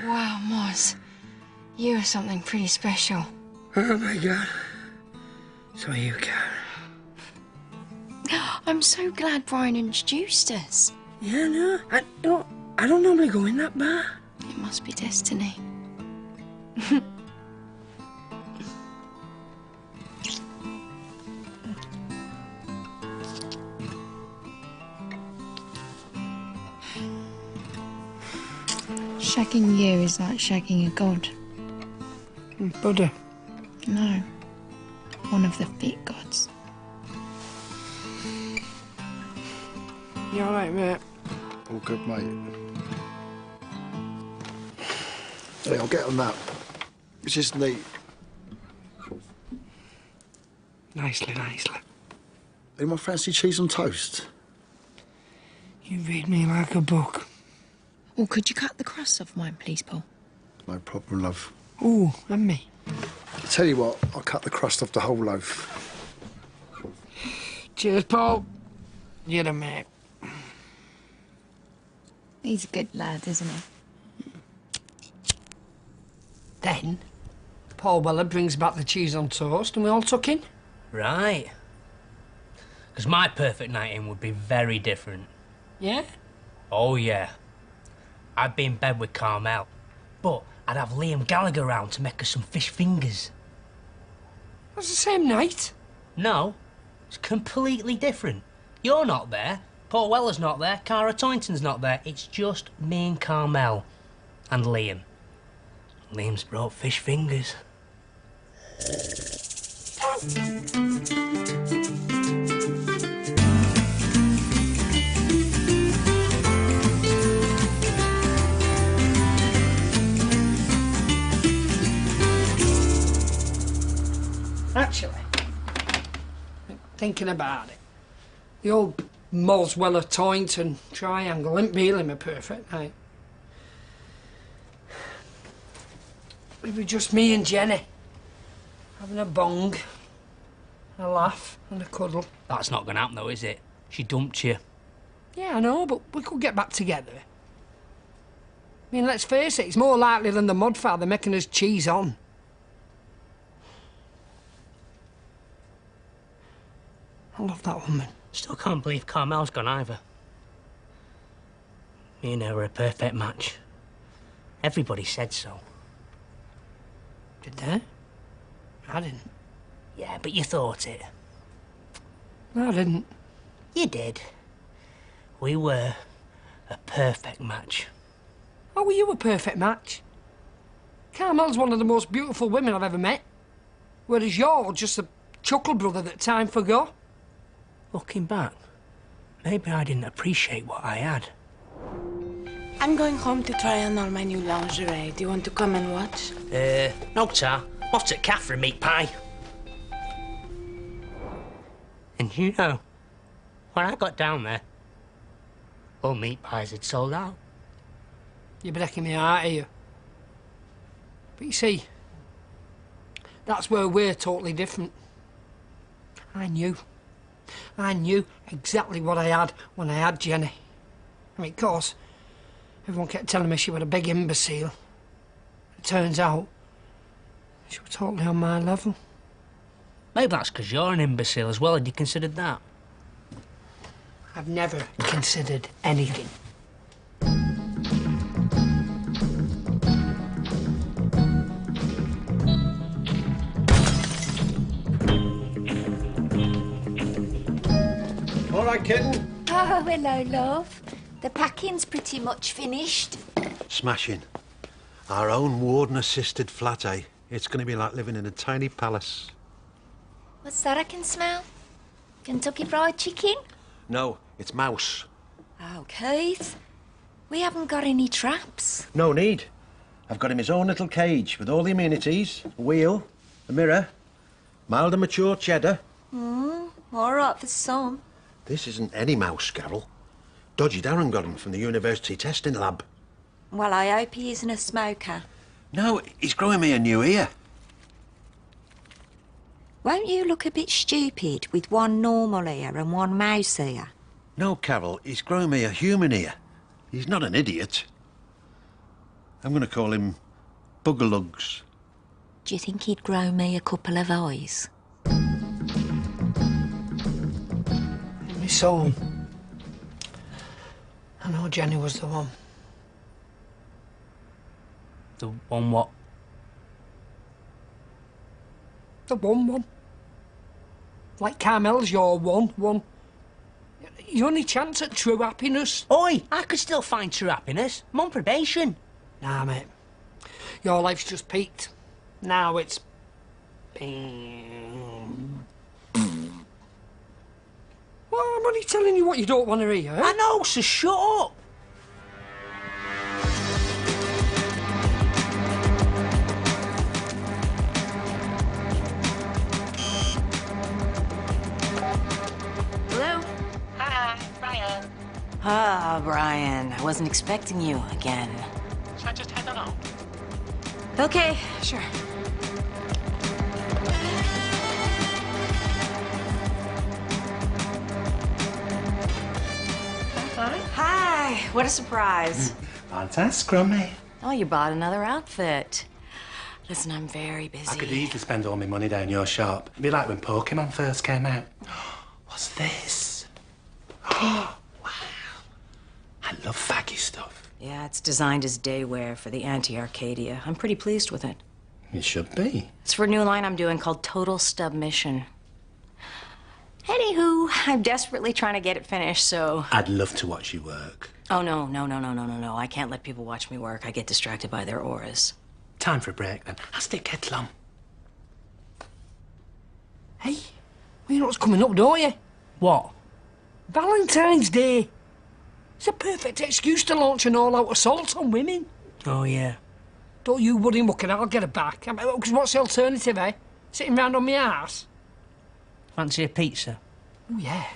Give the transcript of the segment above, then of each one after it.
Wow, Moz. You're something pretty special. Oh, my God. So you can. I'm so glad Brian introduced us. Yeah, no, I don't normally go in that bar. It must be destiny. Shagging you is like shagging a god. Buddha. No. One of the fit gods. You all right, mate? All good, mate. Hey, I'll get on that. It's just neat. Nicely. Anyone fancy cheese on toast? You read me like a book. Or could you cut the crust off mine, please, Paul? No problem, love. Ooh, and me. I'll tell you what, I'll cut the crust off the whole loaf. Cheers, Paul. You're the mate. He's a good lad, isn't he? Then, Paul Weller brings back the cheese on toast and we all tuck in. Right. Because my perfect night in would be very different. Yeah? Oh, yeah. I'd be in bed with Carmel, but I'd have Liam Gallagher round to make us some fish fingers. That's the same night. No, it's completely different. You're not there, Paul Weller's not there, Cara Toynton's not there. It's just me and Carmel. And Liam. Liam's brought fish fingers. Actually, thinking about it, the old Moz-Weller-Toynton triangle ain't really my perfect night. It was just me and Jenny, having a bong, a laugh and a cuddle. That's not gonna happen though, is it? She dumped you. Yeah, I know, but we could get back together. I mean, let's face it, it's more likely than the mudfather making us cheese on. I love that woman. Still can't believe Carmel's gone either. Me and her were a perfect match. Everybody said so. Did they? I didn't. Yeah, but you thought it. No, I didn't. You did. We were a perfect match. How were you a perfect match? Carmel's one of the most beautiful women I've ever met. Whereas you're just a chuckle brother that time forgot. Looking back, maybe I didn't appreciate what I had. I'm going home to try on all my new lingerie. Do you want to come and watch? No, Tar. I'm off to Catherine meat pie. And you know, when I got down there, all meat pies had sold out. You're breaking me heart here. But you see, that's where we're totally different. I knew exactly what I had when I had Jenny. I mean, of course, everyone kept telling me she was a big imbecile. It turns out, she was totally on my level. Maybe that's because you're an imbecile as well. Had you considered that? I've never considered anything. All right, kitten. Oh, hello, love. The packing's pretty much finished. Smashing. Our own warden-assisted flat, eh? It's going to be like living in a tiny palace. What's that I can smell? Kentucky Fried Chicken? No, it's mouse. Oh, Keith. We haven't got any traps. No need. I've got him his own little cage with all the amenities. A wheel, a mirror, mild and mature cheddar. All right for some. This isn't any mouse, Carol. Dodgy Darren got him from the university testing lab. Well, I hope he isn't a smoker. No, he's growing me a new ear. Won't you look a bit stupid with one normal ear and one mouse ear? No, Carol, he's growing me a human ear. He's not an idiot. I'm going to call him Buggerlugs. Do you think he'd grow me a couple of eyes? In my soul, I know Jenny was the one. The one what? The one. Like Carmel's your one. Your only chance at true happiness. Oi, I could still find true happiness. I'm on probation. Nah, mate. Your life's just peaked. Now it's... Well, I'm only telling you what you don't want to hear. I know, so shut up. Hello? Hi, Brian. Ah, Brian. I wasn't expecting you again. Should I just head on home? Okay, sure. Hi, what a surprise. Fantastic, Grummy. Oh, you bought another outfit. Listen, I'm very busy. I could easily spend all my money down your shop. It'd be like when Pokemon first came out. What's this? Oh, wow. I love faggy stuff. Yeah, it's designed as day wear for the anti-Arcadia. I'm pretty pleased with it. You should be. It's for a new line I'm doing called Total Stub Mission. Anywho, I'm desperately trying to get it finished, so... I'd love to watch you work. Oh, no. I can't let people watch me work. I get distracted by their auras. Time for a break, then. I'll stick kettle on. Hey, well, you know what's coming up, don't you? What? Valentine's Day. It's a perfect excuse to launch an all-out assault on women. Oh, yeah. Don't you worry, mucker, I'll get her back. Because what's the alternative, eh? Sitting round on my arse? Fancy a pizza? Oh, yeah.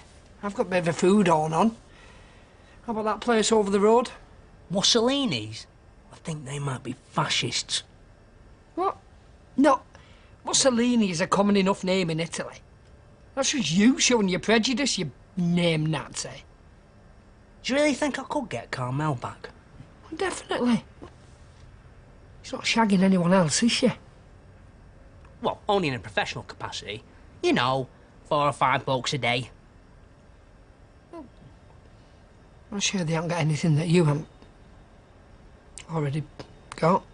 I've got a bit of a food on. How about that place over the road? Mussolini's? I think they might be fascists. What? No. Mussolini is a common enough name in Italy. That's just you showing your prejudice, you name Nazi. Do you really think I could get Carmel back? Definitely. She's not shagging anyone else, is she? Well, only in a professional capacity. You know, 4 or 5 blokes a day. I'm sure they haven't got anything that you haven't already got.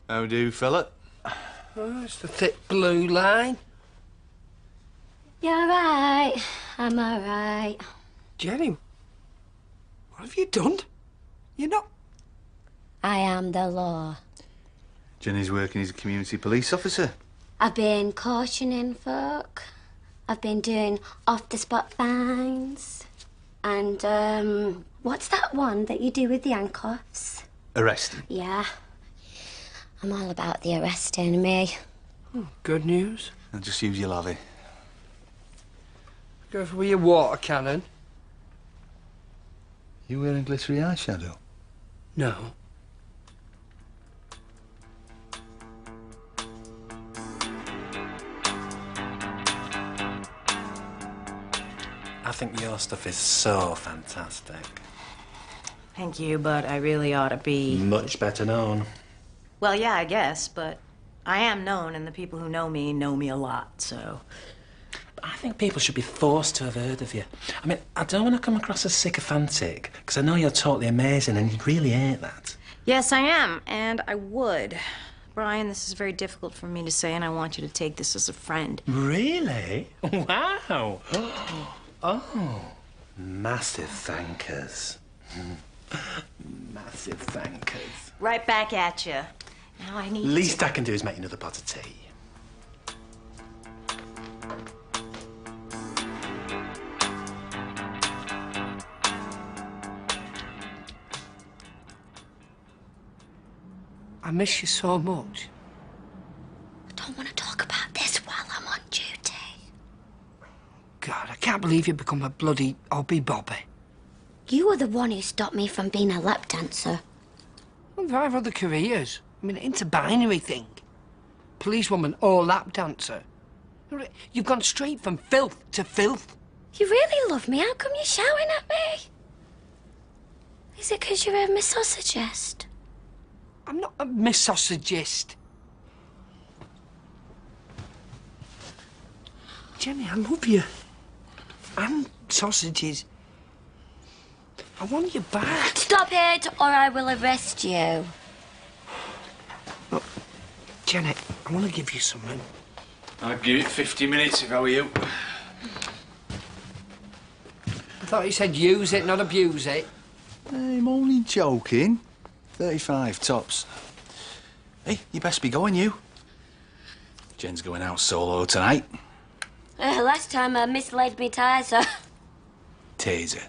How do, fella? Oh, it's the thick blue line. You alright? I'm alright. Jenny, what have you done? You're not... I am the law. Jenny's working as a community police officer. I've been cautioning folk. I've been doing off-the-spot fines. And, what's that one that you do with the handcuffs? Arresting. Yeah. I'm all about the arresting me. Oh, good news. I'll just use your lavvy. Go for your water cannon. You wearing glittery eyeshadow? No. I think your stuff is so fantastic. Thank you, but I really ought to be... Much better known. Well, yeah, I guess, but I am known, and the people who know me a lot, so... But I think people should be forced to have heard of you. I mean, I don't want to come across as sycophantic, because I know you're totally amazing, and you really ain't that. Yes, I am, and I would. Brian, this is very difficult for me to say, and I want you to take this as a friend. Really? Wow. Oh. Massive thankers. Massive thankers. Right back at you. Now I need Least I can do is make another pot of tea. I miss you so much. I don't want to talk about this while I'm on duty. God, I can't believe you become a bloody hobby bobby. You were the one who stopped me from being a lap dancer. Well, there are other careers. I mean, it's a binary thing. Policewoman or lap dancer. You've gone straight from filth to filth. You really love me. How come you're shouting at me? Is it because you're a misogynist? I'm not a misogynist. Jenny, I love you. And sausages. I want you back. Stop it, or I will arrest you. Look, Jenny, I want to give you something. I'd give it 50 minutes if I were you. I thought you said use it, not abuse it. I'm only joking. 35 tops. Hey, you best be going, you. Jen's going out solo tonight. Last time I mislaid me taser. Taser.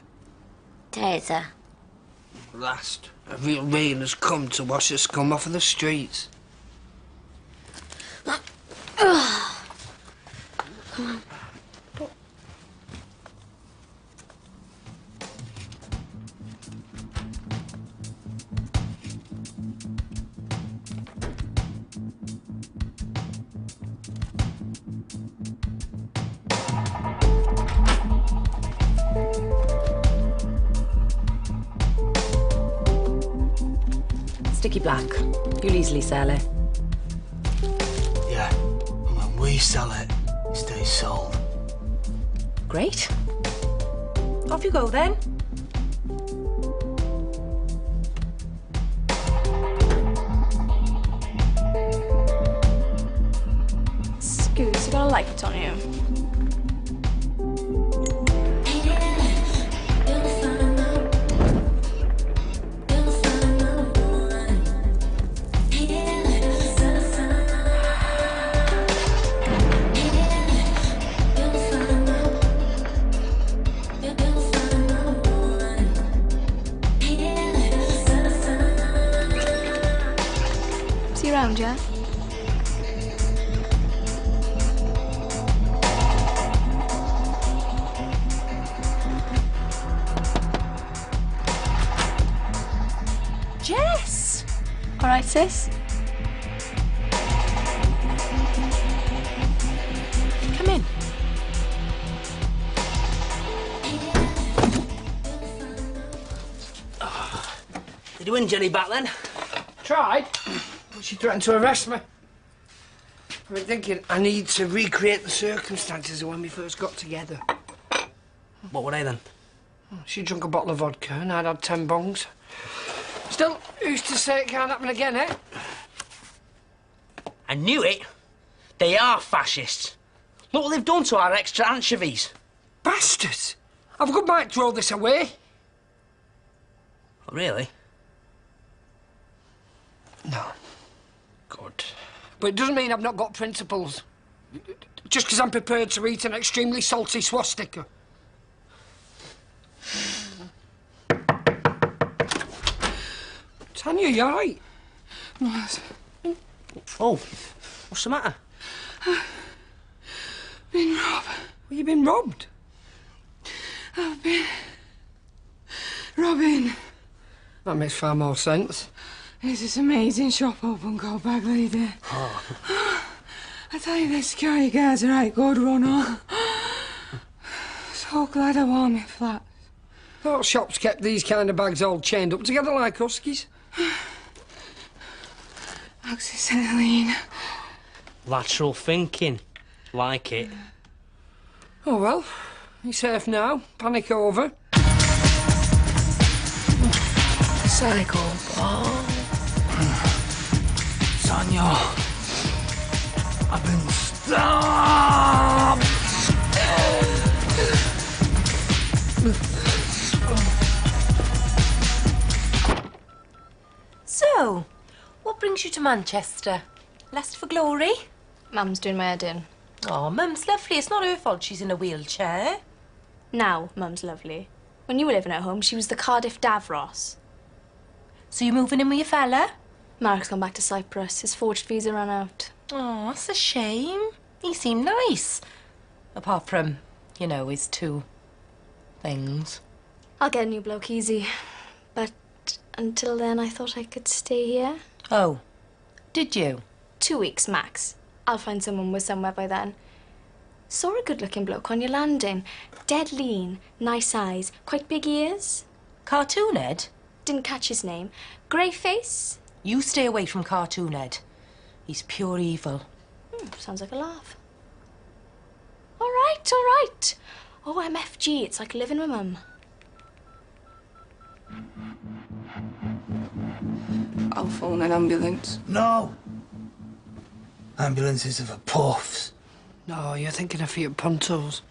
Taser. Last, a real rain has come to wash the scum off of the streets. Come on. Sticky black. You'll easily sell it. Yeah, and when we sell it, it stays sold. Great. Off you go then. Excuse, you got a light on you. See you around, yeah? Jess! All right, sis? Come in. Did you win Jenny back then? Tried, but she threatened to arrest me. I've been thinking I need to recreate the circumstances of when we first got together. What were they then? She drank a bottle of vodka and I'd had 10 bongs. Still, who's to say it can't happen again, eh? I knew it. They are fascists. Look what they've done to our extra anchovies. Bastards! I've a good mind to throw this away. Really? No. Good. But it doesn't mean I've not got principles. Just because I'm prepared to eat an extremely salty swastika. Tanya, you all right? What? Oh, what's the matter? Been robbed. Well, you've been robbed? I've been robbing. That makes far more sense. There's this amazing shop open called Bag Lady. Oh. I tell you, the security guards are right good runner. So glad I won my flat. Thought shops kept these kind of bags all chained up together like huskies. Oxyacetylene. Lateral thinking. Like it. Oh, well. You're safe now. Panic over. Psycho ball. Tanya, I've been stabbed! So, what brings you to Manchester? Lust for glory? Mum's doing my head in. Oh, Mum's lovely. It's not her fault she's in a wheelchair. Now, Mum's lovely. When you were living at home, she was the Cardiff Davros. So you're moving in with your fella? Mark's gone back to Cyprus. His forged visa ran out. Oh, that's a shame. He seemed nice. Apart from, you know, his two things. I'll get a new bloke easy. But until then, I thought I could stay here. Oh, did you? 2 weeks max. I'll find someone with somewhere by then. Saw a good-looking bloke on your landing. Dead lean, nice eyes, quite big ears. Cartoon Ed? Didn't catch his name. Grey face? You stay away from Cartoon Ed. He's pure evil. Sounds like a laugh. All right, all right. Oh, MFG, it's like living with Mum. I'll phone an ambulance. No! Ambulances are for puffs. No, you're thinking of Fiat Puntos.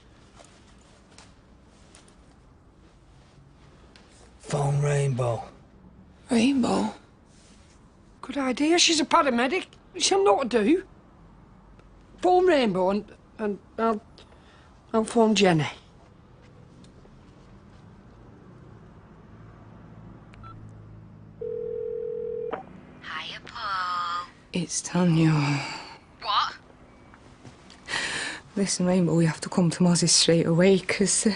Phone Rainbow. Rainbow? Good idea. She's a paramedic. She'll know what to do. Phone Rainbow and I'll phone Jenny. Hiya, Paul. It's Tanya. What? Listen, Rainbow, we have to come to Mozzie straight away, because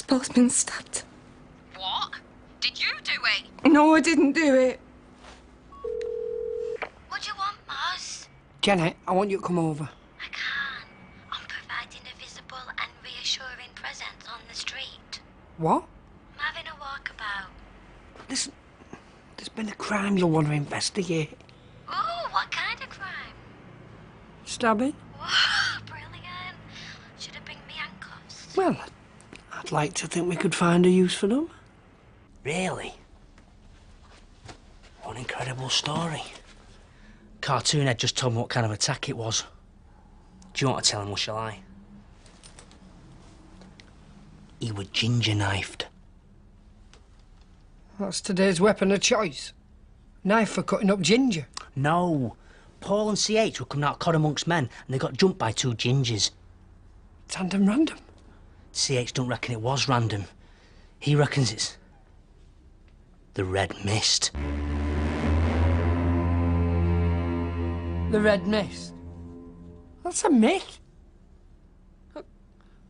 Paul's been stabbed. What? Did you do it? No, I didn't do it. What do you want, Moz? Jenny, I want you to come over. I can't. I'm providing a visible and reassuring presence on the street. What? I'm having a walkabout. Listen, there's been a crime you'll want to investigate. Oh, what kind of crime? Stabbing? Whoa, brilliant. Should have bring me handcuffs. Well, I'd like to think we could find a use for them. Really? What an incredible story. Cartoon Ed just told me what kind of attack it was. Do you want to tell him, or shall I? He was ginger-knifed. That's today's weapon of choice. Knife for cutting up ginger. No. Paul and CH were coming out cod amongst men, and they got jumped by two gingers. Tandem random? CH don't reckon it was random. He reckons it's the Red Mist. The Red Mist? That's a myth.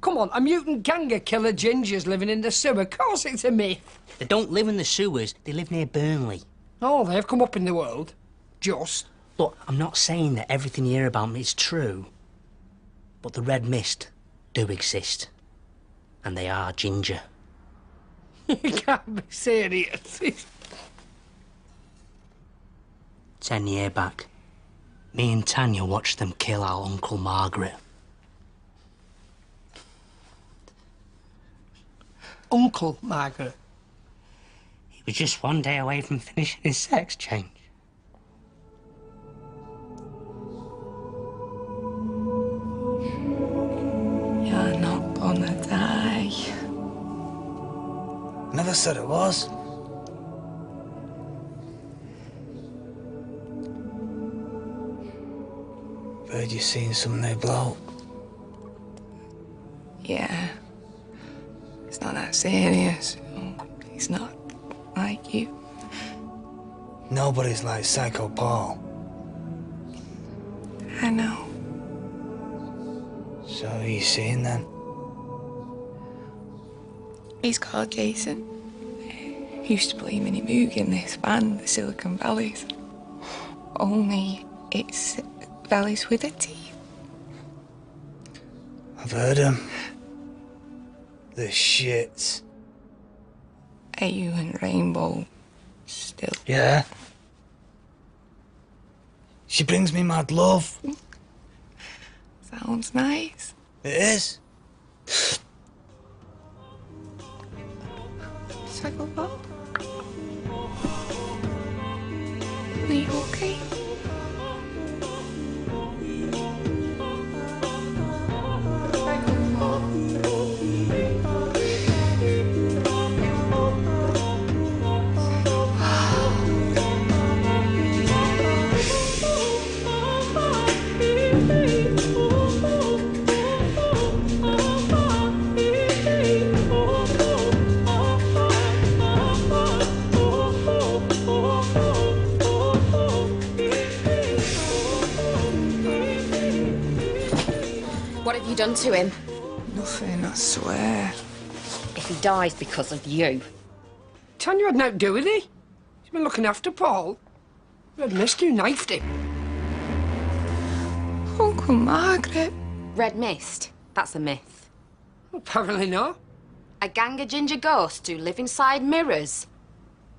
Come on, a mutant gang of killer gingers living in the sewer. Of course it's a myth. They don't live in the sewers, they live near Burnley. Oh, they've come up in the world. Just. Look, I'm not saying that everything you hear about me is true, but the Red Mist do exist. And they are ginger. You can't be serious. 10 years back, me and Tanya watched them kill our Uncle Margaret. Uncle Margaret? He was just one day away from finishing his sex change. You're not gonna die. Never said it was. Heard you seen some new bloke. Yeah. It's not that serious. He's not like you. Nobody's like Psycho Paul. I know. So who you seeing then? He's called Jason. He used to play Minnie Moog in this band, the Silicon Valleys. Only it's valleys with a T. I've heard him. The shits. Are you and Rainbow still? Yeah. She brings me mad love. Sounds nice. It is. Psycho Paul? okay? What have you done to him? Nothing, I swear. If he dies because of you. Tanya had nothing to do with it. He's been looking after Paul. Red Mist who knifed him. Uncle Margaret. Red Mist? That's a myth. Apparently not. A gang of ginger ghosts who live inside mirrors?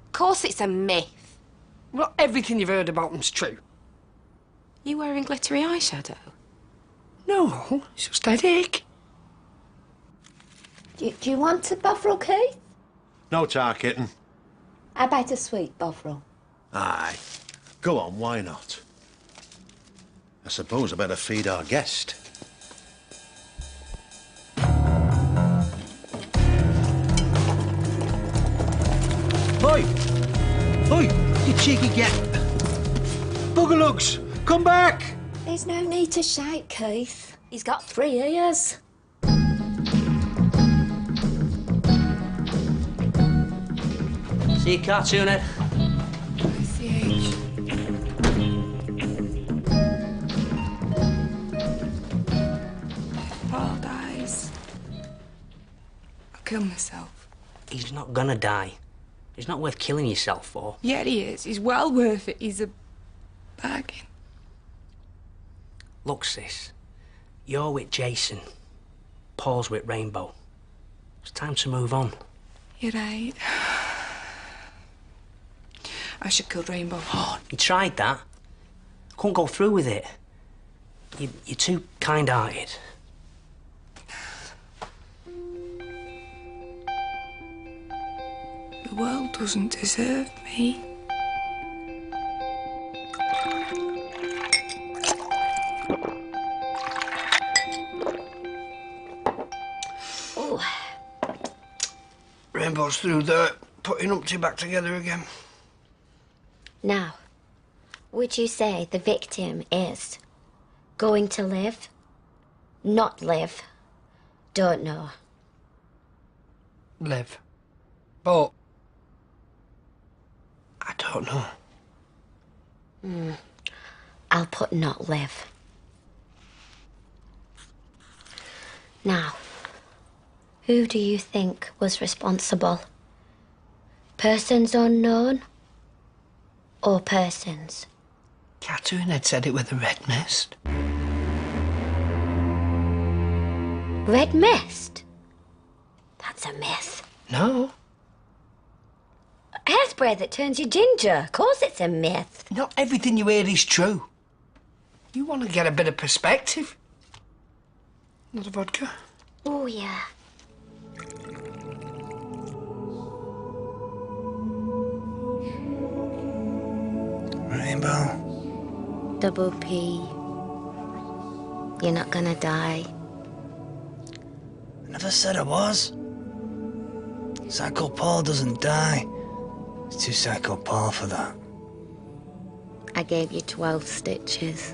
Of course it's a myth. Well, everything you've heard about them's true. You wearing glittery eyeshadow? No, it's just headache. Do you want a bovril, Keith? No tar kitten. How about a sweet bovril? Aye. Go on, why not? I suppose I better feed our guest. Oi! Oi! You cheeky get! Boogalugs! Come back! There's no need to shout, Keith. He's got 3 ears. See you, cartoon head. CH. If Paul dies, I'll kill myself. He's not gonna die. He's not worth killing yourself for. Yeah, he is. He's well worth it. He's a bargain. Look, sis. You're with Jason. Paul's with Rainbow. It's time to move on. You're right. I should kill Rainbow. Oh, you tried that. Couldn't go through with it. You're too kind-hearted. The world doesn't deserve me. Oh. Rainbow's through there, putting Umpty back together again. Now, would you say the victim is going to live, not live, don't know? Live. But I don't know. I'll put not live. Now, who do you think was responsible? Persons unknown or persons? Cartoon had said it with the red mist. Red mist? That's a myth. No. Hairspray that turns you ginger. Of course it's a myth. Not everything you hear is true. You want to get a bit of perspective. Not a vodka? Oh, yeah. Rainbow. Double P. You're not gonna die. I never said I was. Psycho Paul doesn't die. It's too Psycho Paul for that. I gave you 12 stitches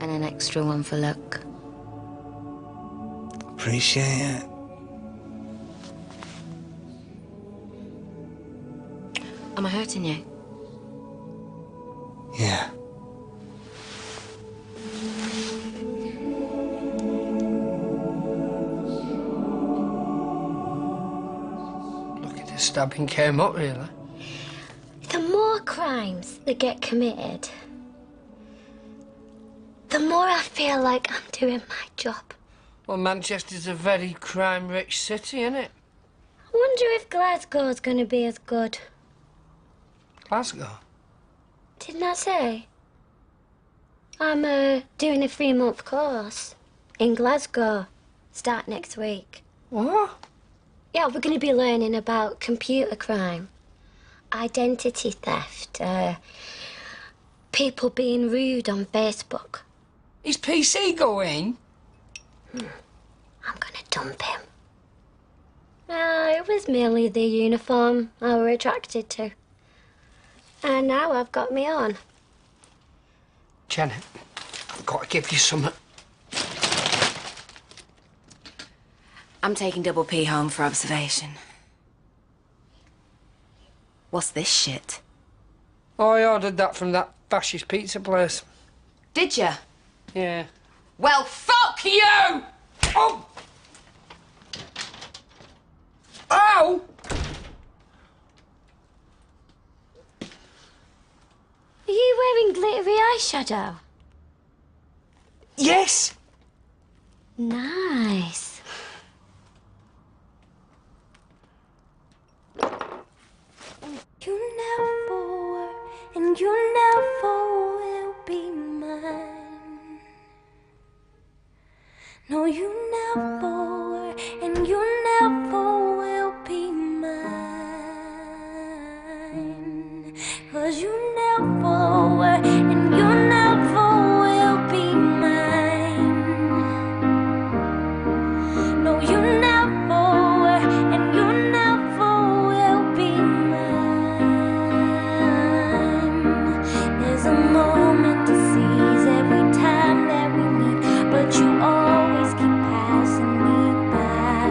and an extra one for luck. Appreciate it. Am I hurting you? Yeah. Lucky the stabbing came up, really. The more crimes that get committed, the more I feel like I'm doing my job. Well, Manchester's a very crime-rich city, isn't it? I wonder if Glasgow's gonna be as good. Glasgow? Didn't I say? I'm doing a 3-month course in Glasgow. Start next week. What? Yeah, we're going to be learning about computer crime, identity theft, people being rude on Facebook. Is PC going? I'm gonna dump him. It was merely the uniform I were attracted to. And now I've got me on. Janet, I've got to give you something. I'm taking Double P home for observation. What's this shit? Oh, I ordered that from that fascist pizza place. Did you? Yeah. Well, fuck you! Oh! Ow! Are you wearing glittery eyeshadow? Yes! Nice. You never were, and you never will be mine. No, you never were, and you never will be mine. 'Cause you never were, and you never will be mine. No, you never were, and you never will be mine. There's a moment to seize every time that we meet, but you always keep passing me by.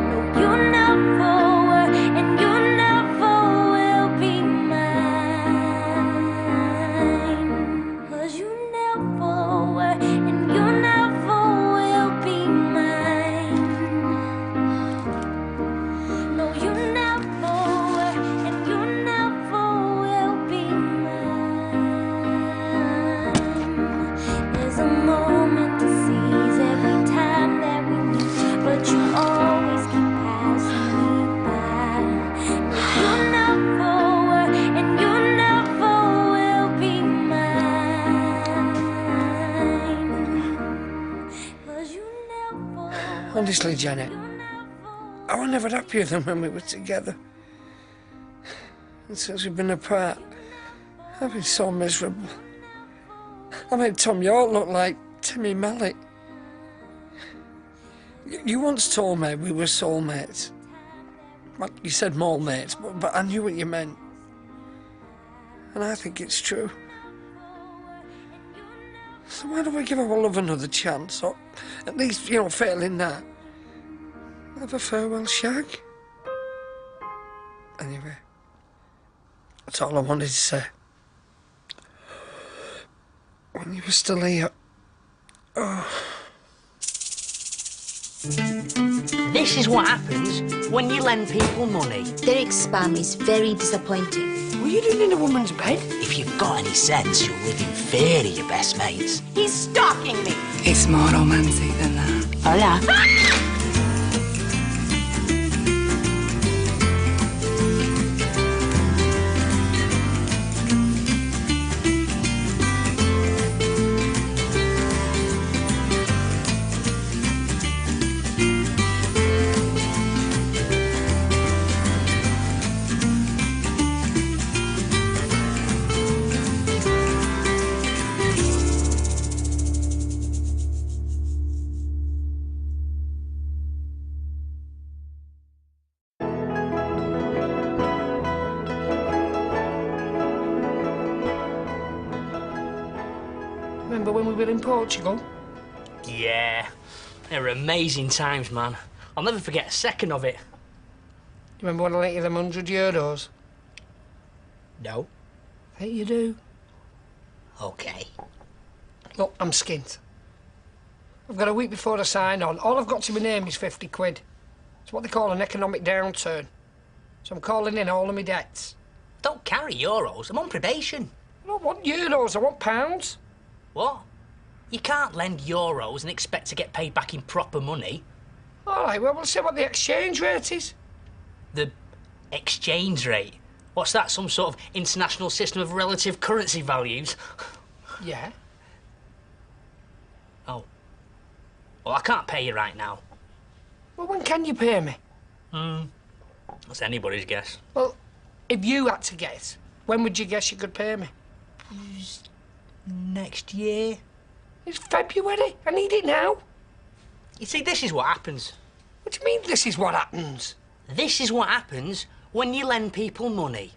No, you never were, and you never will be mine. 'Cause you never were, and you never will be mine. No, you never were, and you never will be mine. There's a moment to seize every time that we meet, but you always keep passing me by. No, you never were, and you never will be mine. 'Cause you never. Honestly, Janet, I was never happier than when we were together. And since we've been apart, I've been so miserable. I made Tom York look like Timmy Mallet. You once told me we were soulmates. Well, you said mole mates, but I knew what you meant. And I think it's true. So why don't we give our love another chance? Or at least, failing that, have a farewell shag? Anyway, that's all I wanted to say. When you were still here. Oh. This is what happens when you lend people money. Derek's spam is very disappointing. What are you doing in a woman's bed? If you've got any sense, you'll live in fear of your best mates. He's stalking me. It's more romantic than that. Hola. Remember when we were in Portugal? Yeah, they were amazing times, man. I'll never forget a second of it. You remember when I lent you them €100? No. I think you do. Okay. Look, I'm skint. I've got a week before I sign on. All I've got to my name is 50 quid. It's what they call an economic downturn. So I'm calling in all of my debts. Don't carry euros. I'm on probation. I don't want euros, I want pounds. What? You can't lend euros and expect to get paid back in proper money. All right, well, we'll see what the exchange rate is. The exchange rate? What's that, some sort of international system of relative currency values? Yeah. Oh. Well, I can't pay you right now. Well, when can you pay me? That's anybody's guess. Well, if you had to guess, when would you guess you could pay me? Next year. It's February. I need it now. You see, this is what happens. What do you mean, this is what happens? This is what happens when you lend people money.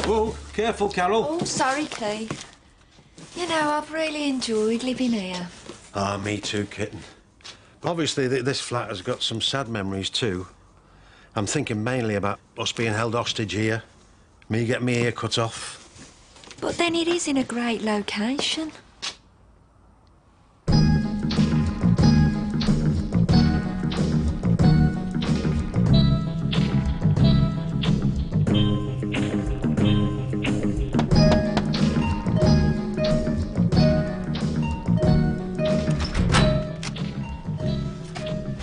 Oh, careful, Carol. Oh, sorry, Keith. You know, I've really enjoyed living here. Ah, me too, kitten. Obviously, this flat has got some sad memories too. I'm thinking mainly about us being held hostage here, me getting my ear cut off. But then it is in a great location.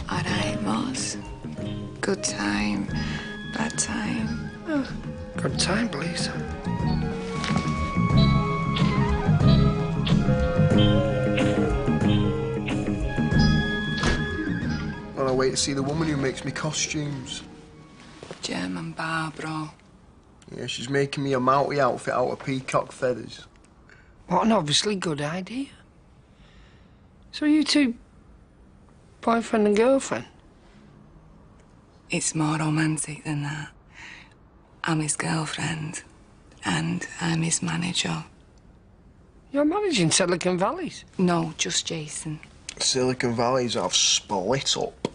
All right, Moss. Good time, bad time. Oh, good time, please. Well, I wait to see the woman who makes me costumes. German Barbara. Yeah, she's making me a Mountie outfit out of peacock feathers. What an obviously good idea. So you two, boyfriend and girlfriend? It's more romantic than that. I'm his girlfriend, and I'm his manager. You're managing Silicon Valleys? No, just Jason. Silicon Valleys have split up.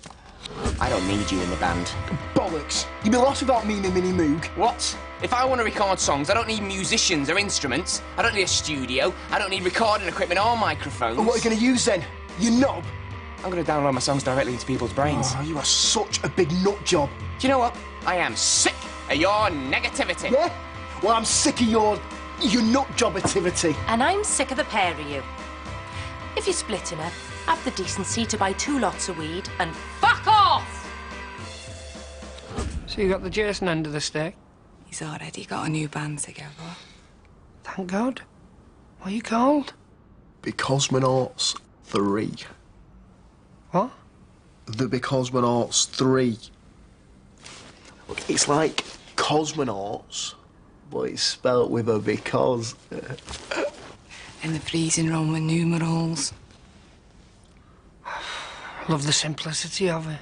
I don't need you in the band. Bollocks! You'd be lost without me and Mini Moog. What? If I want to record songs, I don't need musicians or instruments. I don't need a studio. I don't need recording equipment or microphones. And what are you going to use then? You knob? I'm going to download my songs directly into people's brains. Oh, you are such a big nut job. Do you know what? I am sick of your negativity. Yeah? Well, I'm sick of your nut job activity. And I'm sick of the pair of you. If you're splitting her, have the decency to buy 2 lots of weed and fuck off! So you got the Jason end of the stick? He's already got a new band together. Thank God. What are you called? The Cosmonauts 3. What? The Cosmonauts 3. Look, it's like cosmonauts, but it's spelt with a because. And the freezing Roman numerals. Love the simplicity of it.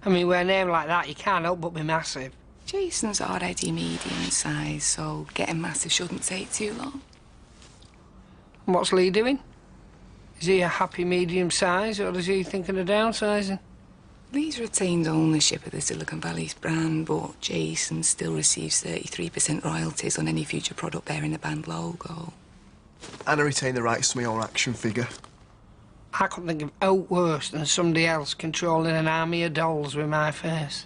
I mean, with a name like that, you can't help but be massive. Jason's already medium size, so getting massive shouldn't take too long. And what's Lee doing? Is he a happy medium size, or is he thinking of downsizing? Lee's retained ownership of the Silicon Valley's brand, but Jason still receives 33% royalties on any future product bearing the band logo. And I retain the rights to my own action figure. I couldn't think of out worse than somebody else controlling an army of dolls with my face.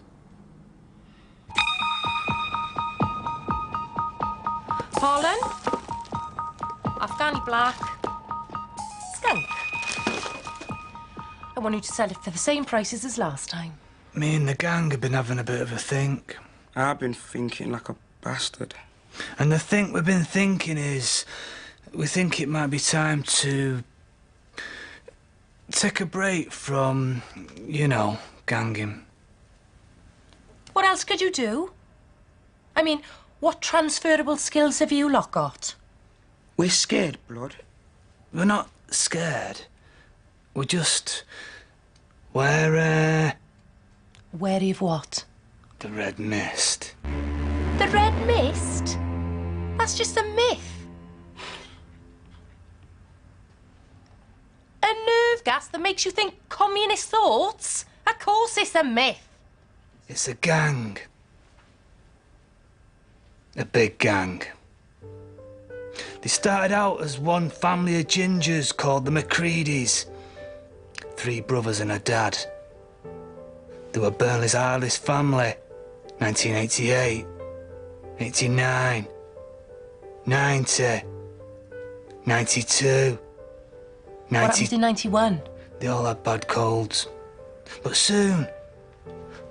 Paulin? Afghani black. Skunk. I want you to sell it for the same prices as last time. Me and the gang have been having a bit of a think. I've been thinking like a bastard. And the thing we've been thinking is, we think it might be time to take a break from, you know, ganging. What else could you do? I mean, what transferable skills have you lot got? We're scared, blood. We're not scared. We're just... we're, Wary of what? the red mist. The red mist? That's just a myth. A nerve gas that makes you think communist thoughts? Of course it's a myth. It's a gang. A big gang. They started out as one family of gingers called the Macreadys. 3 brothers and a dad. They were Burnley's hardest family. 1988, 89, 90, 92, What happened in 91? They all had bad colds. But soon,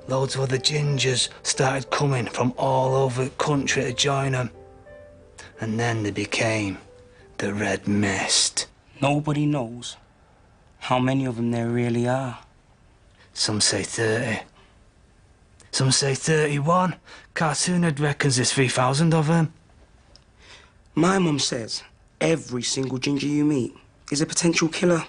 loads of other gingers started coming from all over the country to join them. And then they became the Red Mist. Nobody knows how many of them there really are. Some say 30. Some say 31. Cartoonhead reckons there's 3,000 of them. My mum says every single ginger you meet is a potential killer.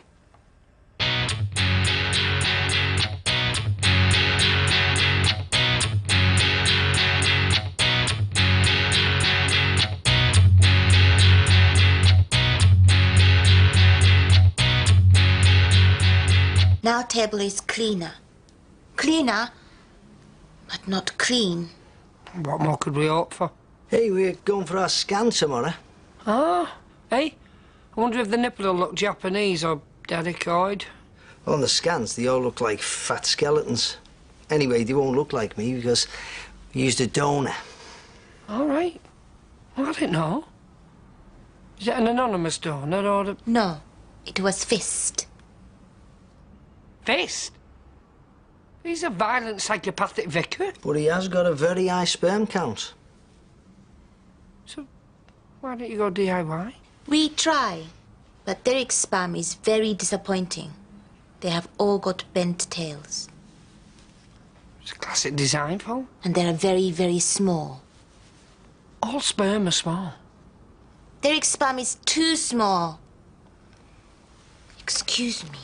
Now table is cleaner. Cleaner, but not clean. What more could we hope for? Hey, we're going for our scan tomorrow. Ah, hey? I wonder if the nipple will look Japanese or dedicoid. On the scans, they all look like fat skeletons. Anyway, they won't look like me because we used a donor. All right. Well, I didn't know. Is it an anonymous donor or the... No, it was Fist. Fist? He's a violent psychopathic vicar. But he has got a very high sperm count. So, why don't you go DIY? We try, but Derek's sperm is very disappointing. They have all got bent tails. It's a classic design fault. And they are very, very small. All sperm are small. Derek's sperm is too small. Excuse me.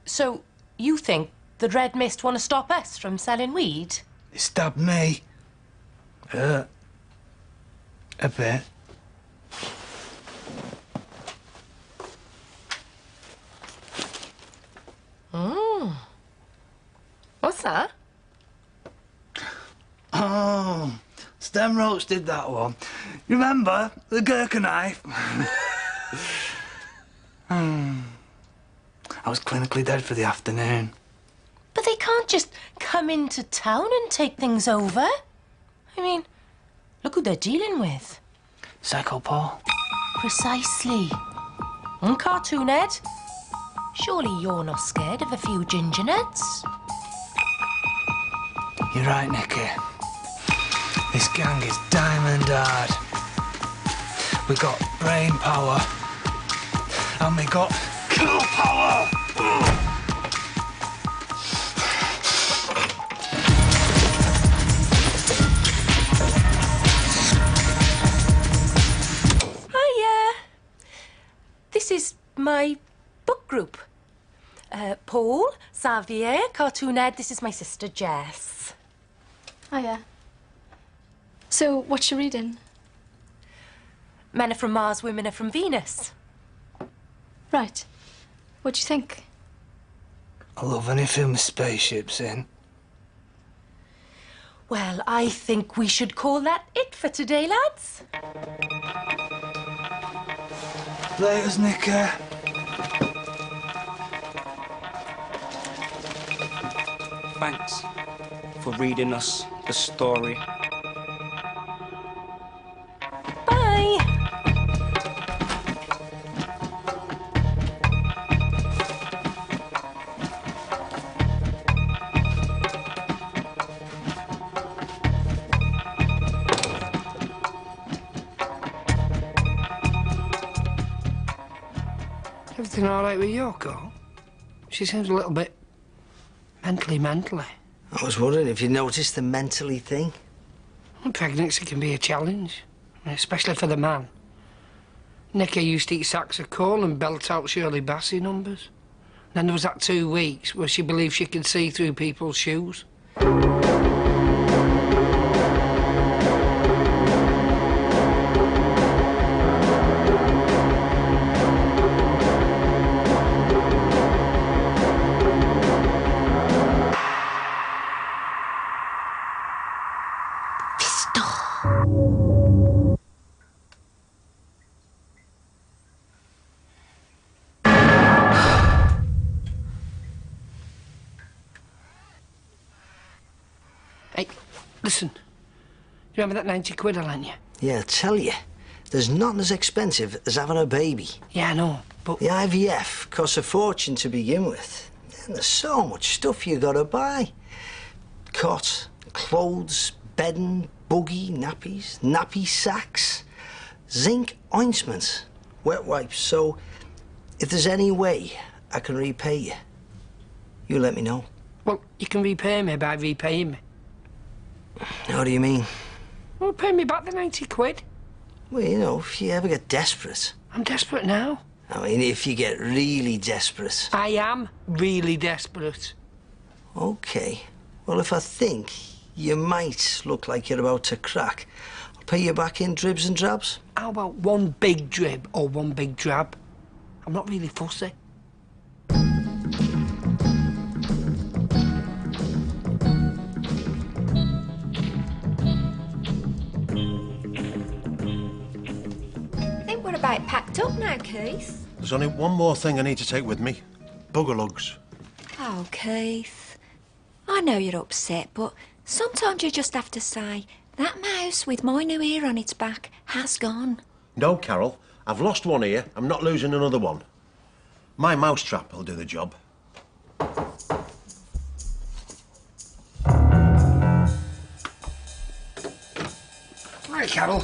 So, you think the Red Mist want to stop us from selling weed? They stabbed me. Hurt. A bit. What's that? Oh, Stem Roach did that one. Remember the Gherkin knife? I was clinically dead for the afternoon. But they can't just come into town and take things over. I mean, look who they're dealing with. Psycho Paul. Precisely. And Cartoonhead. Surely you're not scared of a few ginger nuts? You're right, Nicky. This gang is diamond hard. We got brain power. And we got kill power! Hiya. This is my book group. Paul, Xavier, Cartoonhead, this is my sister Jess. Hiya. So, what you reading? Men are from Mars, women are from Venus. Right. What do you think? I love anything with spaceships in. Well, I think we should call that it for today, lads. Laters, Nicky. Thanks for reading us the story. Bye. Everything all right with Yoko? She seems a little bit mentally. I was wondering if you noticed the mentally thing. Well, pregnancy can be a challenge, especially for the man. Nicky used to eat sacks of coal and belt out Shirley Bassey numbers. Then there was that 2 weeks where she believed she could see through people's shoes. Hey, listen. You remember that 90 quid I lent you? Yeah, I tell you. there's nothing as expensive as having a baby. Yeah, I know, but... The IVF costs a fortune to begin with. And there's so much stuff you gotta buy. Cot, clothes, bedding, buggy, nappies, nappy sacks, zinc ointment, wet wipes. So, if there's any way I can repay you, you let me know. Well, you can repay me by repaying me. How do you mean? Well, pay me back the 90 quid. Well, you know, if you ever get desperate. I'm desperate now. I mean, if you get really desperate. I am really desperate. OK. Well, if I think you might look like you're about to crack, I'll pay you back in dribs and drabs. How about one big drib or one big drab? I'm not really fussy. About packed up now, Keith. There's only one more thing I need to take with me. Bugger lugs. Oh, Keith. I know you're upset, but sometimes you just have to say, that mouse with my new ear on its back has gone. No, Carol. I've lost one ear. I'm not losing another one. My mousetrap will do the job. Right, Carol.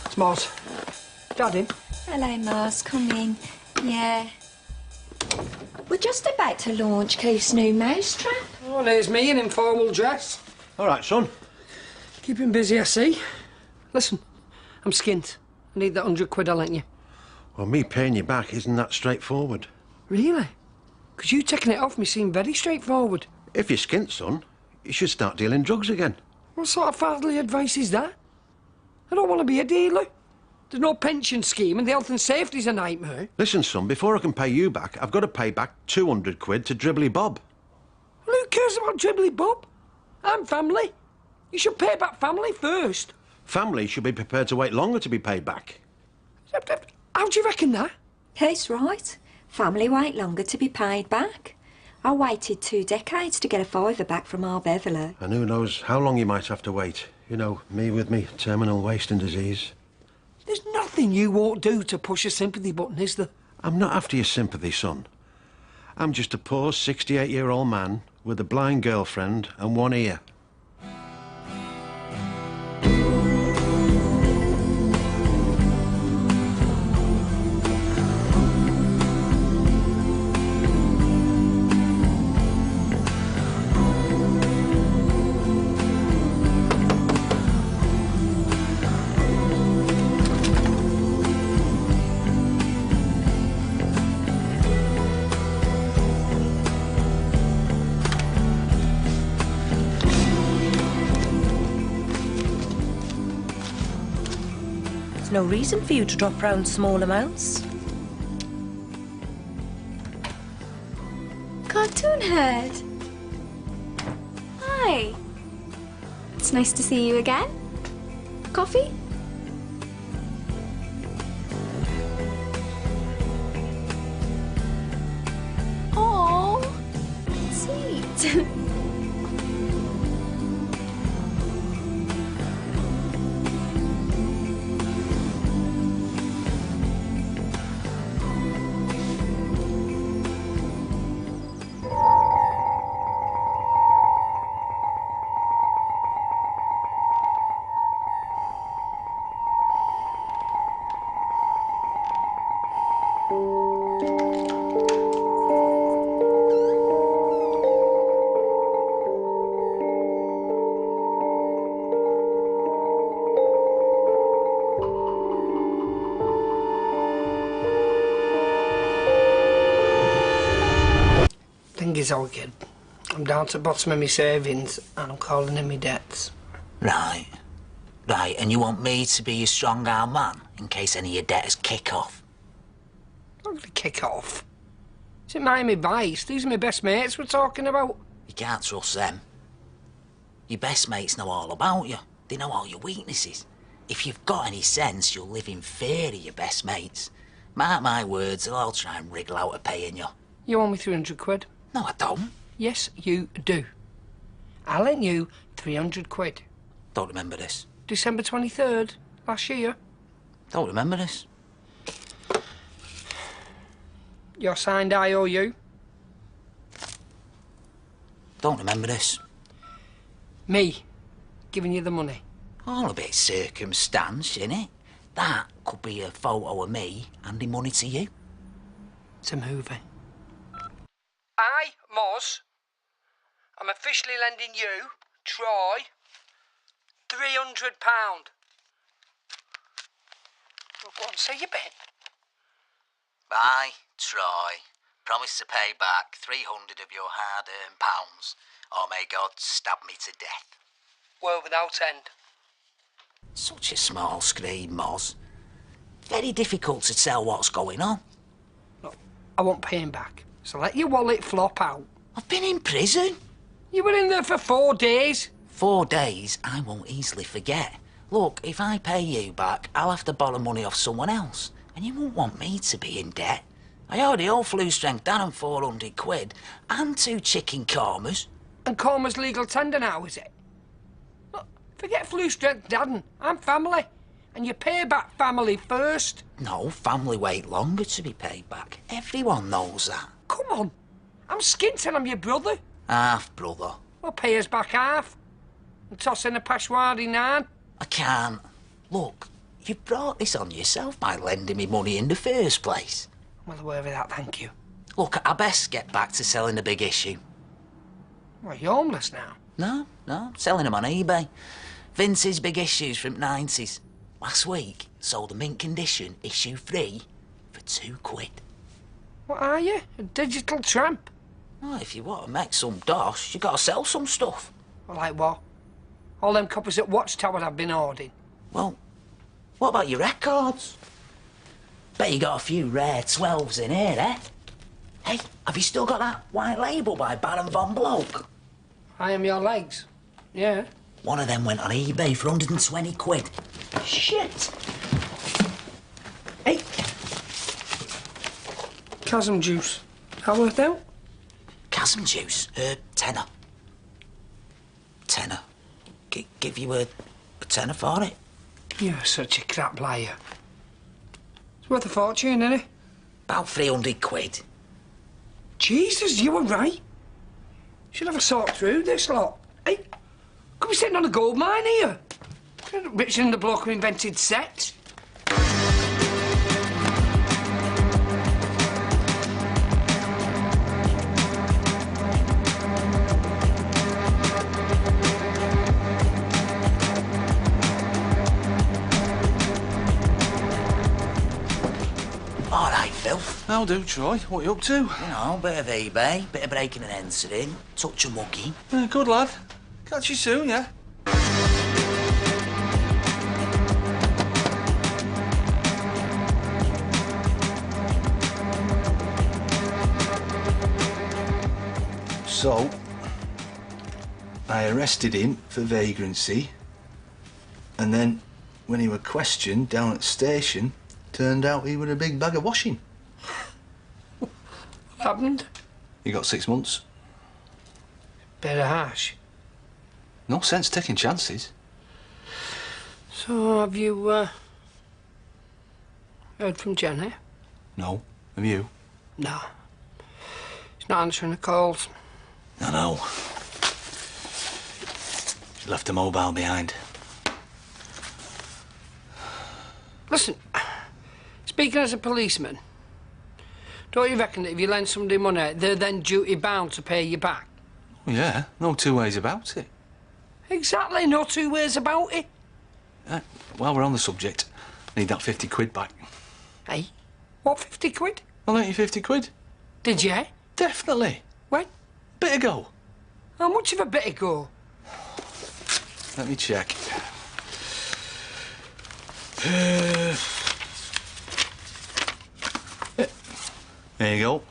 It's Moz. Dad in? Hello, Moz. Come in. Yeah. We're just about to launch Keith's new mousetrap. Oh, there's me in informal dress. All right, son. Keep him busy, I see. Listen, I'm skint. I need that 100 quid I lent you. Well, me paying you back isn't that straightforward. Really? Because you taking it off me seemed very straightforward. If you're skint, son, you should start dealing drugs again. What sort of fatherly advice is that? I don't want to be a dealer. There's no pension scheme and the health and safety's a nightmare. Listen, son, before I can pay you back, I've got to pay back 200 quid to Dribbly Bob. Well, who cares about Dribbly Bob? I'm family. You should pay back family first. Family should be prepared to wait longer to be paid back. How do you reckon that? He's right. Family wait longer to be paid back. I waited 2 decades to get a fiver back from our Beverley. And who knows how long you might have to wait. You know, me with me terminal wasting disease. There's nothing you won't do to push a sympathy button, is there? I'm not after your sympathy, son. I'm just a poor 68-year-old man with a blind girlfriend and one ear. No reason for you to drop round small amounts. Cartoon Head. Hi. It's nice to see you again. Coffee? Oh, sweet. Thing is, old kid, I'm down to the bottom of my savings and I'm calling in my debts. Right. Right, and you want me to be your strong-arm man in case any of your debtors kick off? I'm not going to kick off. Is it my advice? These are my best mates we're talking about. You can't trust them. Your best mates know all about you. They know all your weaknesses. If you've got any sense, you'll live in fear of your best mates. Mark my words, they'll all try and wriggle out of paying you. You owe me 300 quid. No, I don't. Yes, you do. I lent you 300 quid. Don't remember this. December 23rd, last year. Don't remember this. Your signed IOU? Don't remember this. Me giving you the money? All a bit circumstance, innit? That could be a photo of me handing money to you. It's a movie. I, Moz, I'm officially lending you, Troy, £300. Well, go on, say your bit. I, Troy, promise to pay back 300 of your hard-earned pounds, or may God stab me to death. World without end. Such a small screen, Moz. Very difficult to tell what's going on. Look, I won't pay him back, so let your wallet flop out. I've been in prison. You were in there for 4 days. 4 days I won't easily forget. Look, if I pay you back, I'll have to borrow money off someone else, and you won't want me to be in debt. I already owe Flu Strength Dan and 400 quid, and 2 chicken kormas. And korma's legal tender now, is it? Look, forget Flu Strength Dan. I'm family. And you pay back family first. No, family wait longer to be paid back. Everyone knows that. Come on. I'm skint and I'm your brother. Half brother. Well, pay us back half. And toss in a Peshwari naan. I can't. Look, you brought this on yourself by lending me money in the first place. Well aware of that, thank you. Look, I best get back to selling the big issue. Well, you're homeless now. No, selling them on eBay. Vince's big issues from '90s. Last week, sold a mint condition issue 3 for £2. What are you? A digital tramp? Oh, if you want to make some dosh, you got to sell some stuff. Well, like what? All them copies at Watchtower I've been hoarding. Well, what about your records? Bet you got a few rare 12s in here, eh? Hey, have you still got that white label by Baron Von Bloke? I am your legs. Yeah. One of them went on eBay for 120 quid. Shit! Hey! Chasm juice. How worth out? Chasm juice? Tenner. Tenner. Give you a tenner for it? You're such a crap liar. It's worth a fortune, isn't it? About 300 quid. Jesus, you were right. Should have a sort through this lot. Hey, could be sitting on a gold mine here. Richer than the bloke who invented sex. All right, Phil. How do, Troy? What are you up to? You know, bit of eBay, bit of breaking and entering, touch of mugging. Good lad. Catch you soon, yeah? So, I arrested him for vagrancy, and then, when he were questioned down at the station, turned out he were a big bag of washing. What happened? He got 6 months. Bit harsh. No sense taking chances. So, have you, heard from Jenny? No. Have you? No. She's not answering the calls. I know. She left a mobile behind. Listen, speaking as a policeman, don't you reckon that if you lend somebody money, they're then duty-bound to pay you back? Well, yeah, no 2 ways about it. Exactly, no 2 ways about it. While we're on the subject, I need that 50 quid back. Hey, what, 50 quid? I lent you 50 quid. Did you? Definitely. When? Bit ago. How much of a bit ago? Let me check. There you go.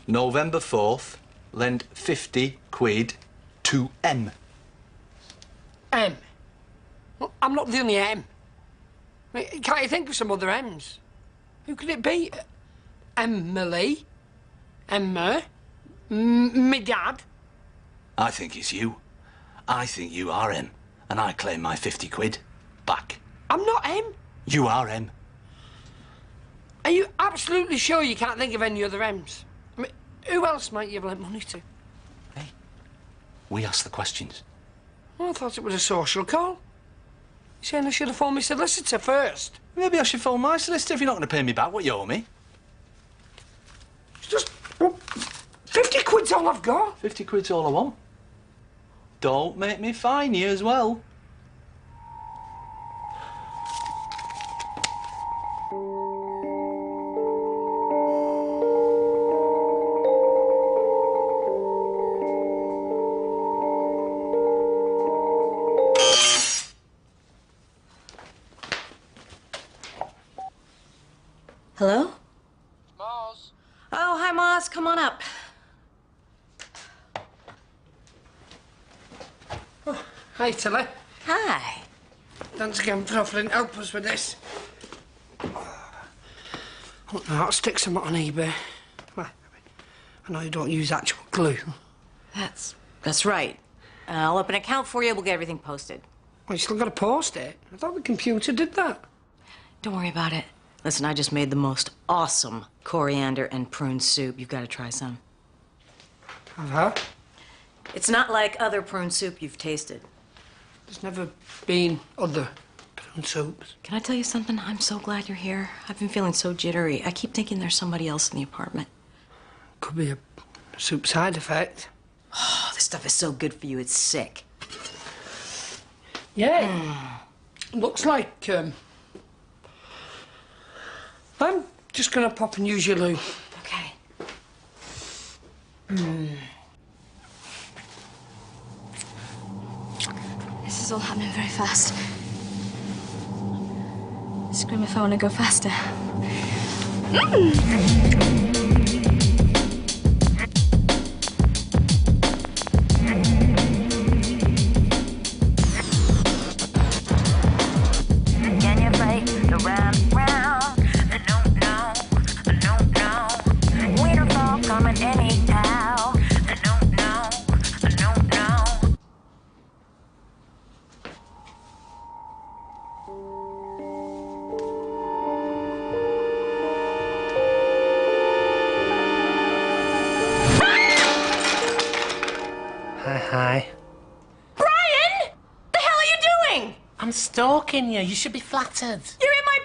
November 4th, lend 50 quid to M. M? Well, I'm not the only M. I mean, can't you think of some other M's? Who could it be? Emily? Emma? Me dad? I think it's you. I think you are M, and I claim my 50 quid back. I'm not M. You are M. Are you absolutely sure you can't think of any other M's? I mean, who else might you have lent money to? We ask the questions. Well, I thought it was a social call. You saying I should have phoned my solicitor first? Maybe I should phone my solicitor if you're not going to pay me back what you owe me. It's just... Well, 50 quid's all I've got. 50 quid's all I want. Don't make me fine you as well. Hello? Moss. Oh, hi, Moss. Come on up. Oh, hi, Tilly. Hi. Thanks again for offering to help us with this. Look, now, I'll stick some on eBay. Well, I know you don't use actual glue. That's right. I'll open an account for you. We'll get everything posted. Well, you still got to post it. I thought the computer did that. Don't worry about it. Listen, I just made the most awesome coriander and prune soup. You've got to try some. Uh-huh. It's not like other prune soup you've tasted. There's never been other prune soups. Can I tell you something? I'm so glad you're here. I've been feeling so jittery. I keep thinking there's somebody else in the apartment. Could be a soup side effect. Oh, this stuff is so good for you. It's sick. Yeah. Looks like, I'm just gonna pop and use your loo. Okay. This is all happening very fast. Scream if I want to go faster. Can you fight the round, round? No. We don't fall coming anyhow. No. Hi. Brian! The hell are you doing? I'm stalking you. You should be flattered. You're in my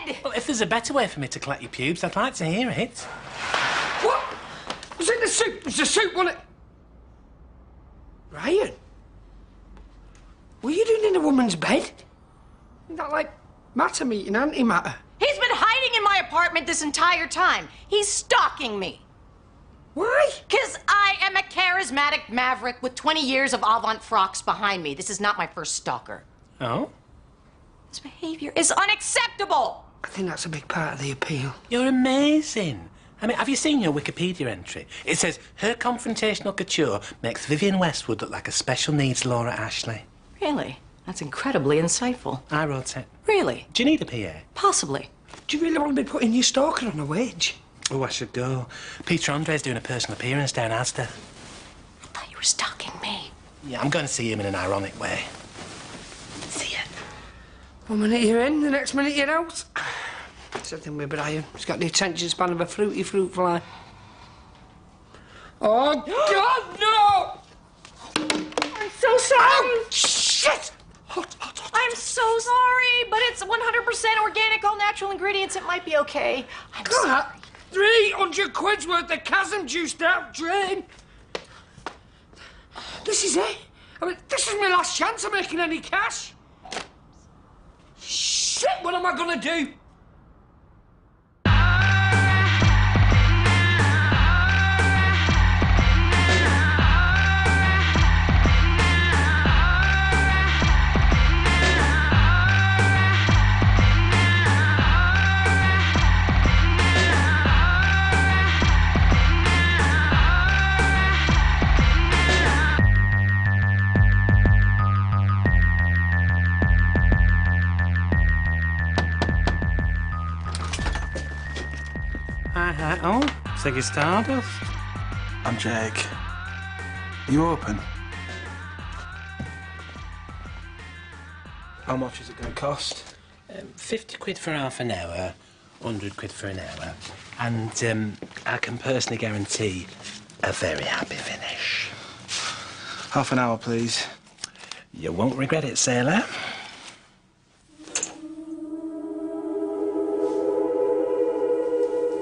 bed! Well, if there's a better way for me to collect your pubes, I'd like to hear it. What? Was it the soup? It was the soup, wasn't it? Ryan? What are you doing in a woman's bed? Isn't that like matter meeting, antimatter? He's been hiding in my apartment this entire time. He's stalking me. Why? Because I am a charismatic maverick with 20 years of avant frocks behind me. This is not my first stalker. Oh? This behavior is unacceptable. I think that's a big part of the appeal. You're amazing. I mean, have you seen your Wikipedia entry? It says, her confrontational couture makes Vivienne Westwood look like a special needs Laura Ashley. Really? That's incredibly insightful. I wrote it. Really? Do you need a PA? Possibly. Do you really want to be putting your stalker on a wage? Oh, I should go. Peter Andre's doing a personal appearance down Asda. I thought you were stalking me. Yeah, I'm going to see him in an ironic way. See ya. 1 minute you're in, the next minute you're out. Same thing with Brian. He's got the attention span of a fruity fruit fly. Oh, God, no! I'm so sorry. Oh, shit! Hot. I'm so sorry, but it's 100% organic, all natural ingredients. It might be okay. I'm sorry. 300 quid's worth of chasm juice down drain. This is it. I mean, this is my last chance of making any cash. Shit, what am I gonna do? Hi. Oh, Ziggy Stardust. I'm Jake. You open? How much is it going to cost? 50 quid for half an hour, 100 quid for an hour. And I can personally guarantee a very happy finish. Half an hour, please. You won't regret it, sailor.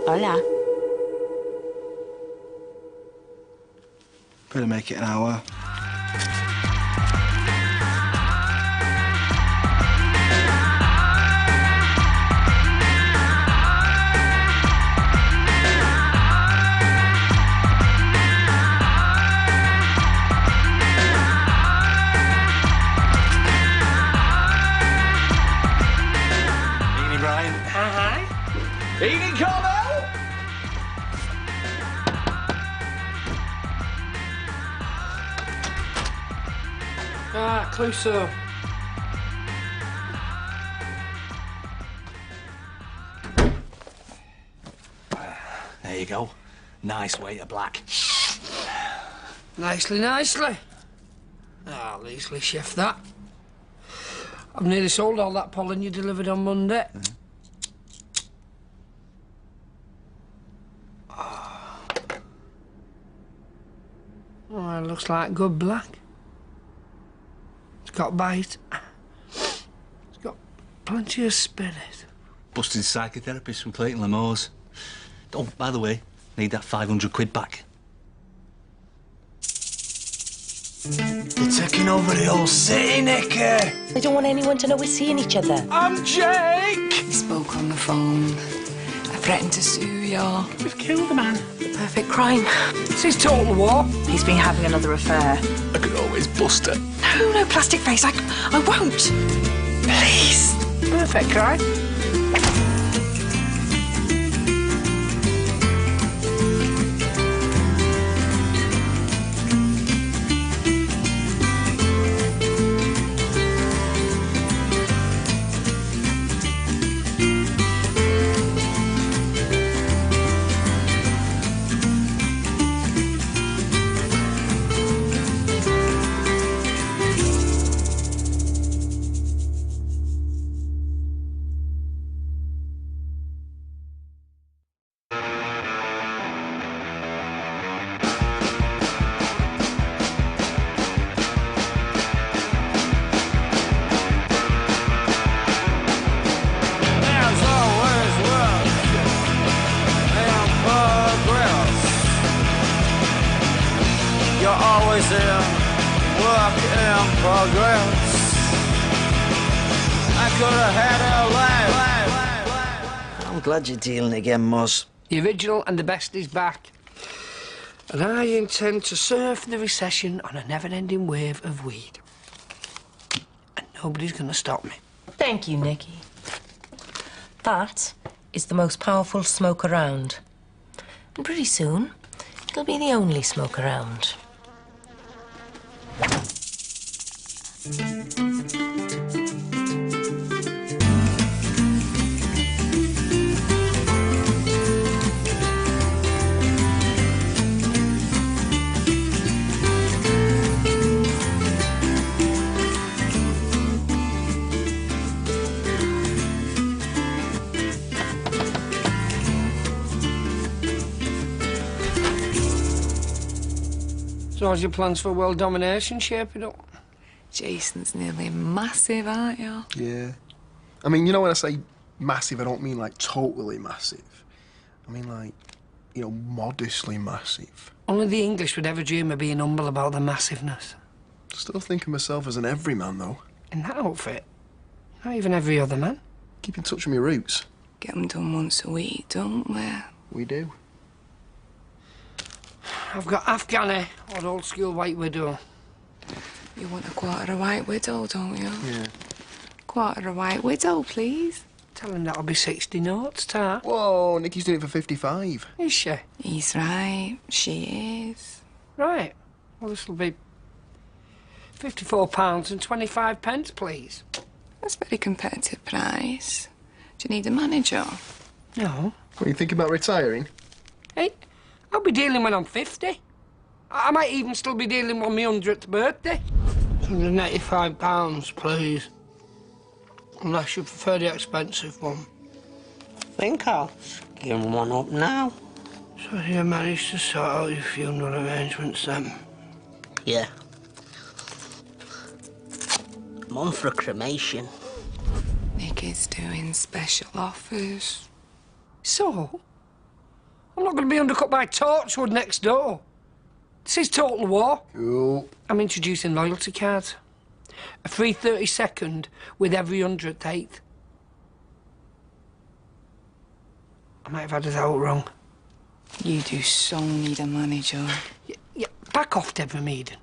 Hola. Better make it an hour. Evening, Brian. Hi. Evening, Carmel. Closer. There you go. Nice weight of black. Nicely, nicely. I'll easily shift that. I've nearly sold all that pollen you delivered on Monday. Oh, it looks like good black. It's got bite. It's got plenty of spirit. Busted psychotherapist from Clayton Lamores. Oh, by the way, need that 500 quid back. You're taking over the whole city, Nicky. They don't want anyone to know we're seeing each other. I'm Jake! He spoke on the phone. I threatened to sue you. We've killed the man. The perfect crime. This is total war. He's been having another affair. I could always bust it. No, plastic face. I won't. Please. Perfect crime. I'm glad you're dealing again, Moz. The original and the best is back. And I intend to surf the recession on a never-ending wave of weed. And nobody's going to stop me. Thank you, Nicky. That is the most powerful smoke around. And pretty soon, it'll be the only smoke around. So how's your plans for world domination shaping up? Jason's nearly massive, aren't you? Yeah. I mean, you know when I say massive, I don't mean like totally massive. I mean like, you know, modestly massive. Only the English would ever dream of being humble about their massiveness. Still think of myself as an everyman, though. In that outfit? Not even every other man. Keep in touch with my roots. Get them done once a week, don't we? We do. I've got Afghani or old school White Widow. You want a quarter of White Widow, don't you? Yeah. Quarter of White Widow, please. Tell him that'll be 60 notes, Tar. Whoa, Nicky's doing it for 55. Is she? He's right. She is. Right. Well, this'll be £54 and 25 pence, please. That's a very competitive price. Do you need a manager? No. What, you thinking about retiring? Hey, I'll be dealing when I'm 50. I might even still be dealing on my 100th birthday. £185, please. Unless you prefer the expensive one. Think I'll give one up now. So you managed to sort out your funeral arrangements then? Yeah. I'm on for a cremation. Nicky's doing special offers. So? I'm not going to be undercut by Torchwood next door. This is Total War. Cool. I'm introducing loyalty cards. A free 32nd with every 108th. I might have had it out wrong. You do so need a manager. Yeah, back off, Deborah Meaden.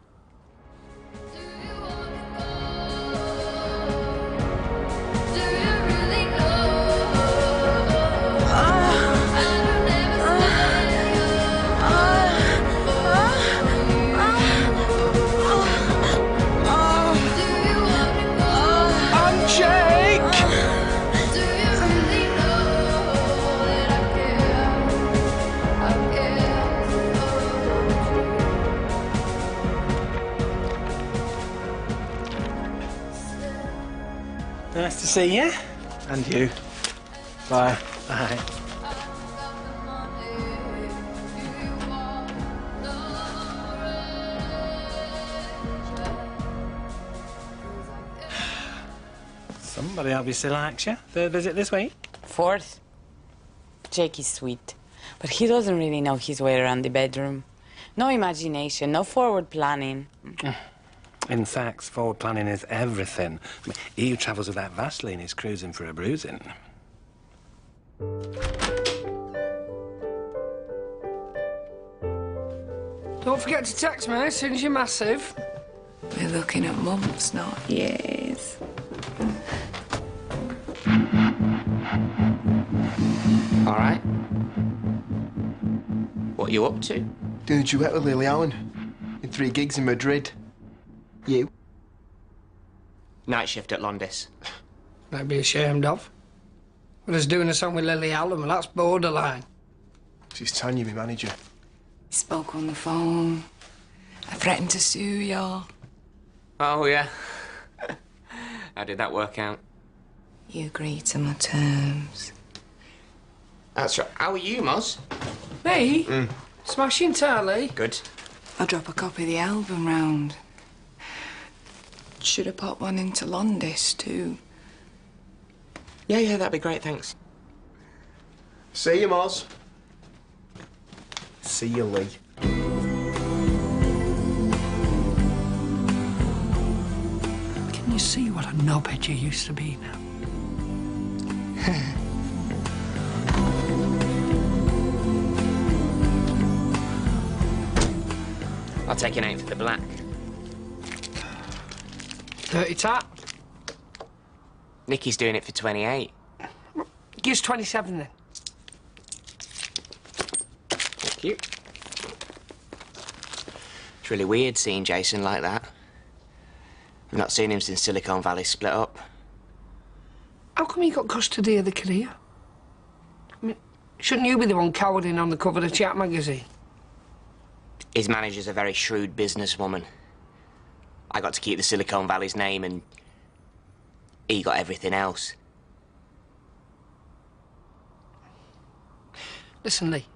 Nice to see you. And you. Bye. Bye. Somebody obviously likes you. Third visit this week? Fourth. Jake is sweet, but he doesn't really know his way around the bedroom. No imagination, no forward planning. In fact, forward planning is everything. I mean, he who travels with that Vaseline is cruising for a bruising. Don't forget to text me as soon as you're massive. We're looking at months, not years. All right. What are you up to? Doing a duet with Lily Allen. In 3 gigs in Madrid. You? Night shift at Londis. Might be ashamed of. But us doing a song with Lily Allen, well, that's borderline. She's Tanya, my manager. He spoke on the phone. I threatened to sue y'all. Oh, yeah. How did that work out? You agreed to my terms. That's right. How are you, Moz? Me? Smashing tally. Good. I'll drop a copy of the album round. Should have popped one into Londis, too. Yeah, that'd be great, thanks. See you, Moz. See you, Lee. Can you see what a knobhead you used to be now? I'll take an 8 for the black. 30 tap. Nicky's doing it for 28. Give us 27 then. Thank you. It's really weird seeing Jason like that. I've not seen him since Silicon Valley split up. How come he got custody of the career? I mean, shouldn't you be the one cowering on the cover of Chat magazine? His manager's a very shrewd businesswoman. I got to keep the Silicon Valley's name and he got everything else. Listen, Lee.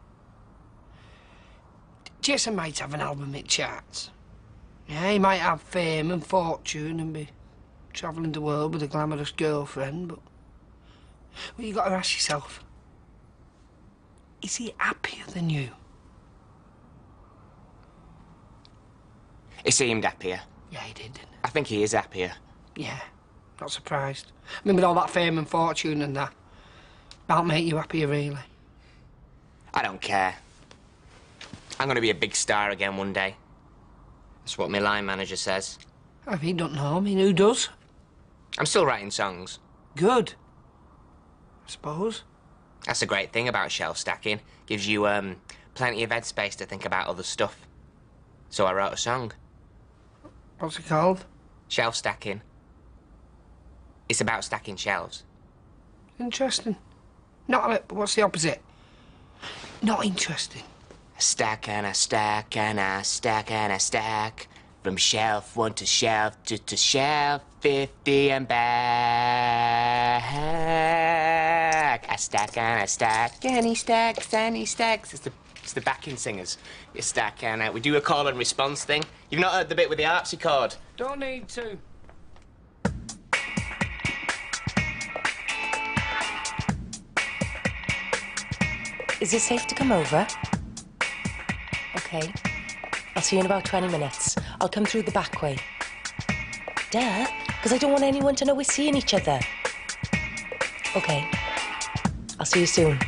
Jason might have an album hit charts. Yeah, he might have fame and fortune and be travelling the world with a glamorous girlfriend, but well, you got to ask yourself, is he happier than you? He seemed happier. Yeah, he did, didn't I think he is happier. he? Yeah, not surprised. I mean, with all that fame and fortune and that, that'll make you happier, really. I don't care. I'm going to be a big star again one day. That's what my line manager says. If he don't know, I mean, who does? I'm still writing songs. Good. I suppose. That's a great thing about shelf stacking. Gives you, plenty of headspace to think about other stuff. So I wrote a song. What's it called? Shelf stacking. It's about stacking shelves. Interesting. Not, what's the opposite? Not interesting. A stack and a stack and a stack and a stack. From shelf 1 to shelf 2 to shelf 50 and back. a stack, and a stack. Any stacks, any stacks. It's the backing singers. You stack, and we do a call and response thing. You've not heard the bit with the harpsichord? Don't need to. Is it safe to come over? OK. I'll see you in about 20 minutes. I'll come through the back way. Duh, because I don't want anyone to know we're seeing each other. OK. I'll see you soon.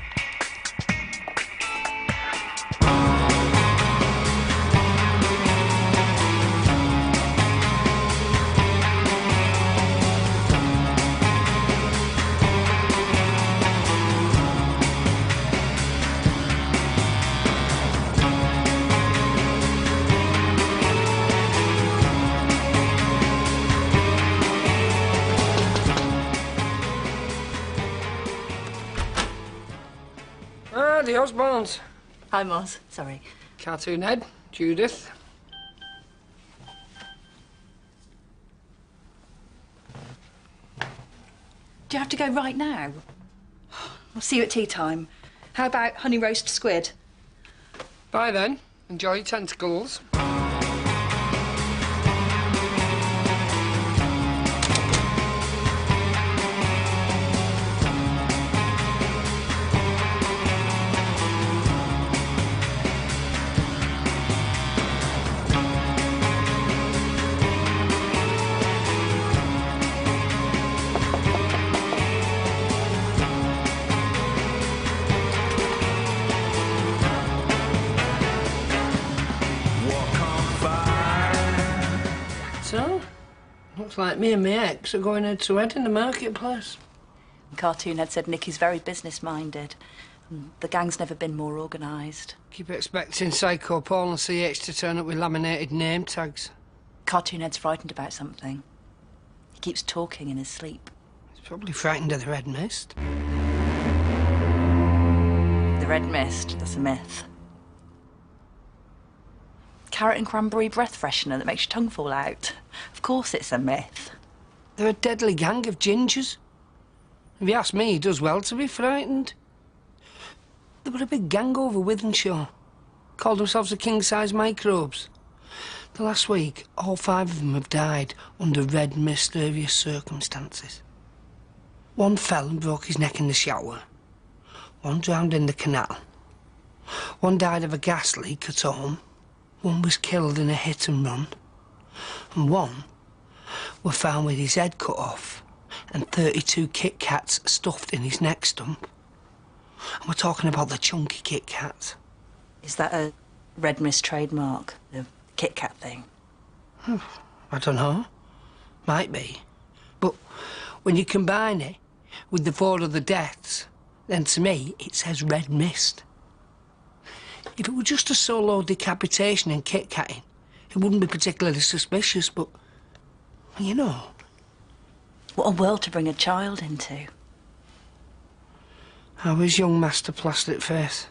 The Osborns. Hi, Moz. Sorry. Cartoon Head, Judith. Do you have to go right now? I'll see you at tea time. How about honey roast squid? Bye then. Enjoy your tentacles. So, looks like me and my ex are going head to head in the marketplace. Cartoon Head said Nicky's very business-minded. The gang's never been more organised. Keep expecting Psycho Paul and CH to turn up with laminated name tags. Cartoon Head's frightened about something. He keeps talking in his sleep. He's probably frightened of the red mist. The red mist, that's a myth. Carrot and cranberry breath freshener that makes your tongue fall out. Of course it's a myth. They're a deadly gang of gingers. If you ask me, he does well to be frightened. They were a big gang over Withenshaw. Called themselves the king-size microbes. The last week, all 5 of them have died under red, mysterious circumstances. One fell and broke his neck in the shower. One drowned in the canal. One died of a gas leak at home. One was killed in a hit and run. And one were found with his head cut off and 32 Kit Kats stuffed in his neck stump. And we're talking about the chunky Kit Kat. Is that a red mist trademark, the Kit Kat thing? I don't know. Might be. But when you combine it with the 4 other deaths, then to me it says red mist. If it were just a solo decapitation and Kit-Katting, it wouldn't be particularly suspicious, but, you know. What a world to bring a child into. How is young Master Plastic Face?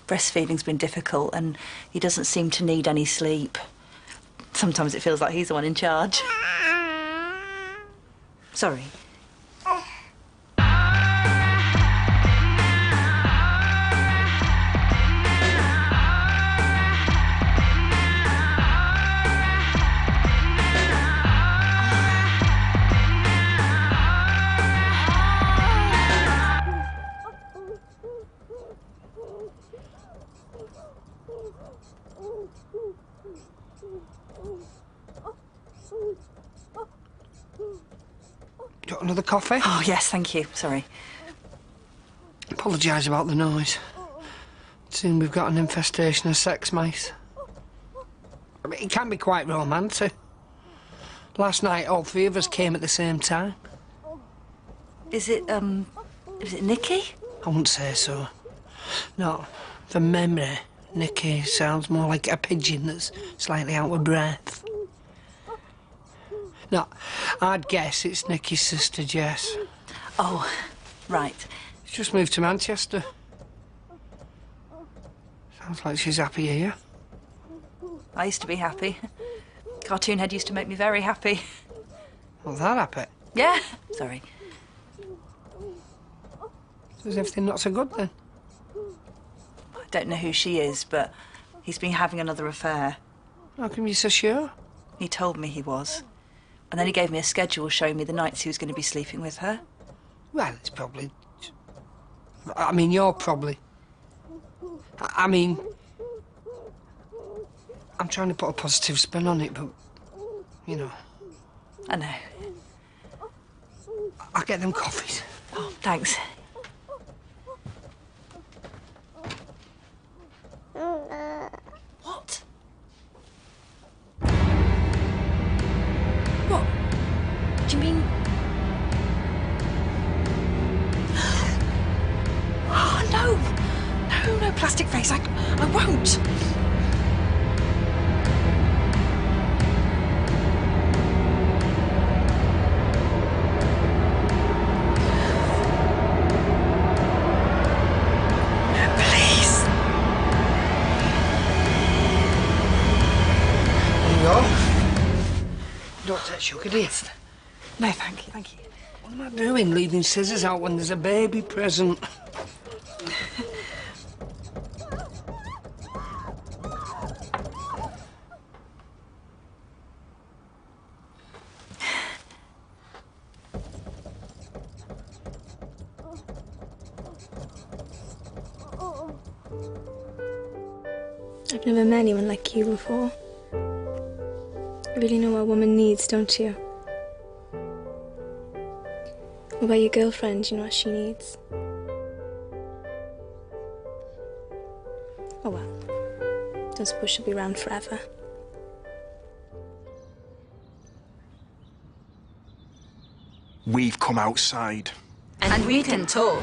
Breastfeeding's been difficult and he doesn't seem to need any sleep. Sometimes it feels like he's the one in charge. Sorry. Do you want another coffee? Oh, yes, thank you. Sorry. Apologise about the noise. Soon we've got an infestation of sex mice. I mean, it can be quite romantic. Last night, all 3 of us came at the same time. Is it Nicky? I wouldn't say so. No, from memory, Nicky sounds more like a pigeon that's slightly out of breath. No, I'd guess it's Nicky's sister, Jess. Oh, right. She's just moved to Manchester. Sounds like she's happy here. I used to be happy. Cartoon Head used to make me very happy. Well, that happy? Yeah. Sorry. Is everything not so good then? I don't know who she is, but he's been having another affair. How come you're so sure? He told me he was. And then he gave me a schedule showing me the nights he was going to be sleeping with her. Well, it's probably... I mean, you're probably... I mean... I'm trying to put a positive spin on it, but... You know... I know. I'll get them coffees. Oh, thanks. What? What? Do you mean... Oh, no! No, plastic face. I won't. Please. There you go. Don't take sugar, do you? No, thank you, thank you. What am I doing, leaving scissors out when there's a baby present? I've never met anyone like you before. You really know what a woman needs, don't you? What about your girlfriend? You know what she needs? Oh well. Don't suppose she'll be around forever. We've come outside. And we can talk.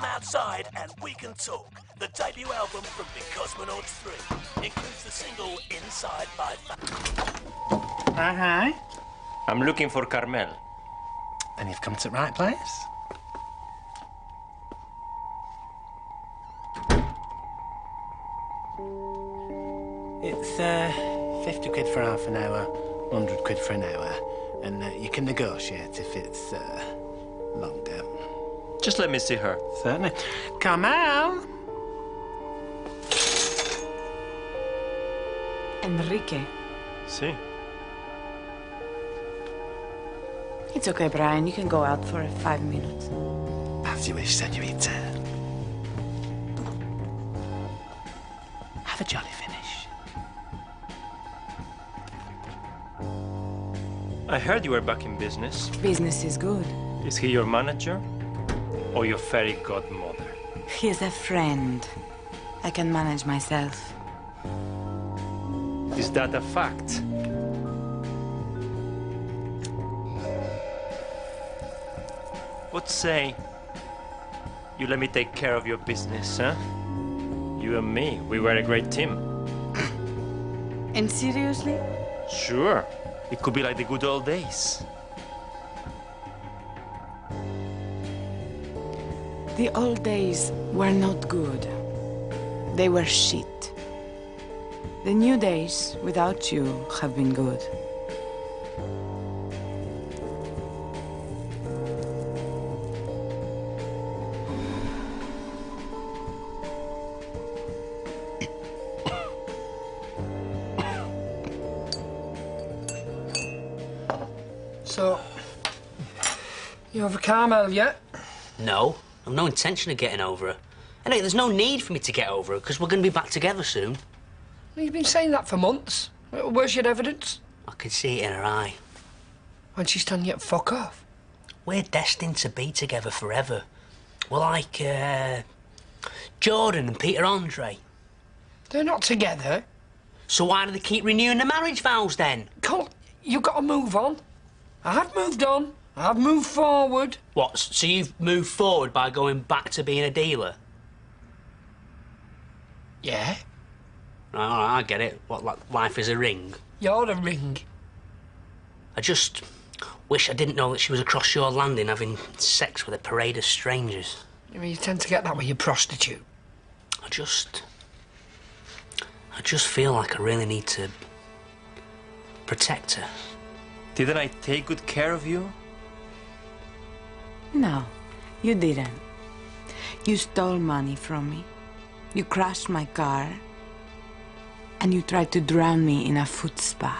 Outside and We Can Talk, the debut album from the Cosmonauts 3, includes the single Inside My Hi. I'm looking for Carmel. Then you've come to the right place. It's 50 quid for half an hour, 100 quid for an hour, and you can negotiate if it's longer. Just let me see her. Certainly. Carmel! Enrique. See. It's okay, Brian. You can go out for 5 minutes. As you wish, senorita. Have a jolly finish. I heard you were back in business. Business is good. Is he your manager? Or your fairy godmother? He is a friend. I can manage myself. Is that a fact? What say you let me take care of your business, huh? You and me, we were a great team. And seriously? Sure. It could be like the good old days. The old days were not good. They were shit. The new days, without you, have been good. So, you over Carmel yet? No, I've no intention of getting over her. And hey, there's no need for me to get over her, because we're going to be back together soon. Well, you've been saying that for months. Where's your evidence? I can see it in her eye. When she's telling you to fuck off. We're destined to be together forever. We're like, Jordan and Peter Andre. They're not together. So why do they keep renewing the marriage vows, then? Colt, you've got to move on. I've moved on. I've moved forward. What, so you've moved forward by going back to being a dealer? Yeah. All right, I get it. What, like life is a ring? You're the ring. I just Wish I didn't know that she was across your landing having sex with a parade of strangers. You tend to get that with your prostitute. I just feel like I really need to protect her. Didn't I take good care of you? No, you didn't. You stole money from me. You crashed my car. And you tried to drown me in a foot spa.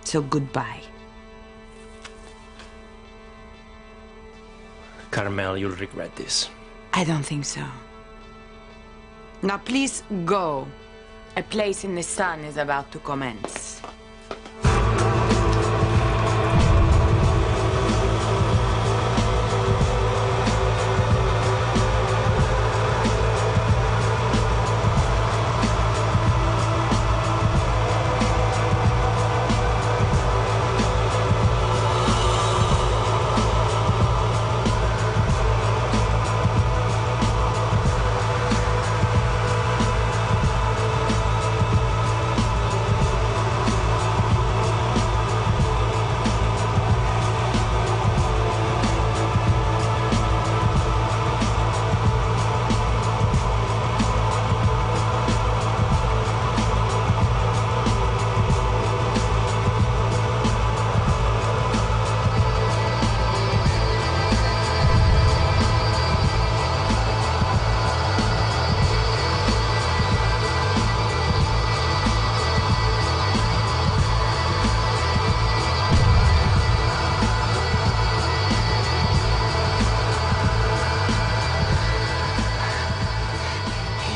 So goodbye. Carmel, you'll regret this. I don't think so. Now please go. A place in the sun is about to commence.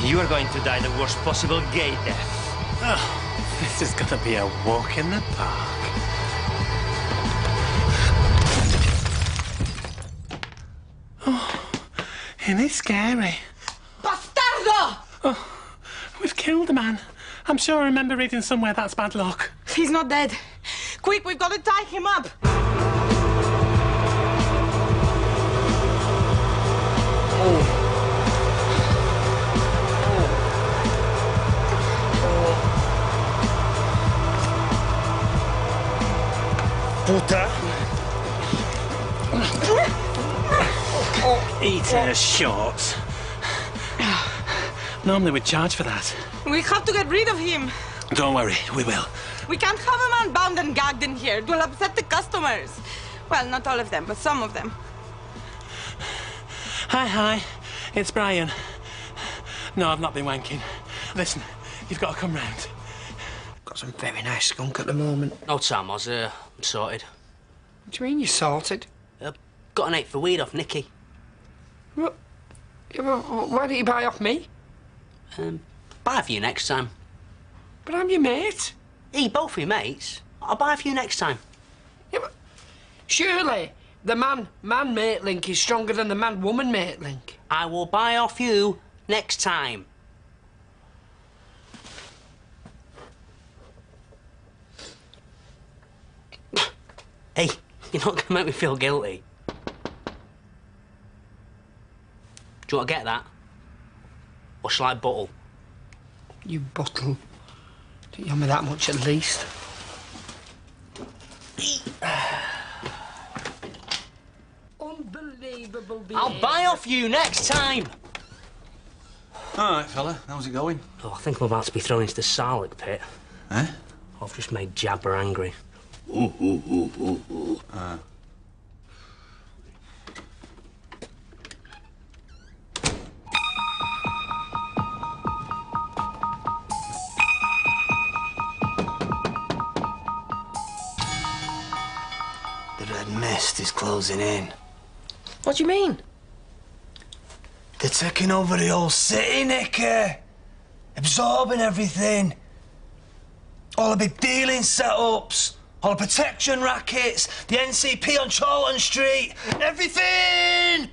You are going to die the worst possible gay death. Oh, this is gonna be a walk in the park. Oh, isn't it scary? Bastardo! Oh, we've killed a man. I'm sure I remember reading somewhere that's bad luck. He's not dead. Quick, we've got to tie him up. Puta. Eating her shorts. Normally we'd charge for that. We have to get rid of him. Don't worry, we will. We can't have a man bound and gagged in here. It will upset the customers. Well, not all of them, but some of them. Hi. It's Brian. No, I've not been wanking. Listen, you've got to come round. Got some very nice skunk at the moment. No, Sam, I'm sorted. What do you mean you're sorted? Got an 8 for weed off Nicky. What? Yeah, well, why don't you buy off me? Buy for you next time. But I'm your mate. Hey, both of your mates. I'll buy for you next time. Yeah, but surely the man-mate link is stronger than the man-woman-mate link. I will buy off you next time. Hey, you're not gonna make me feel guilty. Do you want to get that? Or shall I bottle? You bottle. Don't you owe me that much at least? Unbelievable behaviour. I'll buy off you next time. All right, fella. How's it going? Oh, I think I'm about to be thrown into the Sarlacc pit. Eh? I've just made Jabber angry. The red mist is closing in. What do you mean? They're taking over the whole city, Nicky. Absorbing everything. All the big dealing setups, all the protection rackets, the NCP on Charlton Street, everything!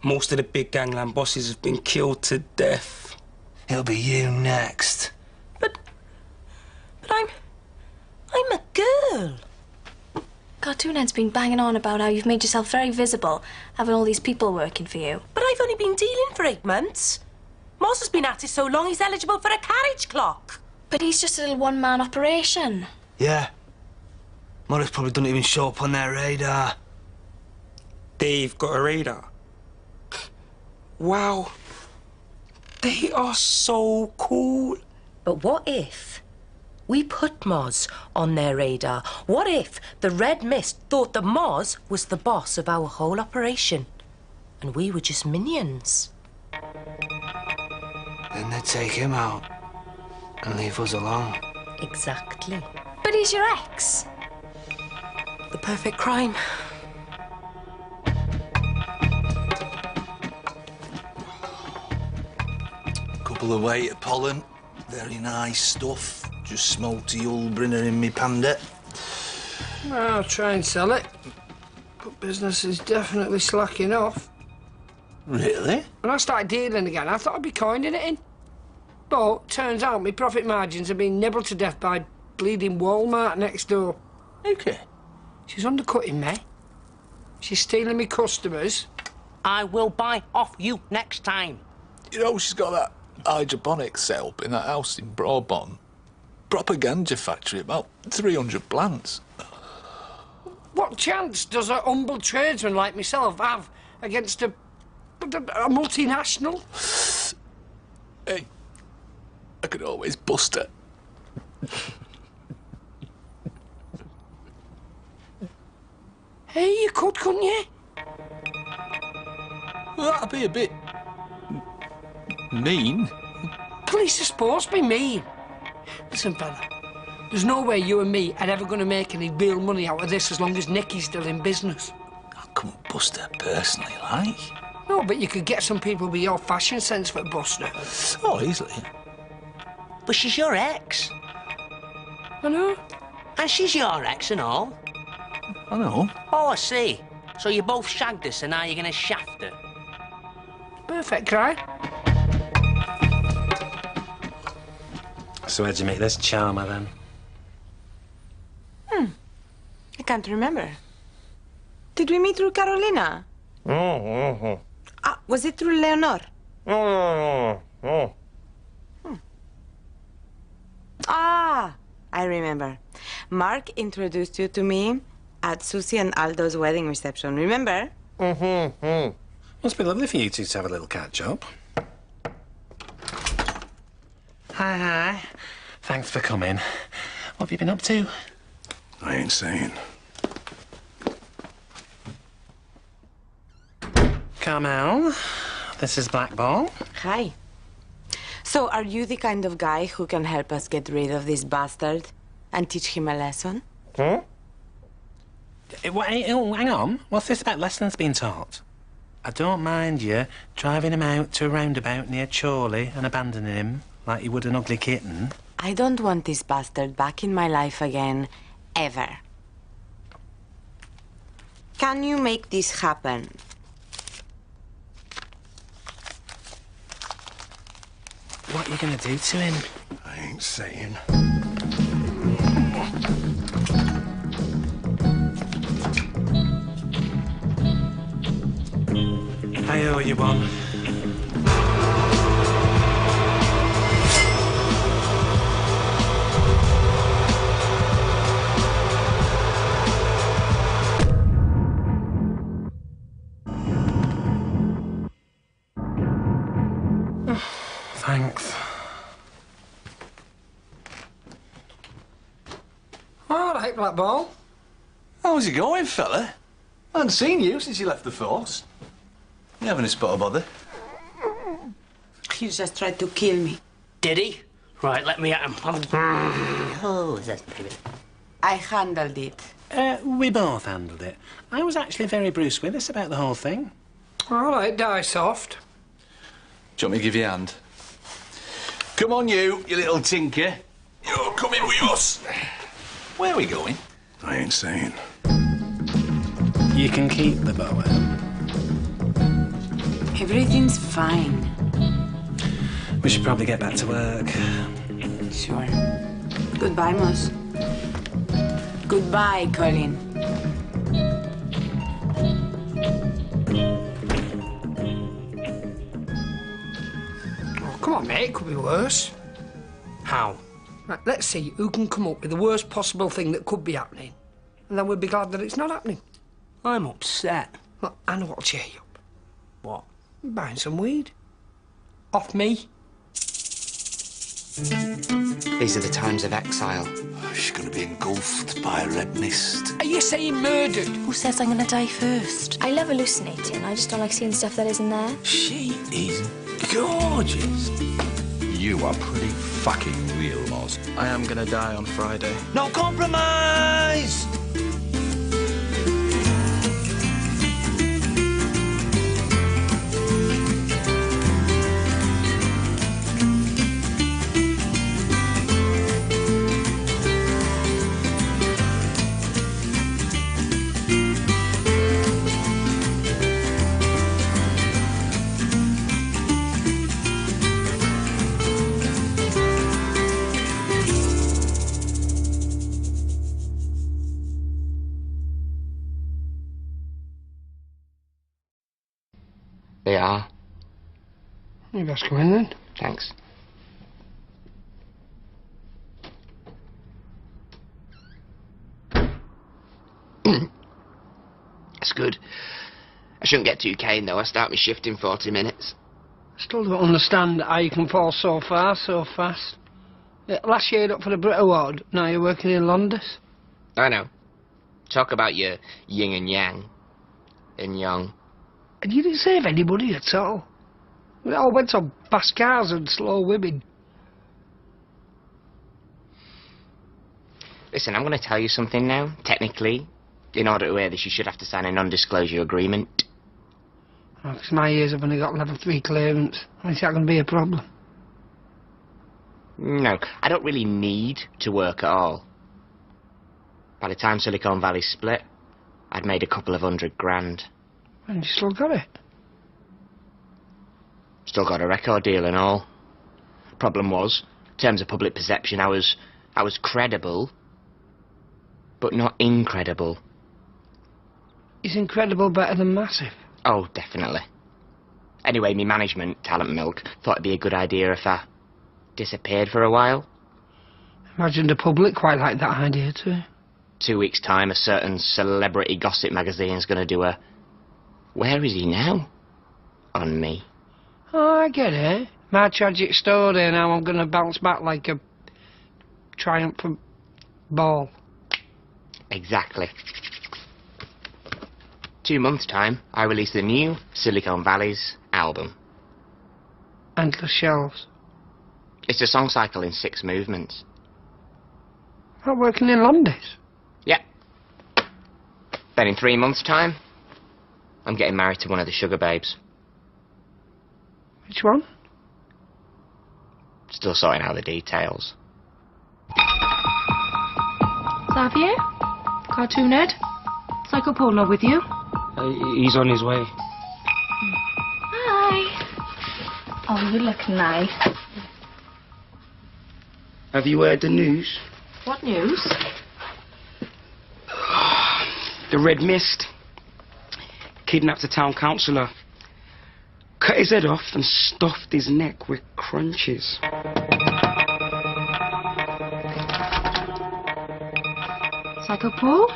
Most of the big gangland bosses have been killed to death. It'll be you next. But I'm a girl. Cartoonhead's been banging on about how you've made yourself very visible, having all these people working for you. But I've only been dealing for 8 months. Moss has been at it so long he's eligible for a carriage clock. But he's just a little one-man operation. Yeah. Morris probably doesn't even show up on their radar. They've got a radar. Wow. They are so cool. But what if we put Moz on their radar? What if the Red Mist thought that Moz was the boss of our whole operation and we were just minions? Then they'd take him out and leave us alone. Exactly. But he's your ex. The perfect crime. Couple of weight of pollen. Very nice stuff. Just smoked a Ulbriner in me panda. I'll try and sell it. But business is definitely slacking off. Really? When I started dealing again, I thought I'd be coining it in. But turns out my profit margins have been nibbled to death by bleeding Walmart next door. Okay. She's undercutting me. She's stealing me customers. I will buy off you next time. You know, she's got that hydroponics set up in that house in Broadbottom. Proper ganja factory, about 300 plants. What chance does a humble tradesman like myself have against a multinational? Hey, I could always bust her. Hey, you could, couldn't you? Well, that'd be a bit mean. Police are supposed to be mean. Listen, fella, there's no way you and me are ever going to make any real money out of this as long as Nicky's still in business. I couldn't bust her personally, like. No, but you could get some people with your fashion sense for Buster. Oh, easily. But she's your ex. I know. And she's your ex and all. I know. Oh, I see. So you both shagged us and now you're going to shaft her. Perfect crime. So where'd you meet this charmer, then? I can't remember. Did we meet through Carolina? Was it through Leonor? Ah, I remember. Mark introduced you to me at Susie and Aldo's wedding reception, remember? Must be lovely for you two to have a little catch-up. Hi. Thanks for coming. What have you been up to? I ain't saying. Carmel, this is Black Ball. Hi. So, are you the kind of guy who can help us get rid of this bastard and teach him a lesson? Oh, hang on. What's this about lessons being taught? I don't mind you driving him out to a roundabout near Chorley and abandoning him like you would an ugly kitten. I don't want this bastard back in my life again, ever. Can you make this happen? What are you going to do to him? I ain't saying. I owe you one. Thanks. All right, Black Ball. How's it going, fella? I haven't seen you since you left the force. You having a spot of bother? He just tried to kill me. Did he? Right, let me at him. Oh, that's pretty good. I handled it. We both handled it. I was actually very Bruce Willis about the whole thing. All right, die soft. Do you want me to give you a hand? Come on, you little tinker. You're coming with us. Where are we going? I ain't saying. You can keep the bow out. Everything's fine. We should probably get back to work. Sure. Goodbye, Moss. Goodbye, Colin. Oh, come on, mate. It could be worse. How? Right, let's see who can come up with the worst possible thing that could be happening. and then we'll be glad that it's not happening. I'm upset. Well, I know what'll cheer you up. What? Buying some weed. Off me? These are the times of exile. She's going to be engulfed by a red mist. Are you saying murdered? Who says I'm gonna die first? I love hallucinating. I just don't like seeing stuff that isn't there. She is gorgeous. You are pretty fucking real, Moz. I am gonna die on Friday. No compromise! They are. You best go in then. Thanks. That's good. I shouldn't get too keen though. I start my shift in 40 minutes. Still don't understand how you can fall so far so fast. Last year you're up for the Brit Award, now you're working in Londis. I know. Talk about your yin and yang. And yang. And you didn't save anybody at all. We all went on fast cars and slow women. Listen, I'm going to tell you something now. Technically, in order to hear this, you should have to sign a non-disclosure agreement. Oh, 'cause my years have only got level 3 clearance. Is that going to be a problem? No, I don't really need to work at all. By the time Silicon Valley split, I'd made a couple of $100,000. And you still got it? Still got a record deal and all. Problem was, in terms of public perception, I was credible, but not incredible. Is incredible better than massive? Oh, definitely. Anyway, me management, Talent Milk, thought it'd be a good idea if I disappeared for a while. Imagine the public quite like that idea too. 2 weeks' time, a certain celebrity gossip magazine's going to do a "Where is he now?" on me. Oh, I get it. My tragic story and how I'm going to bounce back like a triumphant ball. Exactly. 2 months' time, I release the new Silicon Valley's album. Endless Shelves. It's a song cycle in 6 movements. I'm working in Londis. Yep. Then in 3 months' time, I'm getting married to one of the sugar babes. Which one? Still sorting out the details. Xavier? Cartoon Ed? Psycho Paul not with you? He's on his way. Hi. Oh, you look nice. Have you heard the news? What news? The Red Mist kidnapped a town councillor, cut his head off and stuffed his neck with crunches. Psycho Paul?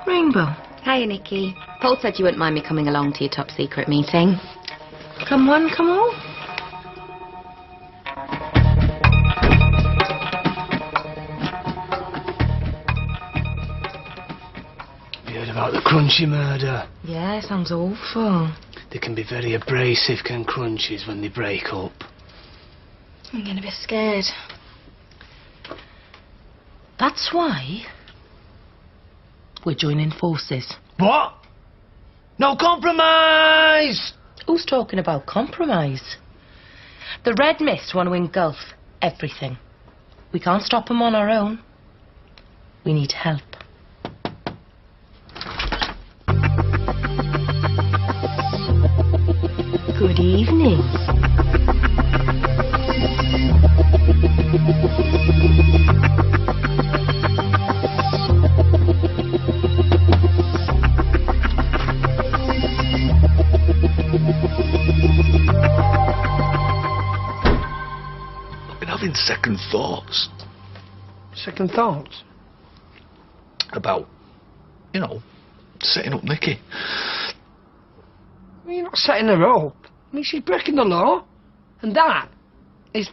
Rainbow. Hiya, Nikki. Paul said you wouldn't mind me coming along to your top secret meeting. Come one, come all. Have you heard about the Crunchy murder? Yeah, sounds awful. They can be very abrasive, can crunchies, when they break up. I'm getting a bit scared. That's why we're joining forces. What? No compromise! Who's talking about compromise? The Red Mist want to engulf everything. We can't stop them on our own. We need help. Good evening. I've been having second thoughts. Second thoughts? About you know, setting up Nicky. Well, you're not setting her up. I mean, she's breaking the law. And that is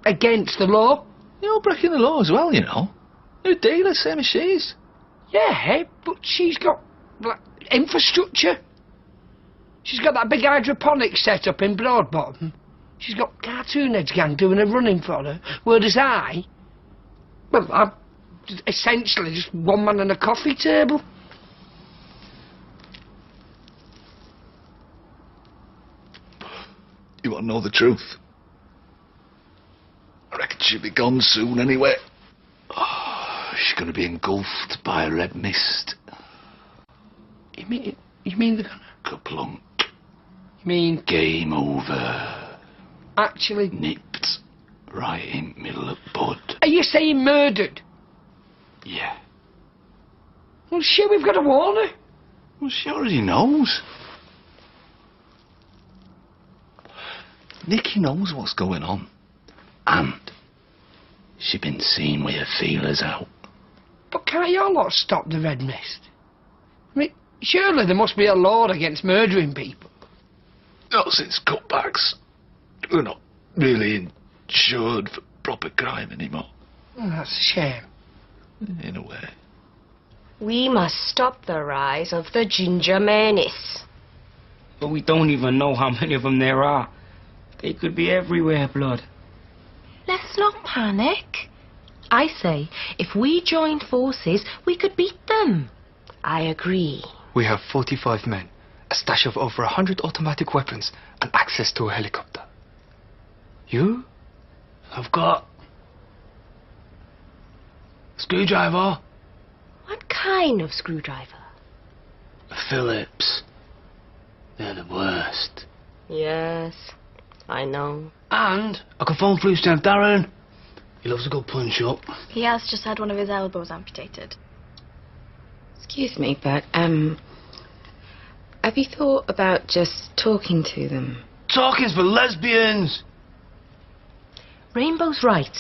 against the law. You're breaking the law as well, you know. You're a dealer, same as she is. Yeah, but she's got, like, infrastructure. She's got that big hydroponics set up in Broadbottom. She's got Cartoon Edge Gang doing a running for her. Whereas I'm essentially just one man and a coffee table. You want to know the truth? I reckon she'll be gone soon anyway. Oh, she's going to be engulfed by a red mist. You mean they're gonna... Kaplunk. You mean... Game over. Actually... Nipped. Right in middle of bud. Are you saying murdered? Yeah. Well, shit, we've got to warn her. Well, she already knows. Nicky knows what's going on. And she's been seen with her feelers out. But can't you lot stop the red mist? I mean, surely there must be a law against murdering people. Not since cutbacks. We're not really insured for proper crime anymore. Oh, that's a shame. In a way. We must stop the rise of the ginger menace. But we don't even know how many of them there are. They could be everywhere, blood. Let's not panic. I say, if we joined forces, we could beat them. I agree. We have 45 men, a stash of over 100 automatic weapons, and access to a helicopter. You? I've got... screwdriver. What kind of screwdriver? A Phillips. They're the worst. Yes, I know. And I can phone through Stamp Darren. He loves a good punch up. He has just had one of his elbows amputated. Excuse me, but, have you thought about just talking to them? Talking's for lesbians. Rainbow's right.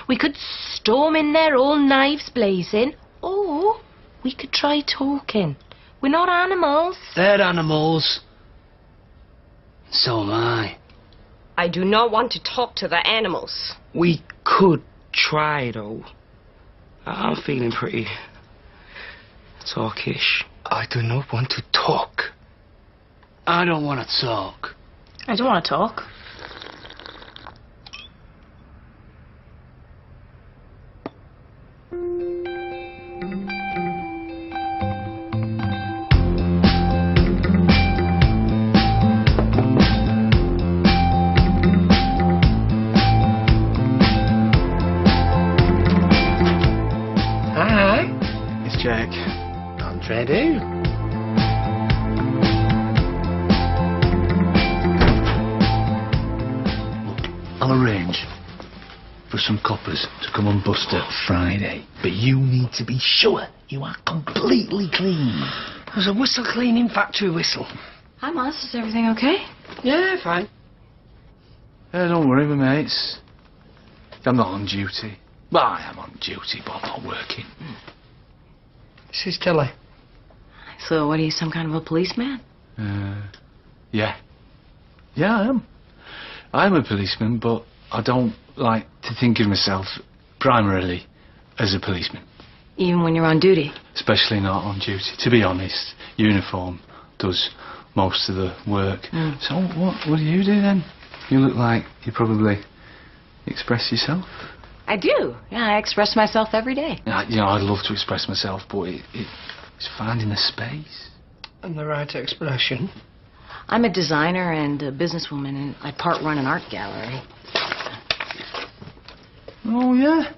We could storm in there all knives blazing, or we could try talking. We're not animals. They're animals. So am I. I do not want to talk to the animals. We could try, though. I'm feeling pretty talkish. I do not want to talk. I don't want to talk. I don't want to talk. Hi. It's Jack. Andre do. I'll arrange for some coppers to come and bust her Friday. But you need to be sure you are completely clean. There's a whistle cleaning factory whistle. Hi, Moz. Is everything okay? Yeah, fine. Don't worry, my mates. I'm not on duty. Well, I am on duty, but I'm not working. This is Tilly. So, what are you, some kind of a policeman? Yeah. Yeah, I am. I'm a policeman, but I don't like to think of myself primarily as a policeman. Even when you're on duty? Especially not on duty. To be honest, uniform does most of the work. So what do you do then? You look like you probably express yourself. I do. Yeah, I express myself every day. You know, I'd love to express myself, but it's finding the space. And the right expression. I'm a designer and a businesswoman, and I part-run an art gallery. Oh, yeah.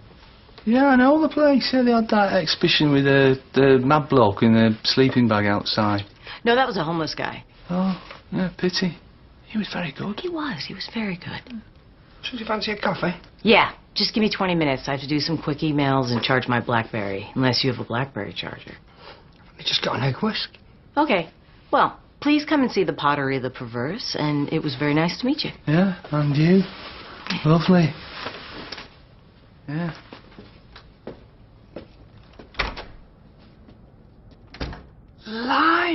Yeah, I know the place. Yeah, they had that exhibition with the mad bloke in the sleeping bag outside. No, that was a homeless guy. Oh, yeah, pity. He was very good. He was very good. Should you fancy a coffee? Yeah, just give me 20 minutes. I have to do some quick emails and charge my BlackBerry, unless you have a BlackBerry charger. I just got an egg whisk. Okay, well, please come and see the Pottery of the Perverse, and it was very nice to meet you. Yeah, and you. Lovely. Yeah.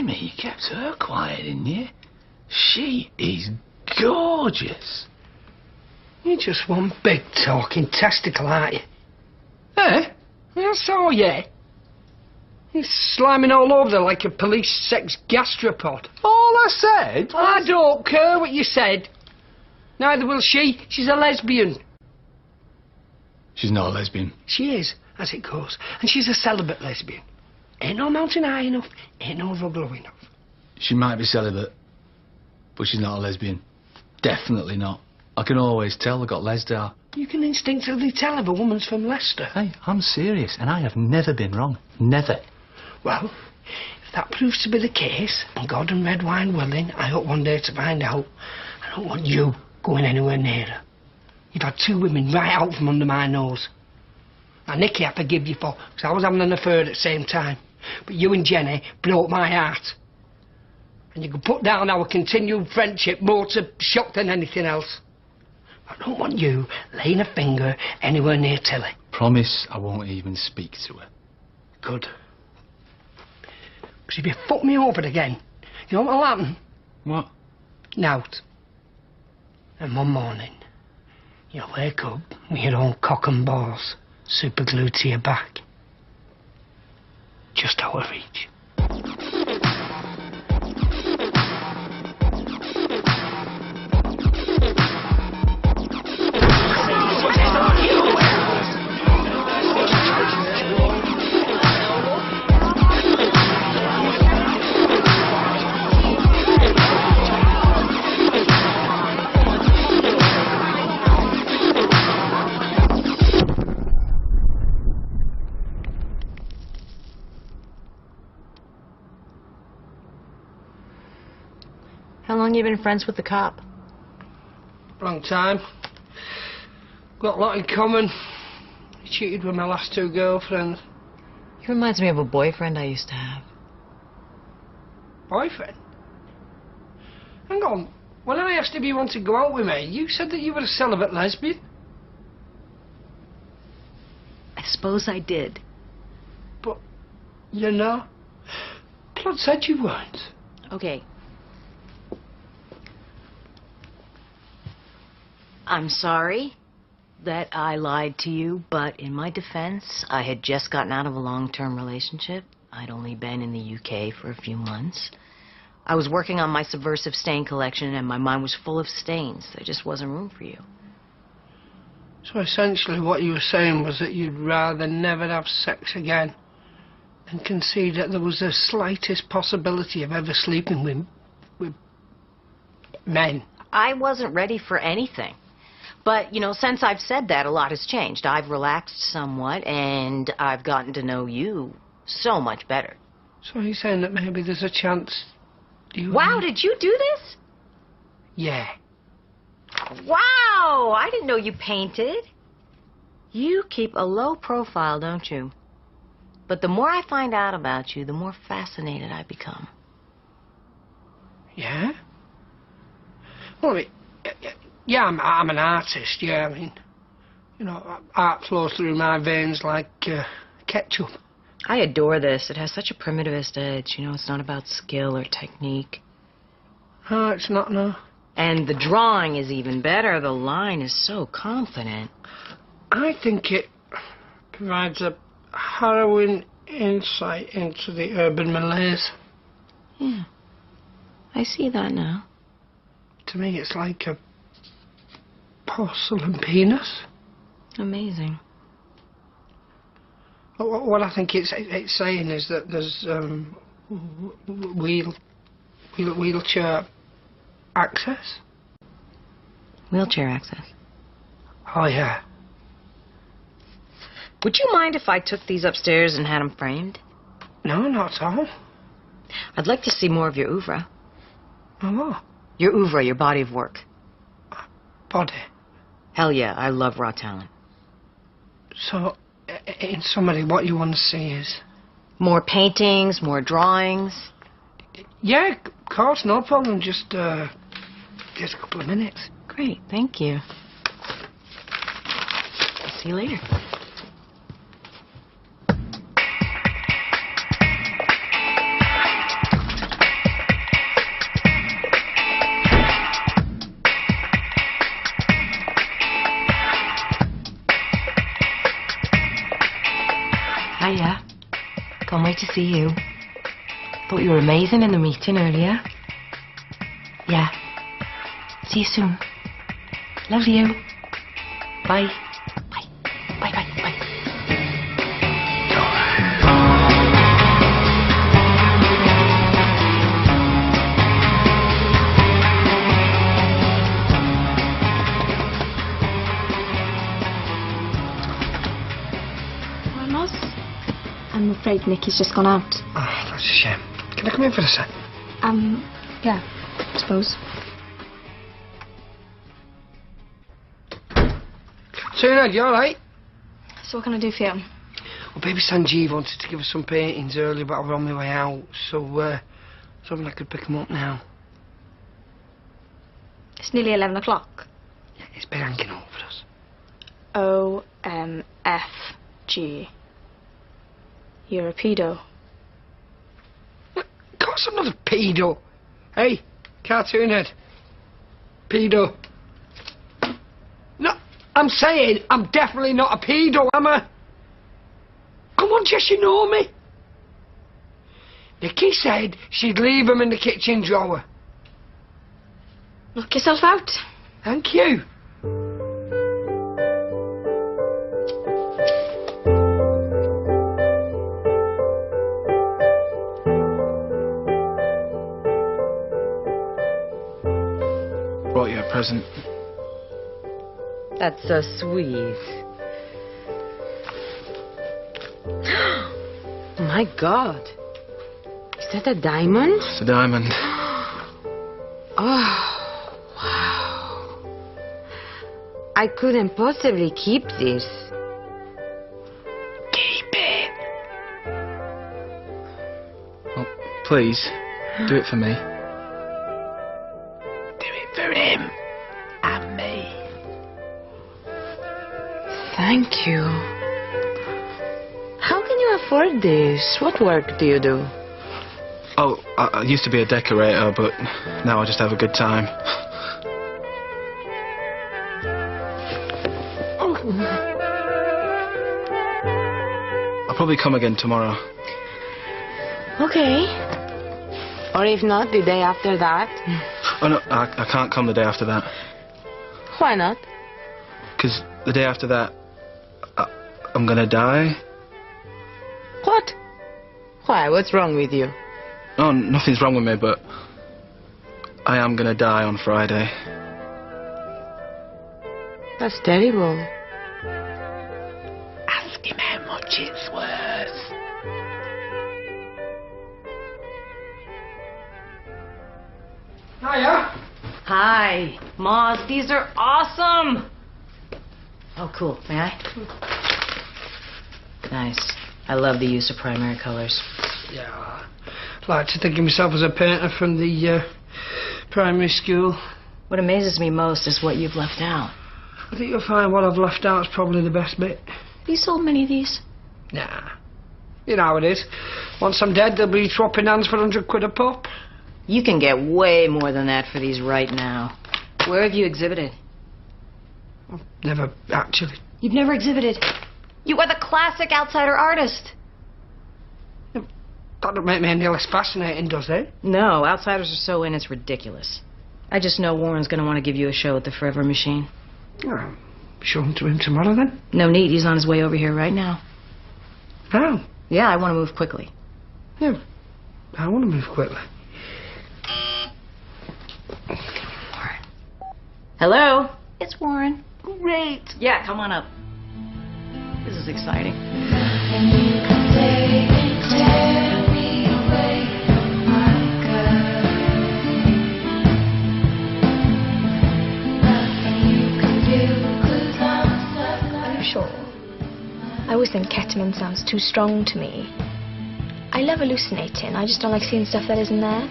Jimmy, you kept her quiet, didn't you? She is gorgeous. You're just one big talking testicle, aren't you? Eh? That's all, yeah. You're sliming all over there like a police sex gastropod. All I said I don't care what you said. Neither will she. She's a lesbian. She's not a lesbian. She is, as it goes. And she's a celibate lesbian. Ain't no mountain high enough, ain't no rug low enough. She might be celibate, but she's not a lesbian. Definitely not. I can always tell they've got Lesdar. You can instinctively tell if a woman's from Leicester. Hey, I'm serious, and I have never been wrong. Never. Well, if that proves to be the case, and God and red wine willing, I hope one day to find out. I don't want you going anywhere near her. You've had two women right out from under my nose. Now, Nicky I forgive you for, because I was having an affair at the same time. But you and Jenny broke my heart. And you can put down our continued friendship more to shock than anything else. I don't want you laying a finger anywhere near Tilly. Promise I won't even speak to her. Good. Because if you fuck me over again, you know what'll happen? What? Nout. And one morning, you'll wake up with your own cock and balls superglued to your back. Just out of reach. How long you been friends with the cop? Long time. Got a lot in common. He cheated with my last two girlfriends. He reminds me of a boyfriend I used to have. Boyfriend? Hang on. When I asked if you wanted to go out with me, you said that you were a celibate lesbian. I suppose I did. But you're not. Blood said you weren't. Okay. I'm sorry that I lied to you, but in my defense, I had just gotten out of a long-term relationship. I'd only been in the UK for a few months. I was working on my subversive stain collection, and my mind was full of stains. There just wasn't room for you. So essentially what you were saying was that you'd rather never have sex again than concede that there was the slightest possibility of ever sleeping with men. I wasn't ready for anything. But, you know, since I've said that, a lot has changed. I've relaxed somewhat, and I've gotten to know you so much better. So you're saying that maybe there's a chance you... Wow, did you do this? Yeah. Wow, I didn't know you painted. You keep a low profile, don't you? But the more I find out about you, the more fascinated I become. Yeah? Well, I mean, yeah, I'm an artist, yeah, I mean, you know, art flows through my veins like ketchup. I adore this. It has such a primitivist edge. You know, it's not about skill or technique. Oh, it's not, no. And the drawing is even better. The line is so confident. I think it provides a harrowing insight into the urban malaise. Yeah, I see that now. To me, it's like a porcelain penis. Amazing. What I think it's saying is that there's wheelchair access. Wheelchair access. Oh, yeah. Would you mind if I took these upstairs and had them framed? No, not at all. I'd like to see more of your oeuvre. Oh, what? Your oeuvre, your body of work. Body? Hell yeah, I love raw talent. So, in summary, what you want to see is... More paintings, more drawings. Yeah, of course, no problem. Just a couple of minutes. Great, thank you. I'll see you later. Hiya. Can't wait to see you. Thought you were amazing in the meeting earlier. Yeah. See you soon. Love you. Bye. Bye. Bye, bye, bye. I'm afraid Nicky's just gone out. Oh, that's a shame. Can I come in for a sec? Yeah, I suppose. Tuna, you alright? So what can I do for you? Well, baby Sanjeev wanted to give us some paintings earlier, but I was on my way out, so I was hoping I could pick them up now. It's nearly 11 o'clock. Yeah, it's been hanging over us. OMFG. You're a pedo. Of course I'm not a pedo. Hey, cartoon head. Pedo. No, I'm saying I'm definitely not a pedo, am I? Come on, Jess, you know me. Nikki said she'd leave them in the kitchen drawer. Knock yourself out. Thank you. Brought you a present. That's so sweet. My God. Is that a diamond? It's a diamond. Oh, wow. I couldn't possibly keep this. Keep it. Well, please, do it for me. Do it for him. And me. Thank you. How can you afford this? What work do you do? Oh, I used to be a decorator, but now I just have a good time. I'll probably come again tomorrow. Okay. Or if not, the day after that. Oh no, I can't come the day after that. Why not? Because the day after that, I'm gonna die. What? Why? What's wrong with you? Oh, nothing's wrong with me, but I am gonna die on Friday. That's terrible. Ask him how much it's worth. Hiya. Hi, Moz, these are awesome! Oh, cool. May I? Nice. I love the use of primary colors. Yeah, I like to think of myself as a painter from the primary school. What amazes me most is what you've left out. I think you'll find what I've left out is probably the best bit. Have you sold many of these? Nah. You know how it is. Once I'm dead, they'll be swapping hands for 100 quid a pop. You can get way more than that for these right now. Where have you exhibited? Never actually. You've never exhibited? You are the classic outsider artist. That don't make me any less fascinating, does it? No, outsiders are so in, it's ridiculous. I just know Warren's going to want to give you a show at the Forever Machine. Oh, show him to him tomorrow, then? No need, he's on his way over here right now. Oh? Yeah, I want to move quickly. Yeah, I want to move quickly. Warren. Hello? It's Warren. Great. Yeah, come on up. This is exciting. Are you sure? I always think ketamine sounds too strong to me. I love hallucinating. I just don't like seeing stuff that isn't there.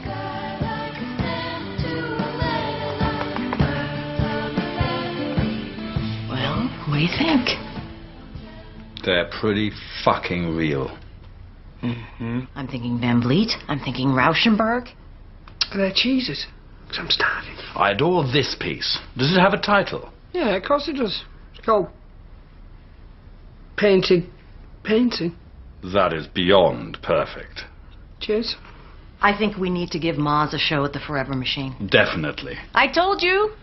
Well, what do you think? They're pretty fucking real. Mm-hmm. I'm thinking Van Vliet. I'm thinking Rauschenberg. They're cheeses. 'Cause I'm starving. I adore this piece. Does it have a title? Yeah, of course it does. It's called Painting. Painting? That is beyond perfect. Cheers. I think we need to give Maz a show at the Forever Machine. Definitely. I told you!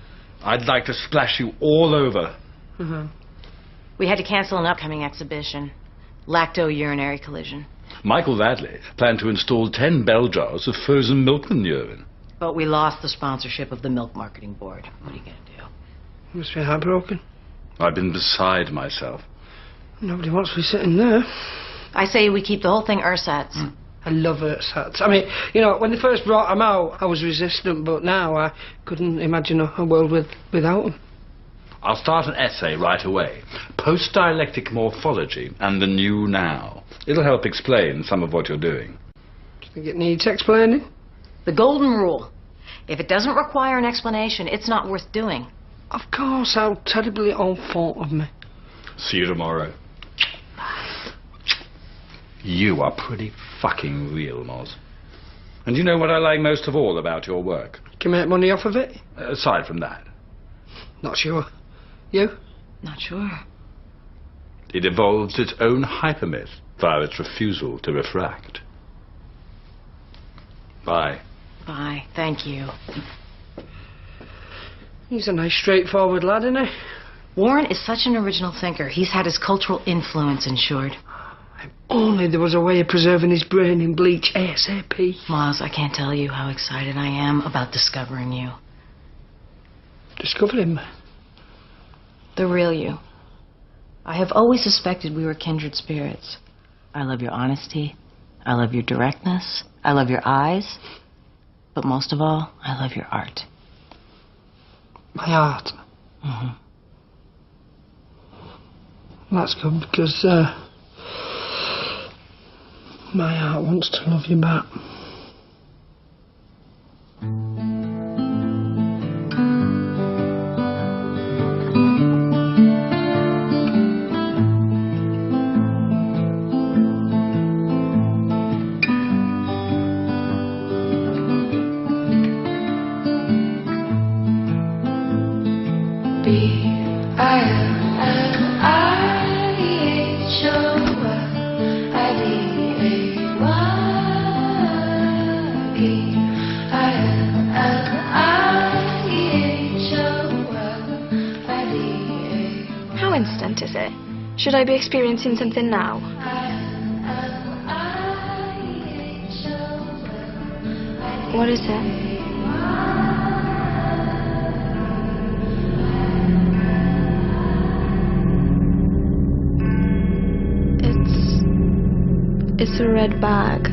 I'd like to splash you all over. We had to cancel an upcoming exhibition. Lacto-urinary collision. Michael Vadley planned to install 10 bell jars of frozen milkman urine. But we lost the sponsorship of the Milk Marketing Board. What are you going to do? You must be heartbroken. I've been beside myself. Nobody wants to be sitting there. I say we keep the whole thing ersatz. I love ersatz. I mean, you know, when they first brought them out, I was resistant, but now I couldn't imagine a world without them. I'll start an essay right away. Post-dialectic morphology and the new now. It'll help explain some of what you're doing. Do you think it needs explaining? The golden rule. If it doesn't require an explanation, it's not worth doing. Of course, how terribly all-thought of me. See you tomorrow. You are pretty fucking real, Moz. And you know what I like most of all about your work? Can you make money off of it? Aside from that. Not sure. You? Not sure. It evolves its own hypermyth via its refusal to refract. Bye. Bye. Thank you. He's a nice, straightforward lad, isn't he? Warren is such an original thinker. He's had his cultural influence insured. If only there was a way of preserving his brain in bleach ASAP. Miles, I can't tell you how excited I am about discovering you. Discovering me? The real you. I have always suspected we were kindred spirits. I love your honesty. I love your directness. I love your eyes. But most of all, I love your art. My art? Mm-hmm. That's good, because my heart wants to love you back. How instant is it? Should I be experiencing something now? What is it? It's a red bag.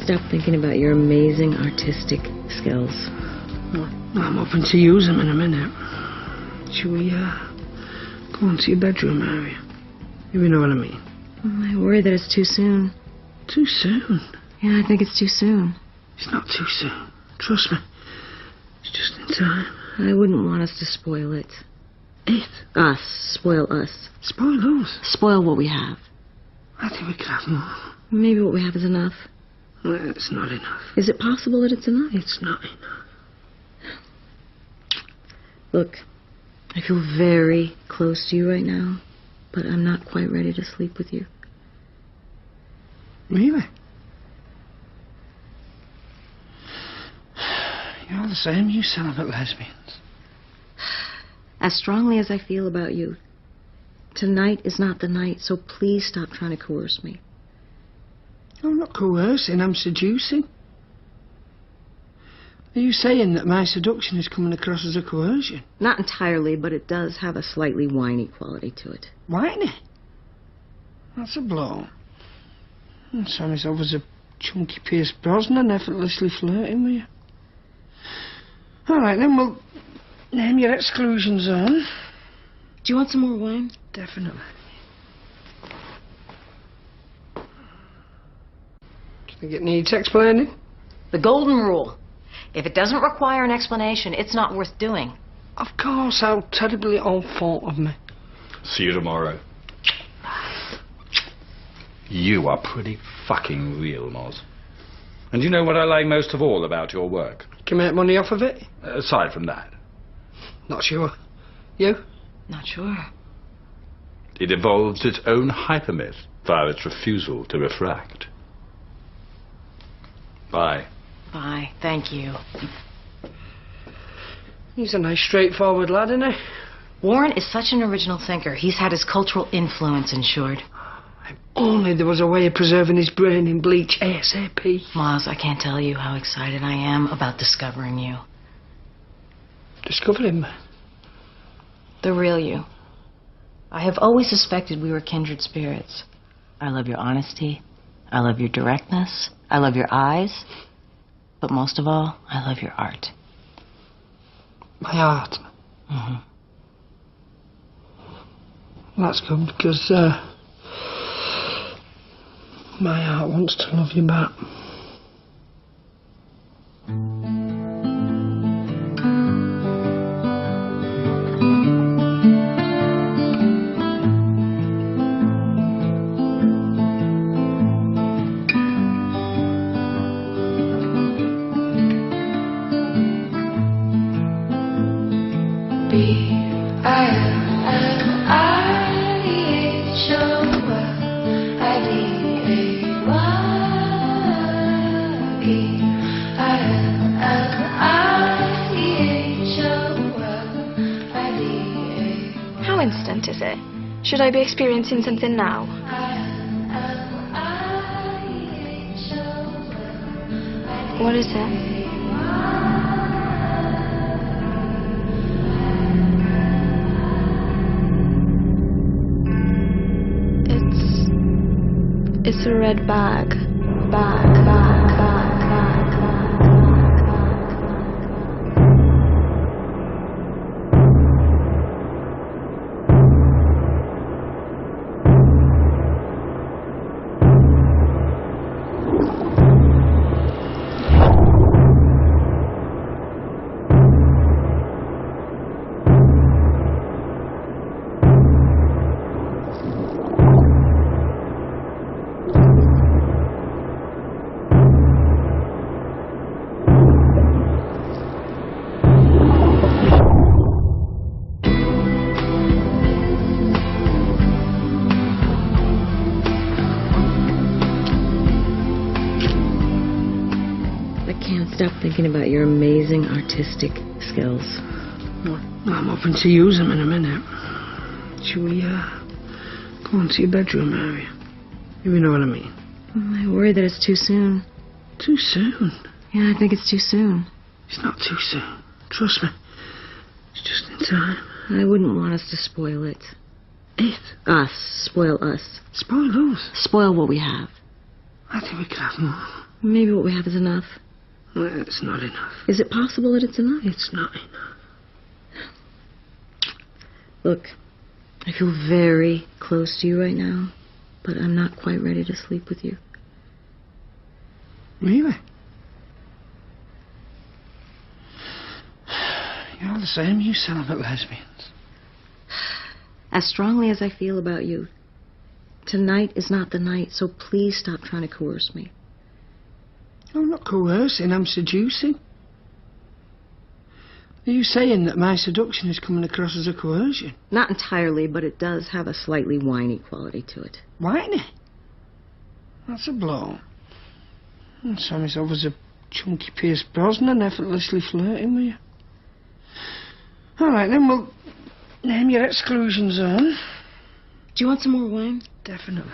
Stop thinking about your amazing artistic skills. Well, I'm hoping to use them in a minute. Shall we go into your bedroom area? If you know what I mean. I worry that it's too soon. Too soon? Yeah, I think it's too soon. It's not too soon. Trust me. It's just in time. I wouldn't want us to spoil it. It? Us. Spoil us. Spoil us? Spoil what we have. I think we could have more. Maybe what we have is enough. Well, it's not enough. Is it possible that it's enough? It's not enough. Look, I feel very close to you right now, but I'm not quite ready to sleep with you. Really? You're the same, you celibate lesbians. As strongly as I feel about you, tonight is not the night, so please stop trying to coerce me. I'm not coercing, I'm seducing. Are you saying that my seduction is coming across as a coercion? Not entirely, but it does have a slightly whiny quality to it. Whiny? That's a blow. Sam is always a chunky Pierce Brosnan effortlessly flirting with you. All right, then we'll name your exclusion zone. Do you want some more wine? Definitely. Do you think it needs explaining? The golden rule. If it doesn't require an explanation, it's not worth doing. Of course, how terribly all fault of me. See you tomorrow. You are pretty fucking real, Moz. And you know what I like most of all about your work? Can you make money off of it? Aside from that. Not sure. You? Not sure. It evolves its own hypermyth via its refusal to refract. Bye. Bye. Thank you. He's a nice, straightforward lad, isn't he? Warren is such an original thinker. He's had his cultural influence ensured. If only there was a way of preserving his brain in bleach ASAP. Miles, I can't tell you how excited I am about discovering you. Discovering me? The real you. I have always suspected we were kindred spirits. I love your honesty. I love your directness. I love your eyes. But most of all, I love your art. My art? Mm-hmm. That's good, because my heart wants to love you back. How instant is it? Should I be experiencing something now? What is it? It's a red bag. Stop thinking about your amazing artistic skills. Well, I'm hoping to use them in a minute. Shall we go into your bedroom area? If you know what I mean. I worry that it's too soon. Too soon? Yeah, I think it's too soon. It's not too soon. Trust me. It's just in time. I wouldn't want us to spoil it. It? Us. Spoil us. Spoil us? Spoil what we have. I think we could have more. Maybe what we have is enough. Well, it's not enough. Is it possible that it's enough? It's not enough. Look, I feel very close to you right now, but I'm not quite ready to sleep with you. Really? You're the same, you celibate lesbians. As strongly as I feel about you, tonight is not the night, so please stop trying to coerce me. I'm not coercing, I'm seducing. Are you saying that my seduction is coming across as a coercion? Not entirely, but it does have a slightly whiny quality to it. Whiny? That's a blow. Sammy's always a chunky Pierce Brosnan effortlessly flirting with you. All right, then we'll name your exclusion zone. Do you want some more wine? Definitely.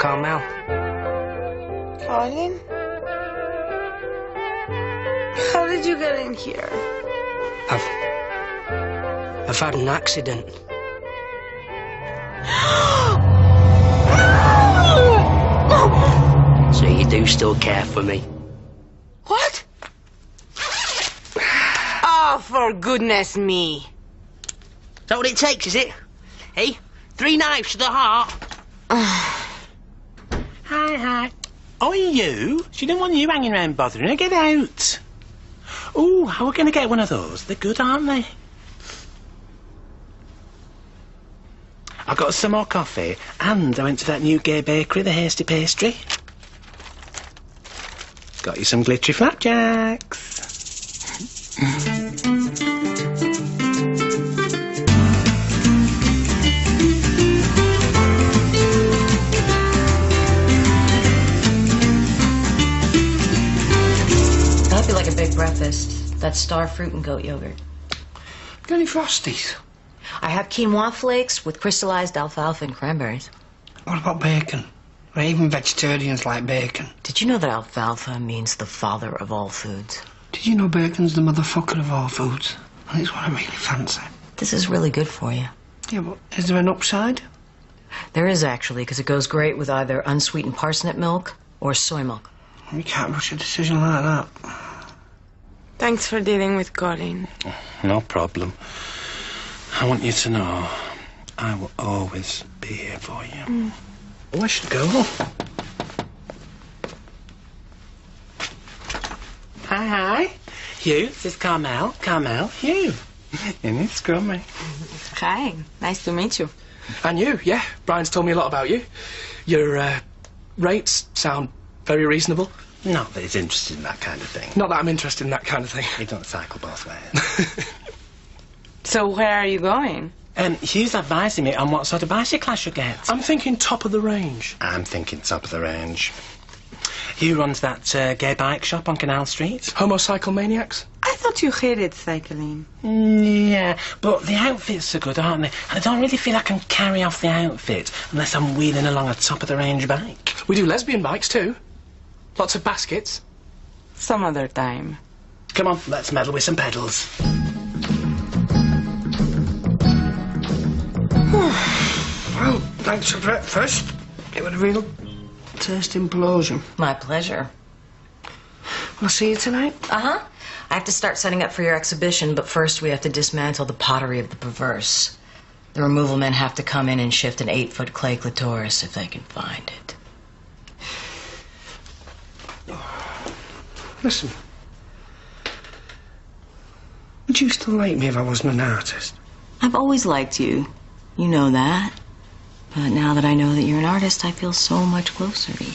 Carmel. Colin? How did you get in here? I've had an accident. So you do still care for me? What? Oh, for goodness me. Is that what it takes, is it? Hey, 3 knives to the heart. Hi. Oh, you? She didn't want you hanging around bothering her. Get out. Oh, how are we going to get one of those? They're good, aren't they? I got some more coffee, and I went to that new gay bakery, the Hasty Pastry. Got you some glittery flapjacks. That'd be like a big breakfast. That's star fruit and goat yogurt. Got any Frosties? I have quinoa flakes with crystallized alfalfa and cranberries. What about bacon? Well, even vegetarians like bacon. Did you know that alfalfa means the father of all foods? Did you know bacon's the motherfucker of all foods? And it's what I really fancy. This is really good for you. Yeah, but is there an upside? There is actually, because it goes great with either unsweetened parsnip milk or soy milk. You can't rush a decision like that. Thanks for dealing with Colin. No problem. I want you to know I will always be here for you. Oh, I should go. Hi. Hugh, this is Carmel. Carmel, Hugh. And it's Grummy. Hi, nice to meet you. And you, yeah. Brian's told me a lot about you. Your rates sound very reasonable. Not that he's interested in that kind of thing. Not that I'm interested in that kind of thing. He don't cycle both ways. So where are you going? Hugh's advising me on what sort of bicycle I should get. I'm thinking top of the range. I'm thinking top of the range. Hugh runs that gay bike shop on Canal Street. Homocycle maniacs? I thought you hated cycling. Yeah, but the outfits are good, aren't they? And I don't really feel I can carry off the outfit unless I'm wheeling along a top of the range bike. We do lesbian bikes too. Lots of baskets. Some other time. Come on, let's meddle with some pedals. Well, thanks for breakfast. It was a real taste implosion. My pleasure. I'll see you tonight. Uh-huh. I have to start setting up for your exhibition, but first we have to dismantle the pottery of the perverse. The removal men have to come in and shift an 8-foot clay clitoris if they can find it. Listen. Would you still like me if I wasn't an artist? I've always liked you. You know that. But now that I know that you're an artist, I feel so much closer to you.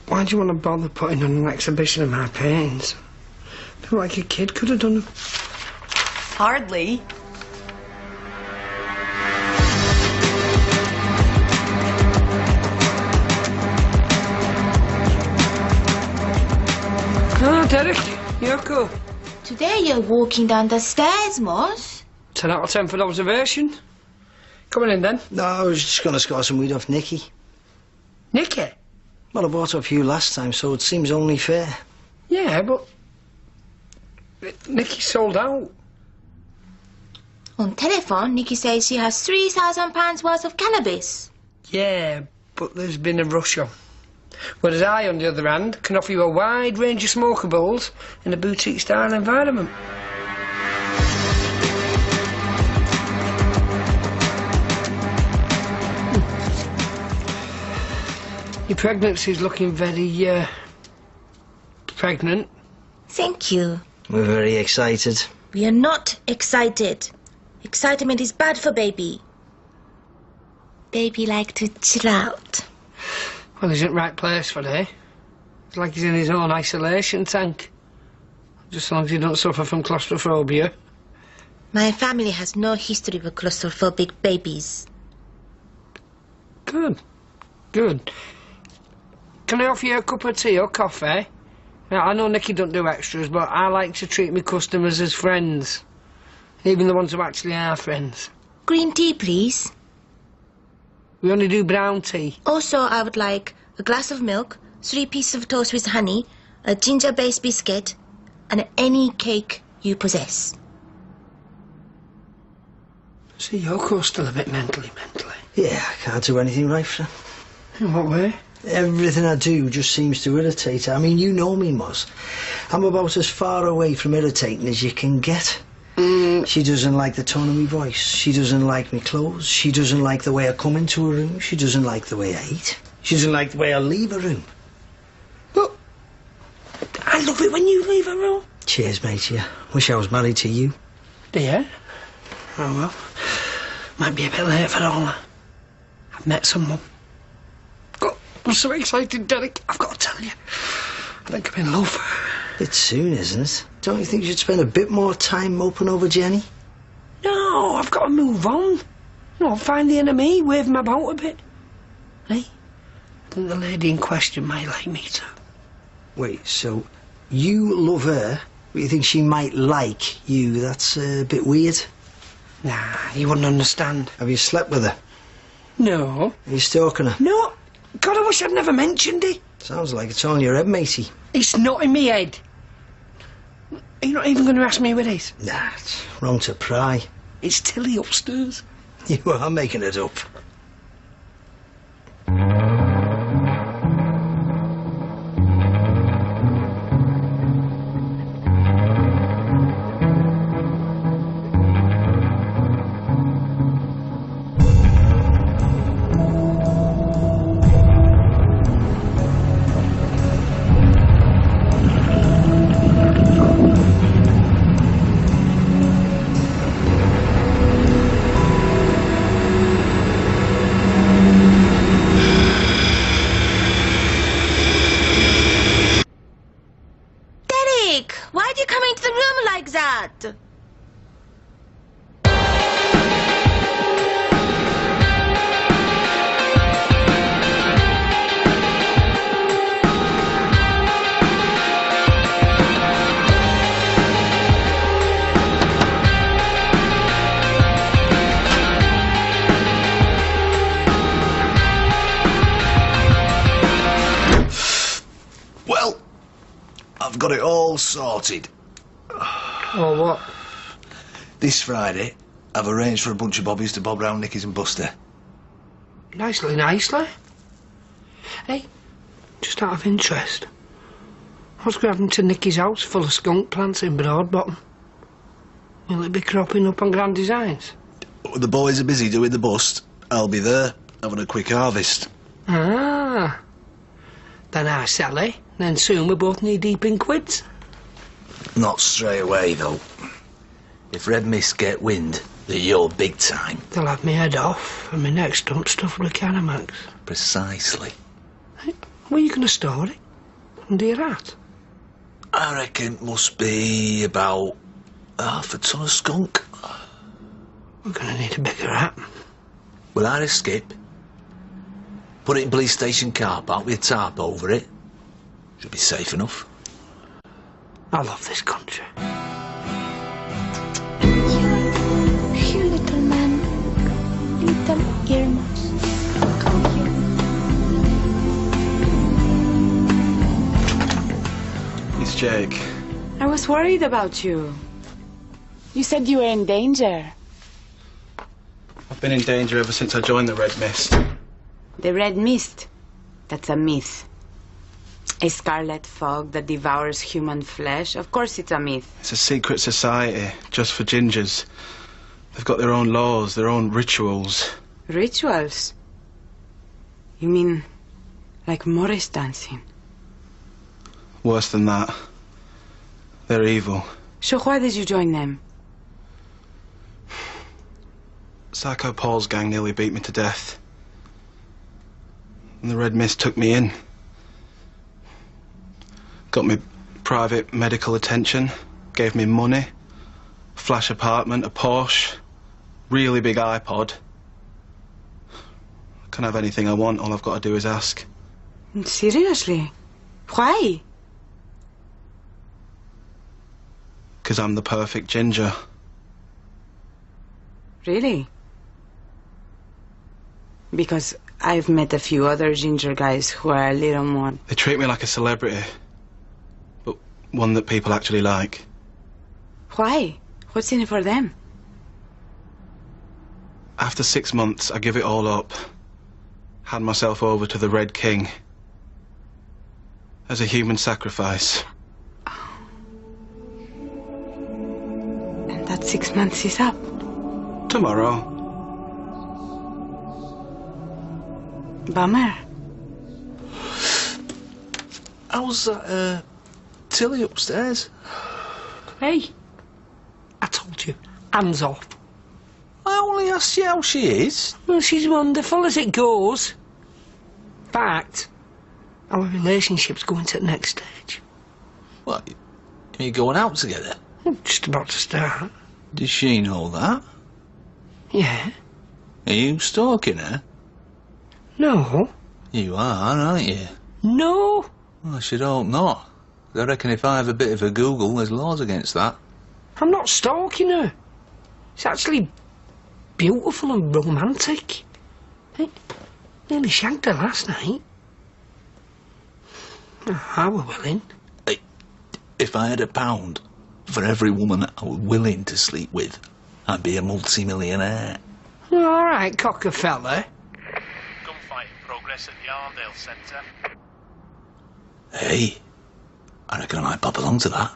Why do you want to bother putting on an exhibition of my paintings? I feel like a kid could have done it. Hardly. Oh, Derek, you're cool. Today you're walking down the stairs, Moss. 10 out of 10 for the observation. Coming in then. No, I was just going to score some weed off Nicky. Nicky? Well, I bought off you last time, so it seems only fair. Yeah, but Nicky sold out. On telephone, Nikki says she has £3,000 worth of cannabis. Yeah, but there's been a rush on. Whereas I, on the other hand, can offer you a wide range of smokables in a boutique-style environment. Your pregnancy's looking very, pregnant. Thank you. We're very excited. We are not excited. Excitement is bad for baby. Baby like to chill out. Well, he's in the right place for it. It's like he's in his own isolation tank. Just as long as he don't suffer from claustrophobia. My family has no history of claustrophobic babies. Good. Good. Can I offer you a cup of tea or coffee? Now, I know Nicky don't do extras, but I like to treat my customers as friends. Even the ones who actually are friends. Green tea, please. We only do brown tea. Also, I would like a glass of milk, 3 pieces of toast with honey, a ginger-based biscuit, and any cake you possess. See, Yoko's still a bit mentally. Yeah, I can't do anything right for her. In what way? Everything I do just seems to irritate her. I mean, you know me, Moz. I'm about as far away from irritating as you can get. She doesn't like the tone of my voice. She doesn't like me clothes. She doesn't like the way I come into a room. She doesn't like the way I eat. She doesn't like the way I leave a room. But I love it when you leave a room. Cheers, mate, yeah. Wish I was married to you. Do you? Oh, well. Might be a bit late for all that. I've met someone. God, I'm so excited, Derek. I've got to tell you. I think I'm in love. It's soon, isn't it? Don't you think you should spend a bit more time moping over Jenny? No, I've got to move on. No, find the inner me, wave him about a bit. Hey, I think the lady in question might like me too. Wait, so you love her, but you think she might like you? That's a bit weird. Nah, you wouldn't understand. Have you slept with her? No. Are you stalking her? No. God, I wish I'd never mentioned it. Sounds like it's all in your head, matey. It's not in me head. Are you not even going to ask me what it is? Nah, it's wrong to pry. It's Tilly upstairs. You are making it up. Why'd you come into the room like that? Well, I've got it all sorted. Oh, what? This Friday, I've arranged for a bunch of bobbies to bob round Nicky's and Buster. Nicely. Hey, just out of interest, what's going to happen to Nicky's house full of skunk plants in Broadbottom? Will it be cropping up on Grand Designs? The boys are busy doing the bust. I'll be there, having a quick harvest. Ah. Then I sell it, then soon we're both knee-deep in quids. Not straight away, though. If Red Mist get wind that you're big time... They'll have me head off and my neck stump stuffed with Canamax. Precisely. Hey, where are you going to store it? Under your hat? I reckon it must be about half a ton of skunk. We're going to need a bigger hat. We'll hire a skip, put it in police station car park with a tarp over it. Should be safe enough. I love this country. Here, little man. Little earmuffs. Come here. It's Jake. I was worried about you. You said you were in danger. I've been in danger ever since I joined the Red Mist. The Red Mist? That's a myth. A scarlet fog that devours human flesh? Of course it's a myth. It's a secret society, just for gingers. They've got their own laws, their own rituals. Rituals? You mean like Morris dancing? Worse than that. They're evil. So why did you join them? Psycho Paul's gang nearly beat me to death. And the Red Mist took me in. Got me private medical attention, gave me money, flash apartment, a Porsche, really big iPod. I can have anything I want, all I've got to do is ask. Seriously? Why? Because I'm the perfect ginger. Really? Because I've met a few other ginger guys who are a little more... They treat me like a celebrity, but one that people actually like. Why? What's in it for them? After 6 months, I give it all up. Hand myself over to the Red King. As a human sacrifice. And that 6 months is up. Tomorrow. Bummer. How's that, Tilly upstairs? Hey, I told you, hands off. I only asked you how she is. Well, she's wonderful as it goes. In fact, our relationship's going to the next stage. What? Are you going out together? Just about to start. Does she know that? Yeah. Are you stalking her? No. You are, aren't you? No. Well, I should hope not. I reckon if I have a bit of a Google, there's laws against that. I'm not stalking her. It's actually beautiful and romantic. I nearly shagged her last night. I were willing. If I had £1 for every woman I were willing to sleep with, I'd be a multi-millionaire. All right, Cockerfeller. Gunfight in progress at the Arndale Centre. Hey, I reckon I might pop along to that.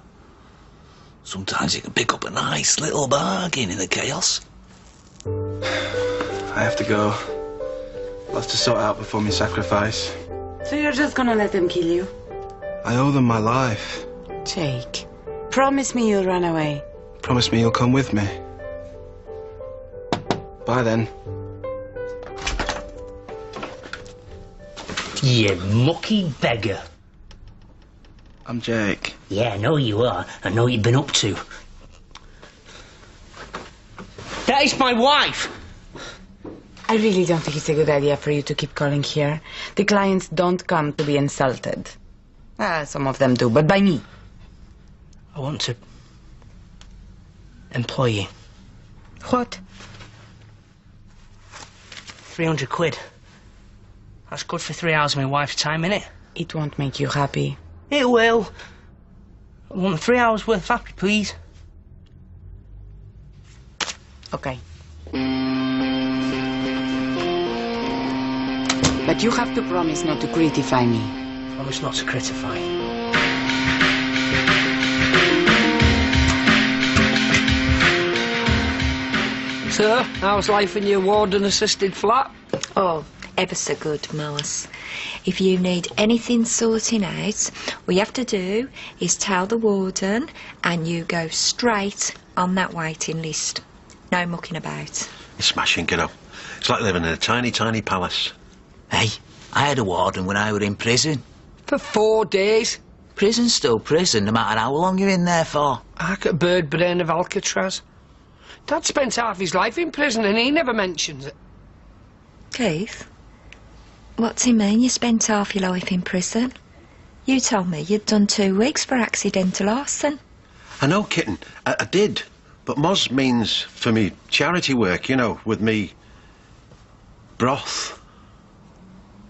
Sometimes you can pick up a nice little bargain in the chaos. I have to go. Lots to sort out before my sacrifice. So you're just gonna let them kill you? I owe them my life. Jake, promise me you'll run away. Promise me you'll come with me. Bye then. You mucky beggar. I'm Jake. Yeah, I know you are. I know what you've been up to. That is my wife! I really don't think it's a good idea for you to keep calling here. The clients don't come to be insulted. Some of them do, but by me. I want to employ you. What? 300 quid. That's good for 3 hours of my wife's time, innit? It won't make you happy. It will. I want 3 hours worth of happy, please. Okay. But you have to promise not to critify me. Promise not to critify. Sir, how's life in your warden-assisted flat? Oh, ever so good, Mouse. If you need anything sorting out, all you have to do is tell the warden and you go straight on that waiting list. No mucking about. Smashing it up. It's like living in a tiny, tiny palace. Hey, I had a warden when I were in prison. For 4 days. Prison's still prison, no matter how long you're in there for. Like a bird brain of Alcatraz. Dad spent half his life in prison and he never mentions it. Keith, what's he mean you spent half your life in prison? You told me you'd done 2 weeks for accidental arson. I know, kitten. I did. But Moz means for me charity work, you know, with me broth.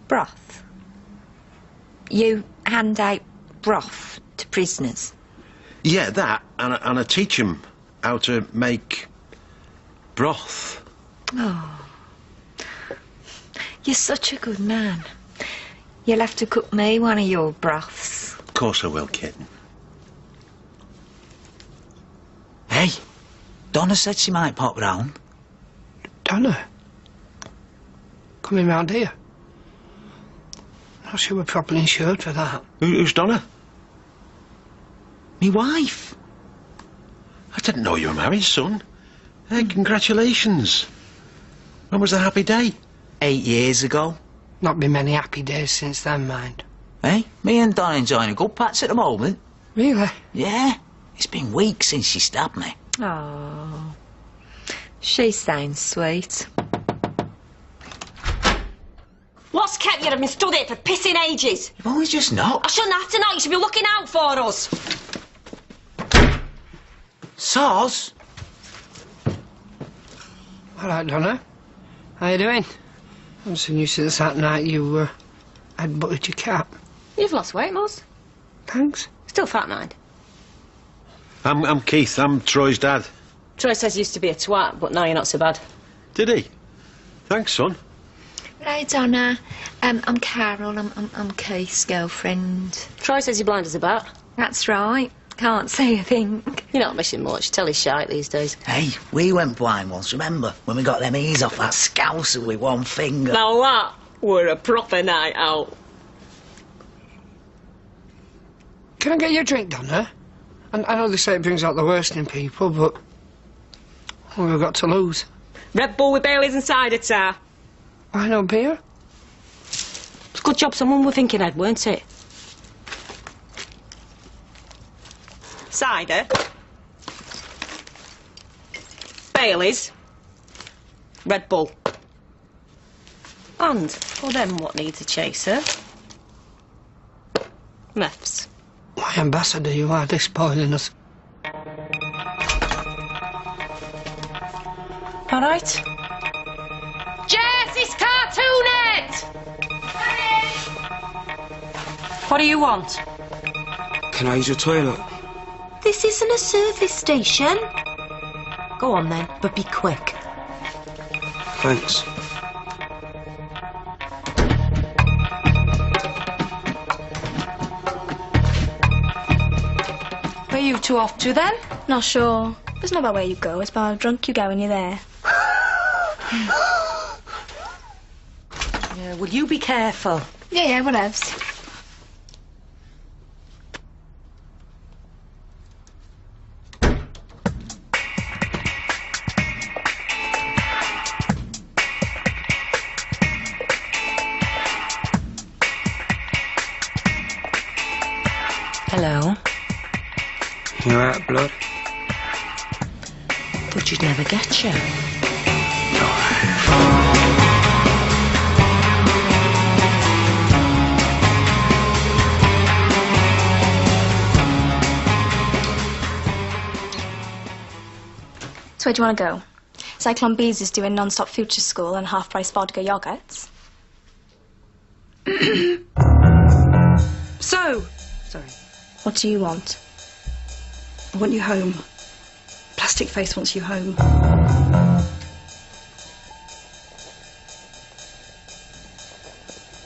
Broth? You hand out broth to prisoners? Yeah, that. And I teach them how to make broth. Oh. You're such a good man. You'll have to cook me one of your broths. Of course I will, kitten. Hey, Donna said she might pop round. Donna? Coming round here? Not sure we're properly insured for that. Who's Donna? Me wife. I didn't know you were married, son. Hey, congratulations. When was the happy day? 8 years ago. Not been many happy days since then, mind. Hey, me and Donna enjoying a good patch at the moment. Really? Yeah. It's been weeks since she stabbed me. Oh, she sounds sweet. What's kept you? I've been stood here for pissing ages. You've only just knocked. I shouldn't have to knock. You should be looking out for us. Soz? Hello, Donna. How you doing? I haven't seen you since that night you had buttered your cat. You've lost weight, Moz. Thanks. Still fat, mind. I'm Keith. I'm Troy's dad. Troy says you used to be a twat, but now you're not so bad. Did he? Thanks, son. Right, Donna. I'm Carol. I'm Keith's girlfriend. Troy says you're blind as a bat. That's right. Can't see a thing. You're not missing much. Tell he's shite these days. Hey, we went blind once, remember? When we got them ears off that scouser with one finger. Now that were a proper night out. Can I get you a drink, Donna? And I know they say it brings out the worst in people, but what have we got to lose? Red Bull with Baileys and cider, tar. Why no beer? It's a good job someone were thinking Ed, weren't it? Cider. Baileys. Red Bull. And for them what needs a chaser. Meths. Why, Ambassador, you are disappointing us. All right. Jess, it's Cartoonet! What do you want? Can I use your toilet? This isn't a service station. Go on then, but be quick. Thanks. Where you two off to then? Not sure. It's not about where you go, it's about how drunk you go when you're there. Yeah, will you be careful? Yeah, whatevs. Hello. You alright, blood? Thought you'd never get you. So where do you want to go? Cyclone Bees is doing non-stop future school and half-price vodka yogurts. Sorry. What do you want? I want you home. Plastic Face wants you home. I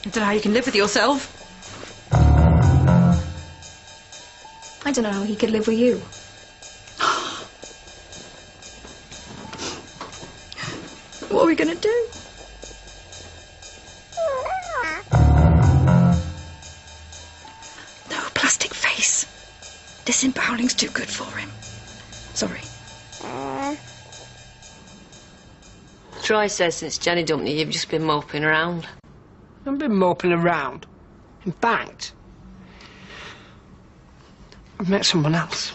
don't know how you can live with yourself. I don't know how he could live with you. What are we gonna do? No, Plastic Face. Disemboweling's too good for him. Sorry. Troy says since Jenny dumped you, you've just been moping around. I haven't been moping around. In fact, I've met someone else.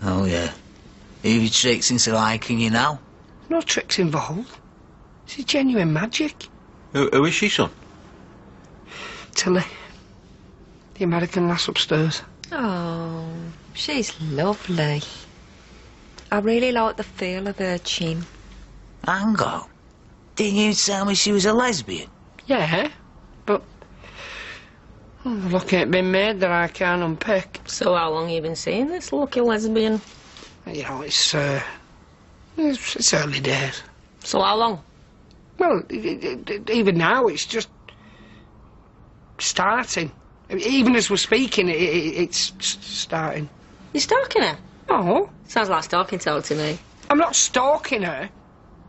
Oh, yeah. Who you tricks into liking you now? No tricks involved. This is genuine magic. Who is she, son? Tilly. The American lass upstairs. Oh, she's lovely. I really like the feel of her chin. Hang on. Didn't you tell me she was a lesbian? Yeah, but luck ain't been made that I can't unpick. So how long you been seeing this lucky lesbian? You know, it's early days. So how long? Well, even now, it's just starting. Even as we're speaking, it's starting. You stalking her? Oh. Sounds like stalking talk to me. I'm not stalking her.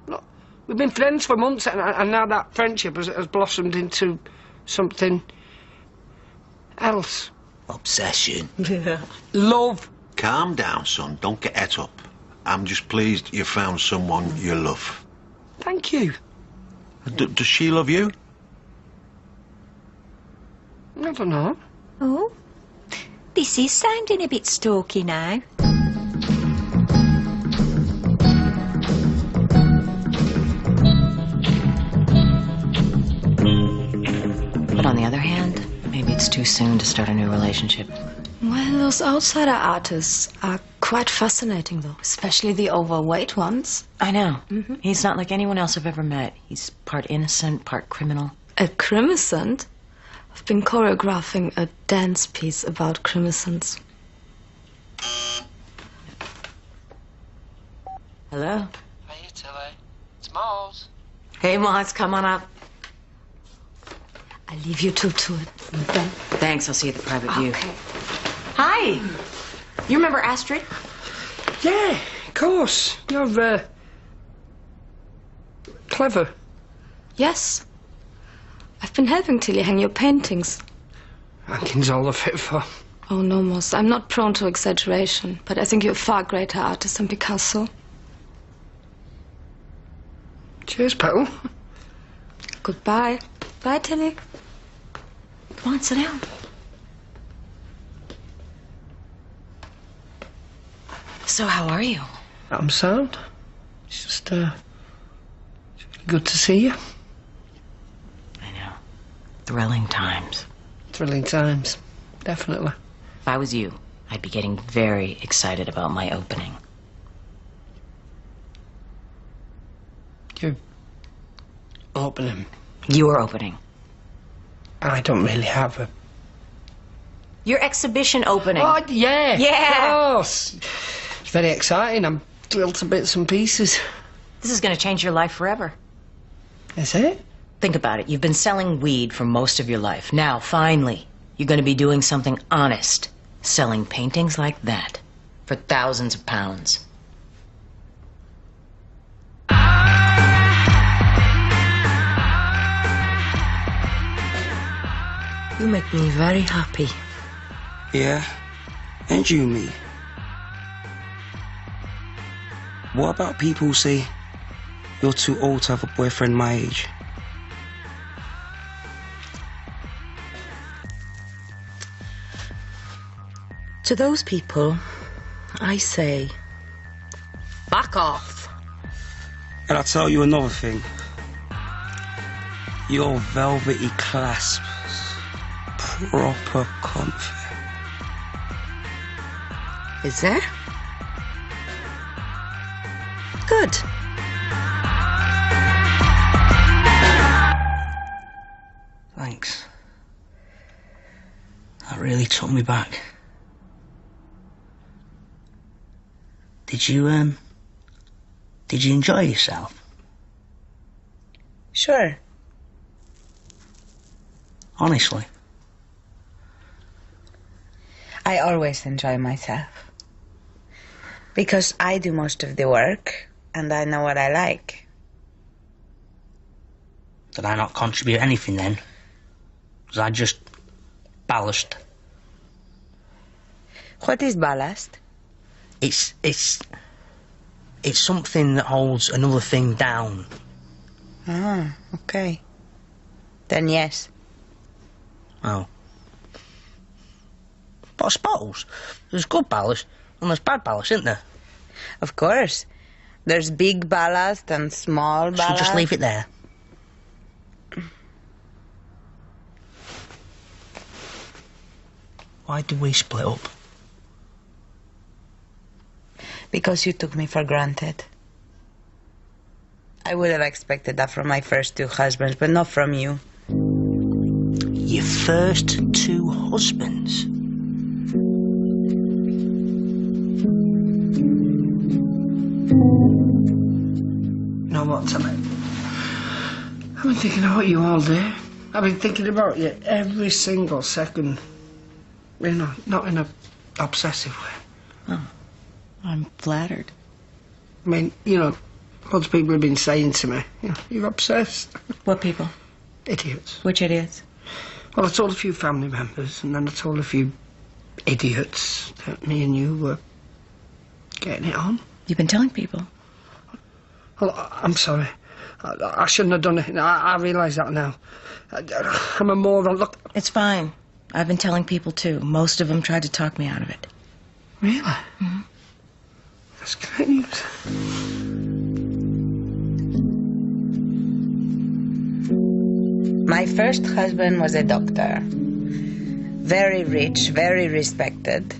Look, we've been friends for months, and now that friendship has blossomed into something else. Obsession. Love. Calm down, son. Don't get het up. I'm just pleased you found someone you love. Thank you. Does she love you? I don't know. Oh, this is sounding a bit stalky now. But on the other hand, maybe it's too soon to start a new relationship. Well, those outsider artists are quite fascinating, though, especially the overweight ones. I know. He's not like anyone else I've ever met. He's part innocent, part criminal. A crimicent? I've been choreographing a dance piece about crimicents. Hello? Hey, Tilly. It's Moz. Hey, Moz, come on up. I leave you two to it. Okay? Thanks, I'll see you at the private view. Okay. Hi! You remember Astrid? Yeah, of course. You're, clever. Yes. I've been helping Tilly hang your paintings. Hanging's all a fit for. Oh, no, Moss. I'm not prone to exaggeration, but I think you're a far greater artist than Picasso. Cheers, Petal. Goodbye. Bye, Tilly. Come on, sit down. So, how are you? I'm sound. It's just, good to see you. I know. Thrilling times. Thrilling times. Definitely. If I was you, I'd be getting very excited about my opening. You're opening. Your opening. I don't really have a... Your exhibition opening. Oh, yeah. Yeah. Of course. It's very exciting. I'm thrilled to bits and pieces. This is going to change your life forever. Is it? Think about it. You've been selling weed for most of your life. Now, finally, you're going to be doing something honest. Selling paintings like that for thousands of pounds. You make me very happy. Yeah, and you me. What about people who say you're too old to have a boyfriend my age? To those people, I say, back off. And I'll tell you another thing. Your velvety clasps, proper comfort. Is there? Good. Thanks. That really took me back. Did you enjoy yourself? Sure. Honestly. I always enjoy myself. Because I do most of the work, and I know what I like. Did I not contribute anything then? Was I just ballast? What is ballast? It's something that holds another thing down. Ah, okay. Then yes. Oh. But I suppose there's good ballast and there's bad ballast, isn't there? Of course. There's big ballast and small ballast. So just leave it there. Why did we split up? Because you took me for granted. I would have expected that from my first two husbands, but not from you. Your first two husbands? You know what, Tilly? I've been thinking about you all day. I've been thinking about you every single second. You know, not in a obsessive way. Oh, I'm flattered. I mean, you know, lots of people have been saying to me, you know, you're obsessed. What people? Idiots. Which idiots? Well, I told a few family members, and then I told a few idiots that me and you were getting it on. You've been telling people? Well, I'm sorry. I shouldn't have done it. I realise that now. I'm a moron. Look. It's fine. I've been telling people too. Most of them tried to talk me out of it. Really? Mm-hmm. That's great news. My first husband was a doctor. Very rich, very respected.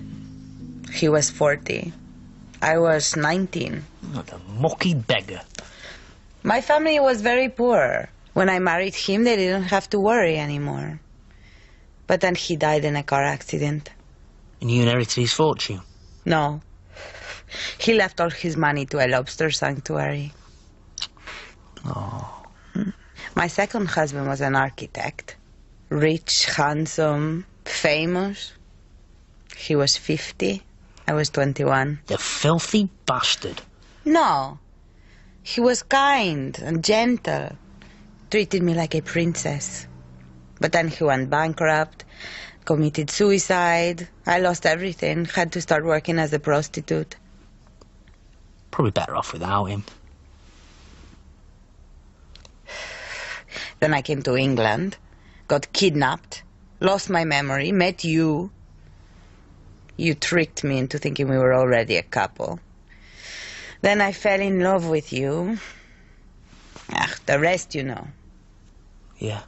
He was 40. I was 19. Not a mucky beggar. My family was very poor. When I married him, they didn't have to worry anymore. But then he died in a car accident. And you inherited his fortune? No. He left all his money to a lobster sanctuary. Oh. My second husband was an architect. Rich, handsome, famous. He was 50. I was 21. The filthy bastard. No. He was kind and gentle. Treated me like a princess. But then he went bankrupt, committed suicide. I lost everything. Had to start working as a prostitute. Probably better off without him. Then I came to England, got kidnapped, lost my memory, met you. You tricked me into thinking we were already a couple. Then I fell in love with you. The rest you know. Yeah.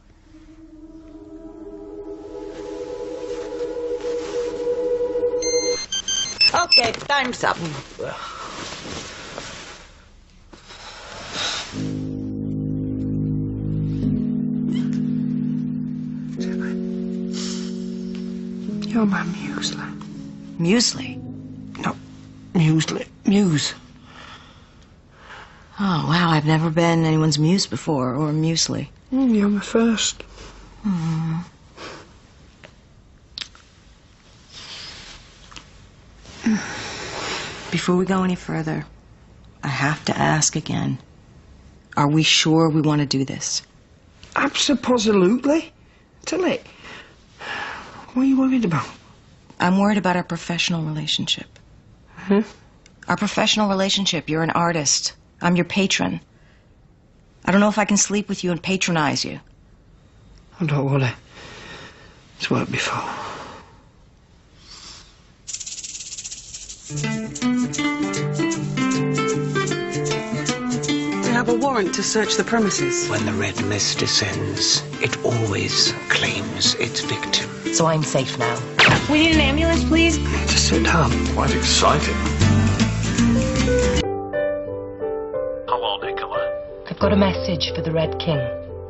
Okay, time's up. You're my muesli. Muesli? No, muesli. Muse. Oh, wow, I've never been anyone's muse before, or muesli. You're my first. Mm. Before we go any further, I have to ask again. Are we sure we want to do this? Absolutely. Tilly, what are you worried about? I'm worried about our professional relationship. Huh? Our professional relationship. You're an artist. I'm your patron. I don't know if I can sleep with you and patronize you. Oh, don't worry. It's worked before. We have a warrant to search the premises. When the red mist descends, it always claims its victim. So I'm safe now. We need an ambulance, please. Just sit down. Quite exciting. Hello, Nicola. I've got a message for the Red King.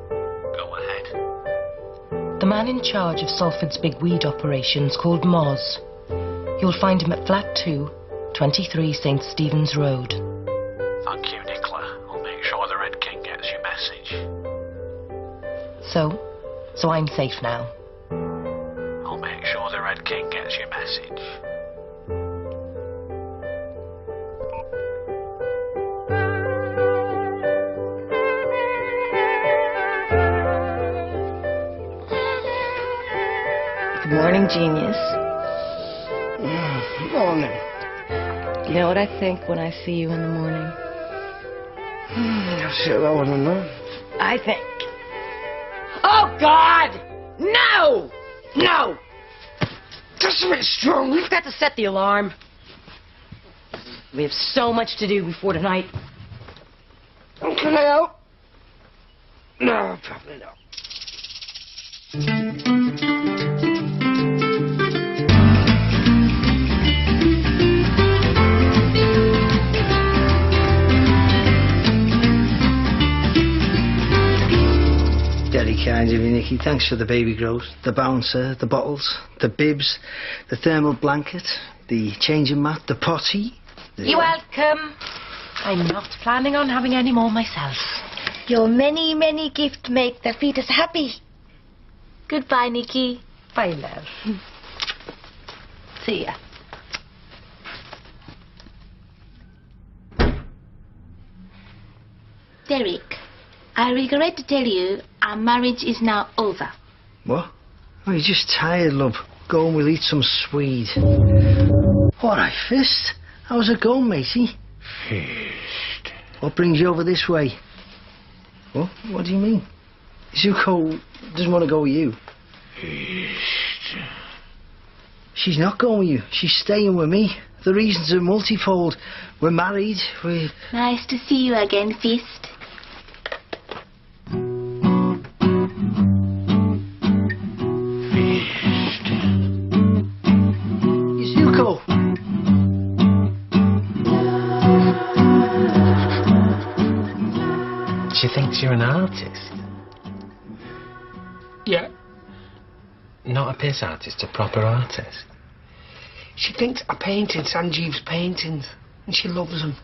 Go ahead. The man in charge of Salford's big weed operations called Moz. You'll find him at flat 2, 23 St. Stephen's Road. Thank you, Nicola. I'll make sure the Red King gets your message. So I'm safe now. I'll make sure the Red King gets your message. Good morning, genius. Morning. You know what I think when I see you in the morning? That's it, I want to know. I think... Oh, God! No! No! That's a bit strong. We've got to set the alarm. We have so much to do before tonight. Can I help? No, probably not. Very kind of you, Nicky. Thanks for the baby grows, the bouncer, the bottles, the bibs, the thermal blanket, the changing mat, the potty. You're welcome. I'm not planning on having any more myself. Your many, many gifts make the fetus happy. Goodbye, Nikki. Bye, love. See ya. Derek, I regret to tell you our marriage is now over. What? Oh, you're just tired, love. Go and we'll eat some swede. All right, Fist. How's it going, matey? Fist. What brings you over this way? What? What do you mean? Zuko doesn't want to go with you. Fist. She's not going with you. She's staying with me. The reasons are multifold. We're married. We're... Nice to see you again, Fist. Fist. She thinks you're an artist. Yeah. Not a piss artist, a proper artist. She thinks I painted Sanjeev's paintings, and she loves them.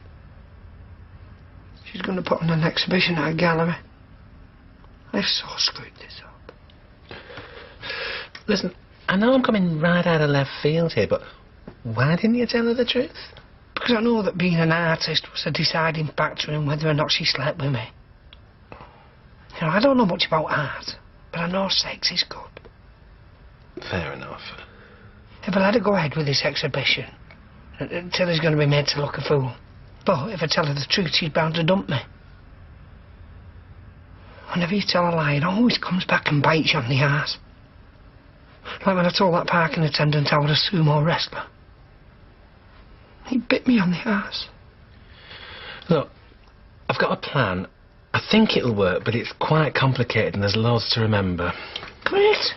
She's going to put on an exhibition at a gallery. I've so screwed this up. Listen, I know I'm coming right out of left field here, but why didn't you tell her the truth? Because I know that being an artist was a deciding factor in whether or not she slept with me. You know, I don't know much about art, but I know sex is good. Fair enough. If I let her go ahead with this exhibition, Tilly's going to be made to look a fool. But if I tell her the truth, she's bound to dump me. Whenever you tell a lie, it always comes back and bites you on the arse. Like when I told that parking attendant I was a sumo wrestler. He bit me on the arse. Look, I've got a plan. I think it'll work, but it's quite complicated and there's loads to remember. Great.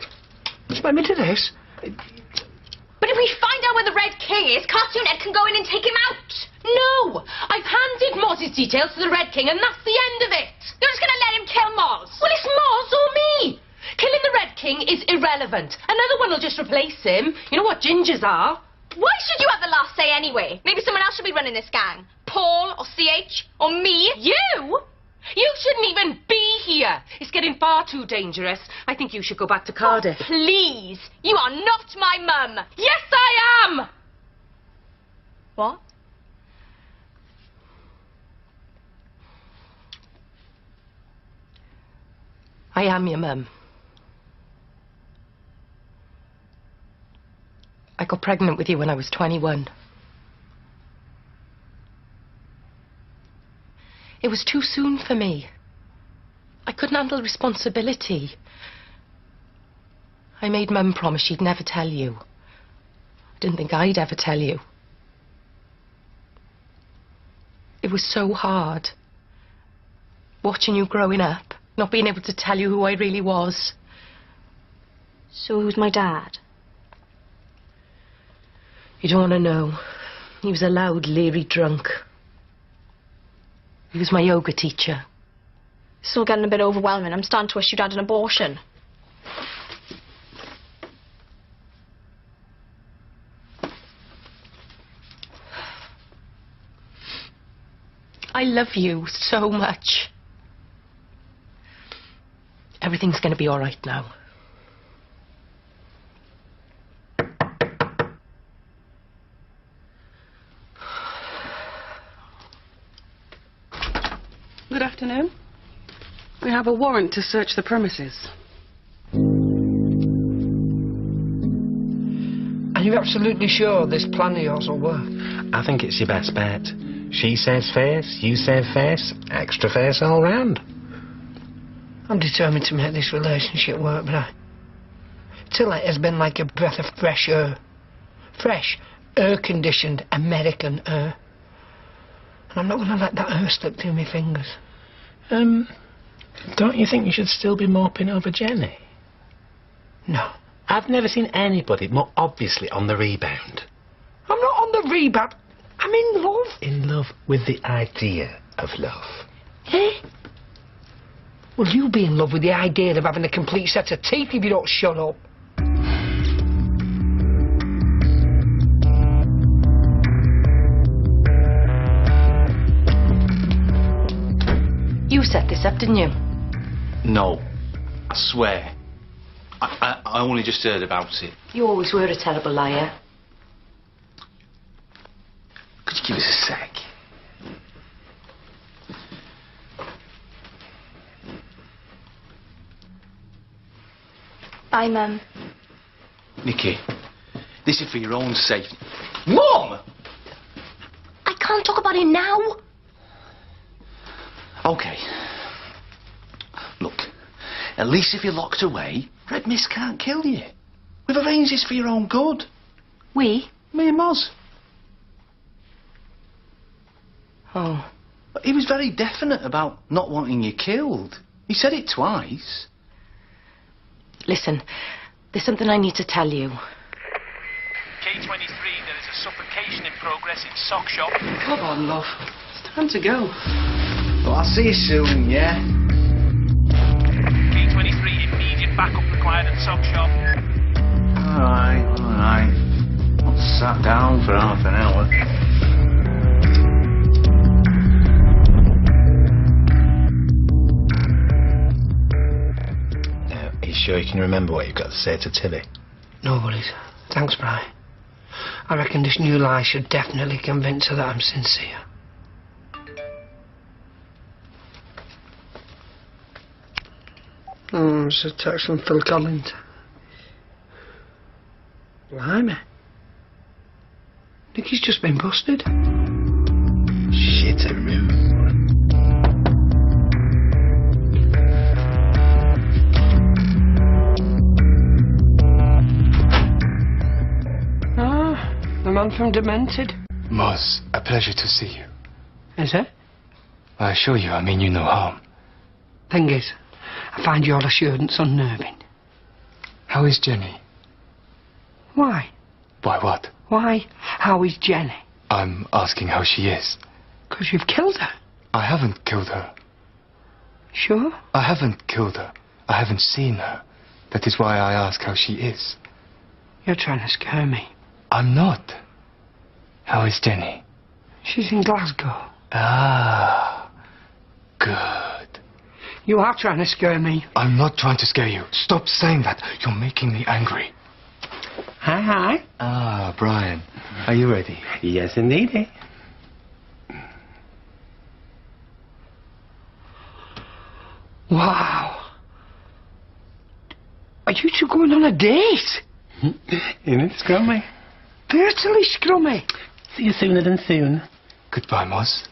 Just let me do this. But if we find out where the Red King is, Cartoon Ed can go in and take him out. No! I've handed Moz's details to the Red King and that's the end of it. You're just going to let him kill Moz? Well, it's Moz or me. Killing the Red King is irrelevant. Another one will just replace him. You know what gingers are. Why should you have the last say anyway? Maybe someone else should be running this gang. Paul or CH or me. You? You shouldn't even be here. It's getting far too dangerous. I think you should go back to Cardiff. Oh, please. You are not my mum. Yes, I am. What? I am your mum. I got pregnant with you when I was 21. It was too soon for me. I couldn't handle responsibility. I made Mum promise she'd never tell you. I didn't think I'd ever tell you. It was so hard. Watching you growing up, not being able to tell you who I really was. So who's my dad? You don't want to know. He was a loud, leery drunk. He was my yoga teacher. Still getting a bit overwhelming. I'm starting to wish you'd had an abortion. I love you so much. Everything's going to be all right now. Good afternoon. We have a warrant to search the premises. Are you absolutely sure this plan of yours will work? I think it's your best bet. She saves face, you save face, extra face all round. I'm determined to make this relationship work, but Tilly has been like a breath of fresh air. Fresh, air-conditioned American air. And I'm not going to let that air slip through my fingers. Don't you think you should still be moping over Jenny? No. I've never seen anybody more obviously on the rebound. I'm not on the rebound. I'm in love. In love with the idea of love. Eh? Well, you'll be in love with the idea of having a complete set of teeth if you don't shut up. You set this up, didn't you? No. I swear. I only just heard about it. You always were a terrible liar. Could you give us a sec? Bye, Mum. Nikki, this is for your own safety. Mum! I can't talk about it now. OK. Look, at least if you're locked away, Red Mist can't kill you. We've arranged this for your own good. We? Me and Moz. Oh. He was very definite about not wanting you killed. He said it twice. Listen, there's something I need to tell you. K23, there is a suffocation in progress in Sock Shop. Come on, love. It's time to go. Well, I'll see you soon, yeah? P23, immediate backup required at Sock Shop. Alright. I sat down for half an hour. Are you sure you can remember what you've got to say to Tilly? No worries. Thanks, Brian. I reckon this new lie should definitely convince her that I'm sincere. It's a text from Phil Collins. Blimey. Nicky's just been busted. Shitteroo. The man from Demented. Moz, a pleasure to see you. Is it? I assure you, I mean you no harm. Thing is, I find your assurance unnerving. How is Jenny? Why? Why what? Why? How is Jenny? I'm asking how she is. 'Cause you've killed her. I haven't killed her. Sure? I haven't killed her. I haven't seen her. That is why I ask how she is. You're trying to scare me. I'm not. How is Jenny? She's in Glasgow. Ah, good. You are trying to scare me. I'm not trying to scare you. Stop saying that. You're making me angry. Hi. Ah, Brian. Are you ready? Yes, indeed. Wow. Are you two going on a date? Isn't it scrummy? Virtually scrummy. See you sooner than soon. Goodbye, Moz.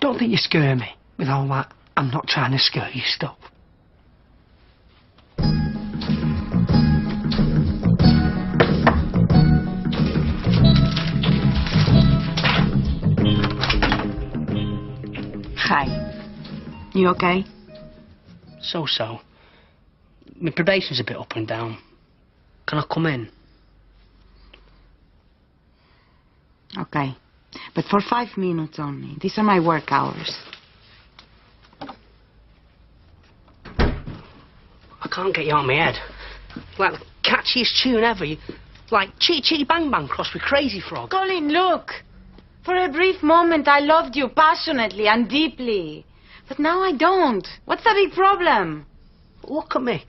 Don't think you scare me with all that I'm not trying to scare you stuff. Hi. You okay? So. My probation's a bit up and down. Can I come in? Okay. But for 5 minutes only. These are my work hours. I can't get you out of my head. Like the catchiest tune ever. Like Chitty Chitty Bang Bang crossed with Crazy Frog. Colin, look. For a brief moment, I loved you passionately and deeply. But now I don't. What's the big problem? Look at me.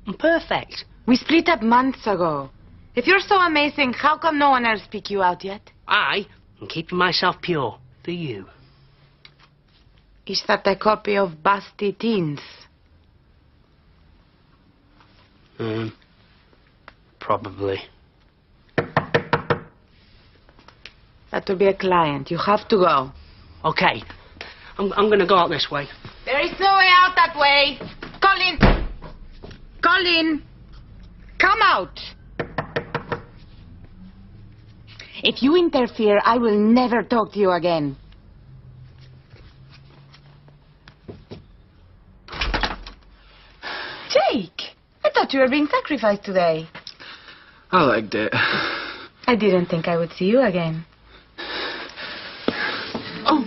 I'm perfect. We split up months ago. If you're so amazing, how come no one else picked you out yet? I am keeping myself pure for you. Is that a copy of Basti Teens? Probably. That will be a client. You have to go. Okay. I'm going to go out this way. There is no way out that way. Colin! Colin! Come out! If you interfere, I will never talk to you again. Jake! I thought you were being sacrificed today. I liked it. I didn't think I would see you again. Oh!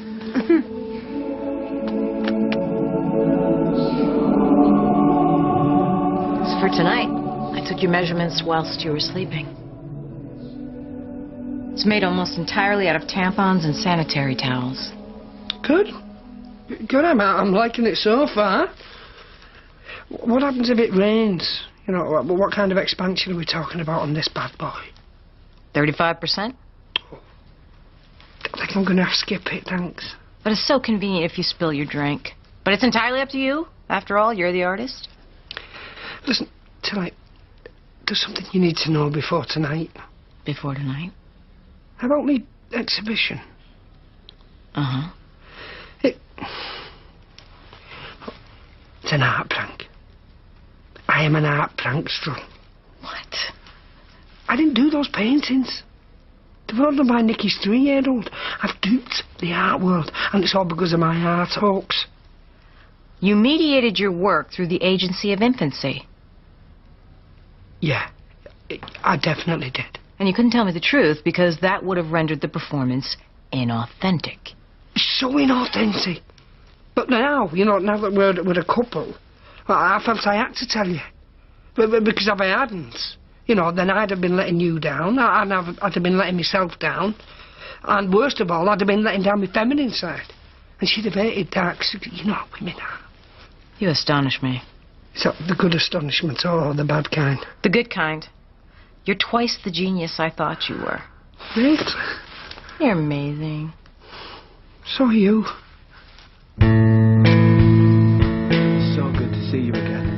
It's for tonight. I took your measurements whilst you were sleeping. It's made almost entirely out of tampons and sanitary towels. Good. Good, I'm liking it so far. What happens if it rains? You know, what kind of expansion are we talking about on this bad boy? 35%? I think I'm going to have to skip it, thanks. But it's so convenient if you spill your drink. But it's entirely up to you. After all, you're the artist. Listen, tonight, there's something you need to know before tonight. Before tonight? About me exhibition. Uh-huh. It's an art prank. I am an art prankster. What? I didn't do those paintings. They were done by Nicky's 3-year-old. I've duped the art world, and it's all because of my art hoax. You mediated your work through the agency of infancy. Yeah, I definitely did. And you couldn't tell me the truth because that would have rendered the performance inauthentic. so inauthentic. But now, now that we're a couple, I felt I had to tell you. Because if I hadn't, then I'd have been letting you down, and I'd have been letting myself down, and worst of all, I'd have been letting down my feminine side. And she'd have hated that, 'cause women are. You astonish me. Is that the good astonishment or the bad kind? The good kind. You're twice the genius I thought you were. Really? You're amazing. So are you. So good to see you again.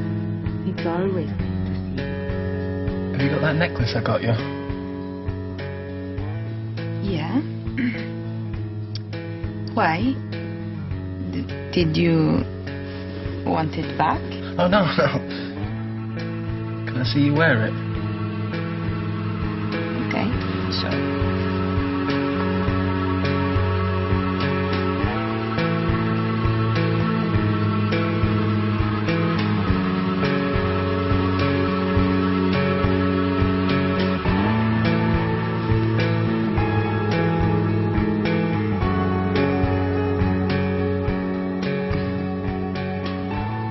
It's always good to see you. Have you got that necklace I got you? Yeah. Why? Did you want it back? Oh, no. Can I see you wear it? Okay. So.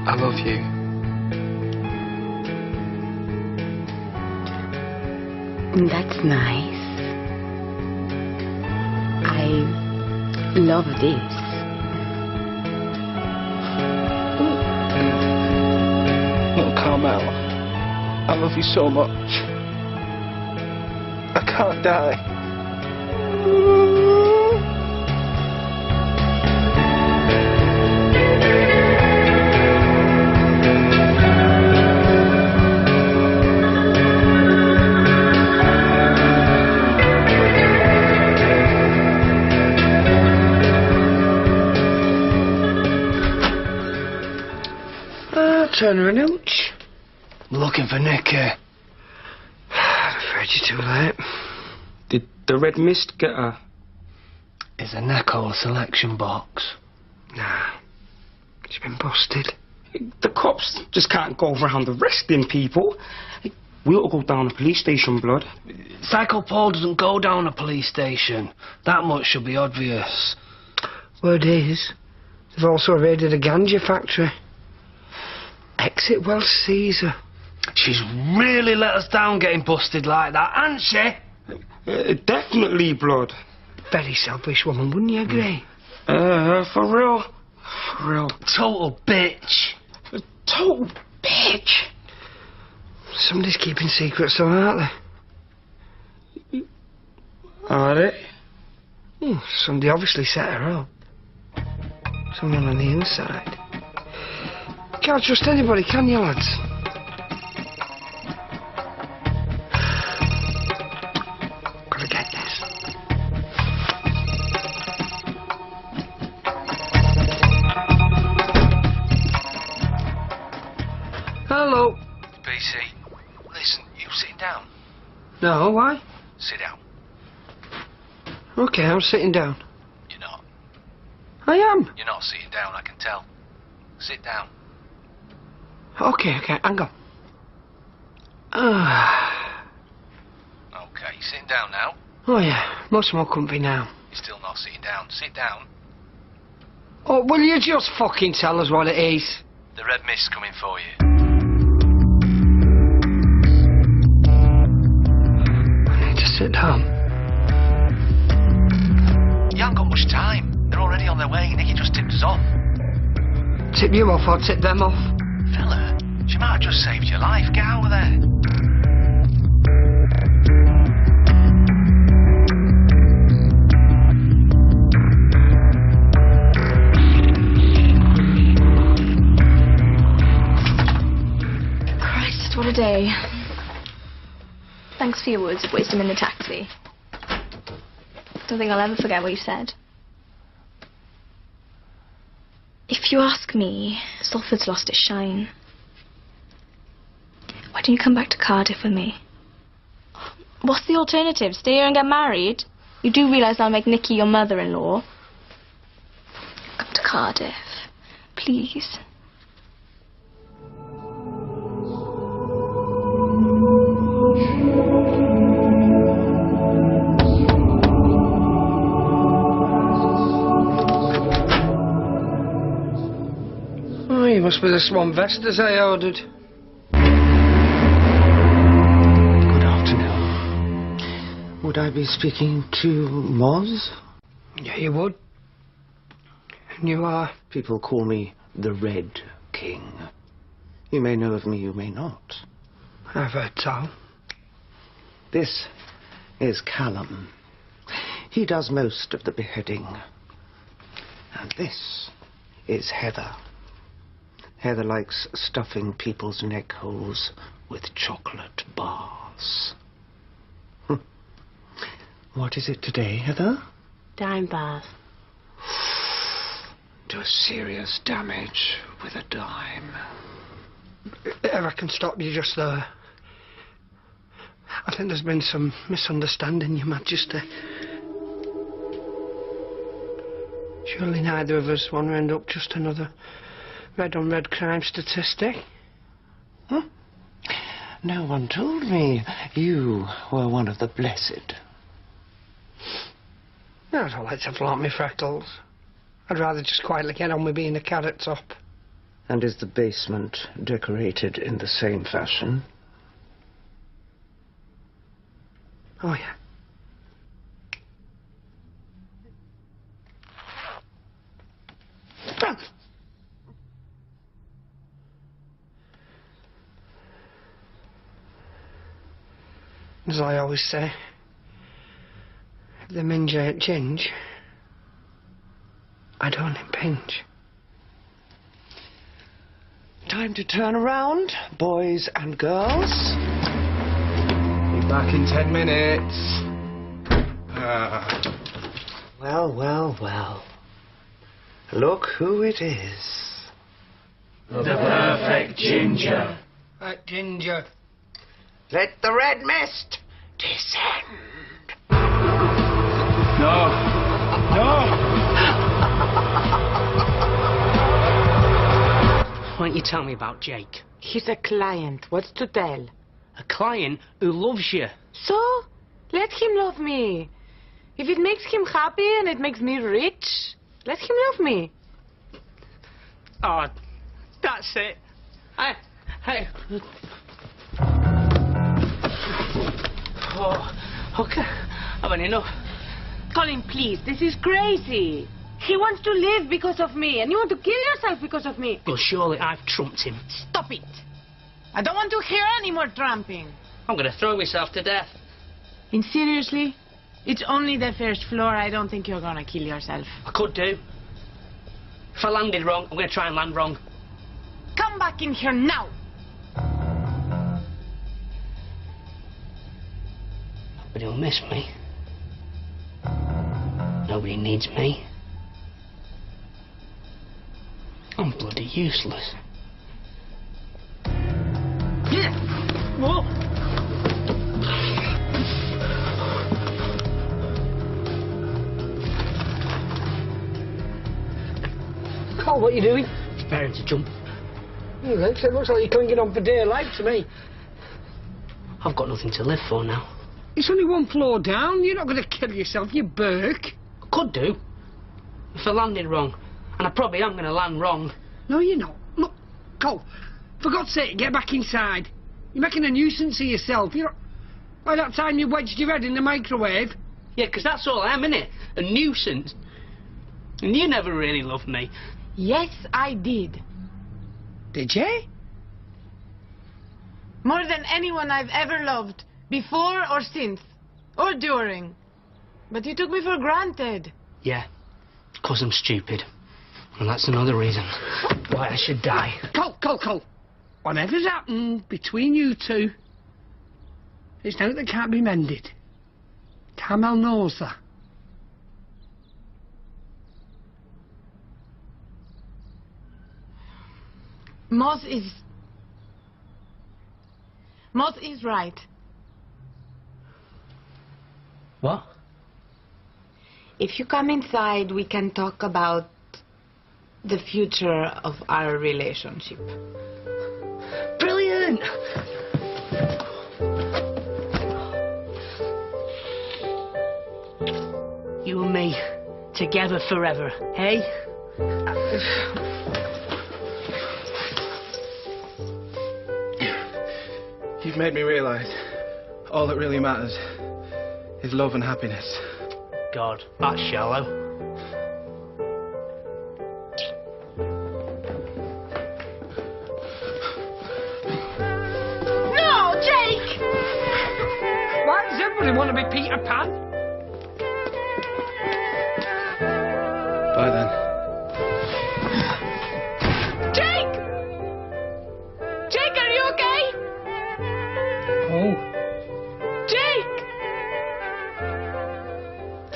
I love you. That's nice. I love this. Little Carmel, I love you so much. I can't die. Turner and Hooch. I'm looking for Nicky. I'm afraid you're too late. Did the Red Mist get her? Is a Necko selection box? Nah. She's been busted. The cops just can't go around arresting people. We ought to go down a police station, blood. Psycho Paul doesn't go down a police station. That much should be obvious. Word is, they've also raided a ganja factory. Exit Well Caesar. She's really let us down getting busted like that, hasn't she? Definitely, blood. Very selfish woman, wouldn't you agree? For real. For real. Total bitch. Total bitch. Somebody's keeping secrets though, aren't they? Are they? Somebody obviously set her up. Someone on the inside. Can't trust anybody, can you, lads? Gotta get this. Hello. BC, listen, you sitting down? No, why? Sit down. Okay, I'm sitting down. You're not. I am. You're not sitting down, I can tell. Sit down. Okay, hang on. Okay, you sitting down now? Oh yeah, much more comfy now. You're still not sitting down. Sit down. Oh, will you just fucking tell us what it is? The Red Mist's coming for you. I need to sit down. You haven't got much time. They're already on their way. Nicky just tipped us off. Tip you off or tip them off? Fella, she might have just saved your life. Get out of there. Christ, what a day. Thanks for your words of wisdom in the taxi. Don't think I'll ever forget what you said. If you ask me, Salford's lost its shine. Why don't you come back to Cardiff with me? What's the alternative? Stay here and get married? You do realise I'll make Nicky your mother-in-law. Come to Cardiff, please. must be the Swan Vestas I ordered. Good afternoon. Would I be speaking to Moz? Yeah, you would. And you are? People call me the Red King. You may know of me, you may not. I've heard so. This is Callum. He does most of the beheading. And this is Heather. Heather likes stuffing people's neck holes with chocolate bars. What is it today, Heather? Dime bars. Do serious damage with a dime. If I can stop you just there. I think there's been some misunderstanding, Your Majesty. Surely neither of us want to end up just another red-on-red crime statistic. No one told me you were one of the blessed. No, I don't like to flaunt my freckles. I'd rather just quietly get on with being a carrot top. And is the basement decorated in the same fashion? Oh, yeah. As I always say, if the minge ain't ginge, I don't impinge. Time to turn around, boys and girls. Be back in 10 minutes. Well, well, well. Look who it is. The perfect ginger. Right, ginger. Let the red mist descend. No. No. Why don't you tell me about Jake? He's a client. What's to tell? A client who loves you. So, let him love me. If it makes him happy and it makes me rich, let him love me. Oh, that's it. Hey. Oh, okay. I've had enough. Colin, please, this is crazy. He wants to live because of me, and you want to kill yourself because of me. Well, surely I've trumped him. Stop it. I don't want to hear any more tramping. I'm going to throw myself to death. And seriously? It's only the first floor. I don't think you're going to kill yourself. I could do. If I landed wrong, I'm going to try and land wrong. Come back in here now. Nobody will miss me. Nobody needs me. I'm bloody useless. Yeah. Whoa. Carl, what are you doing? Preparing to jump. It looks like you're clinging on for dear life to me. I've got nothing to live for now. It's only one floor down. You're not going to kill yourself, you Burke. I could do. If I landed wrong. And I probably am going to land wrong. No, you're not. Look, Cole, for God's sake, get back inside. You're making a nuisance of yourself. You're... By that time you wedged your head in the microwave. Yeah, 'cause that's all I am, innit? A nuisance. And you never really loved me. Yes, I did. Did you? More than anyone I've ever loved. Before or since. Or during. But you took me for granted. Yeah. 'Cause I'm stupid. And that's another reason why I should die. Cole. Whatever's happened between you two, it's nothing that can't be mended. Carmel knows that. Moz is right. What? If you come inside, we can talk about the future of our relationship. Brilliant! You and me, together forever, hey? You've made me realise all that really matters is love and happiness. God, that's shallow. No, Jake! Why does everybody want to be Peter Pan? Bye then. Jake! Jake, are you okay? Oh. Jake!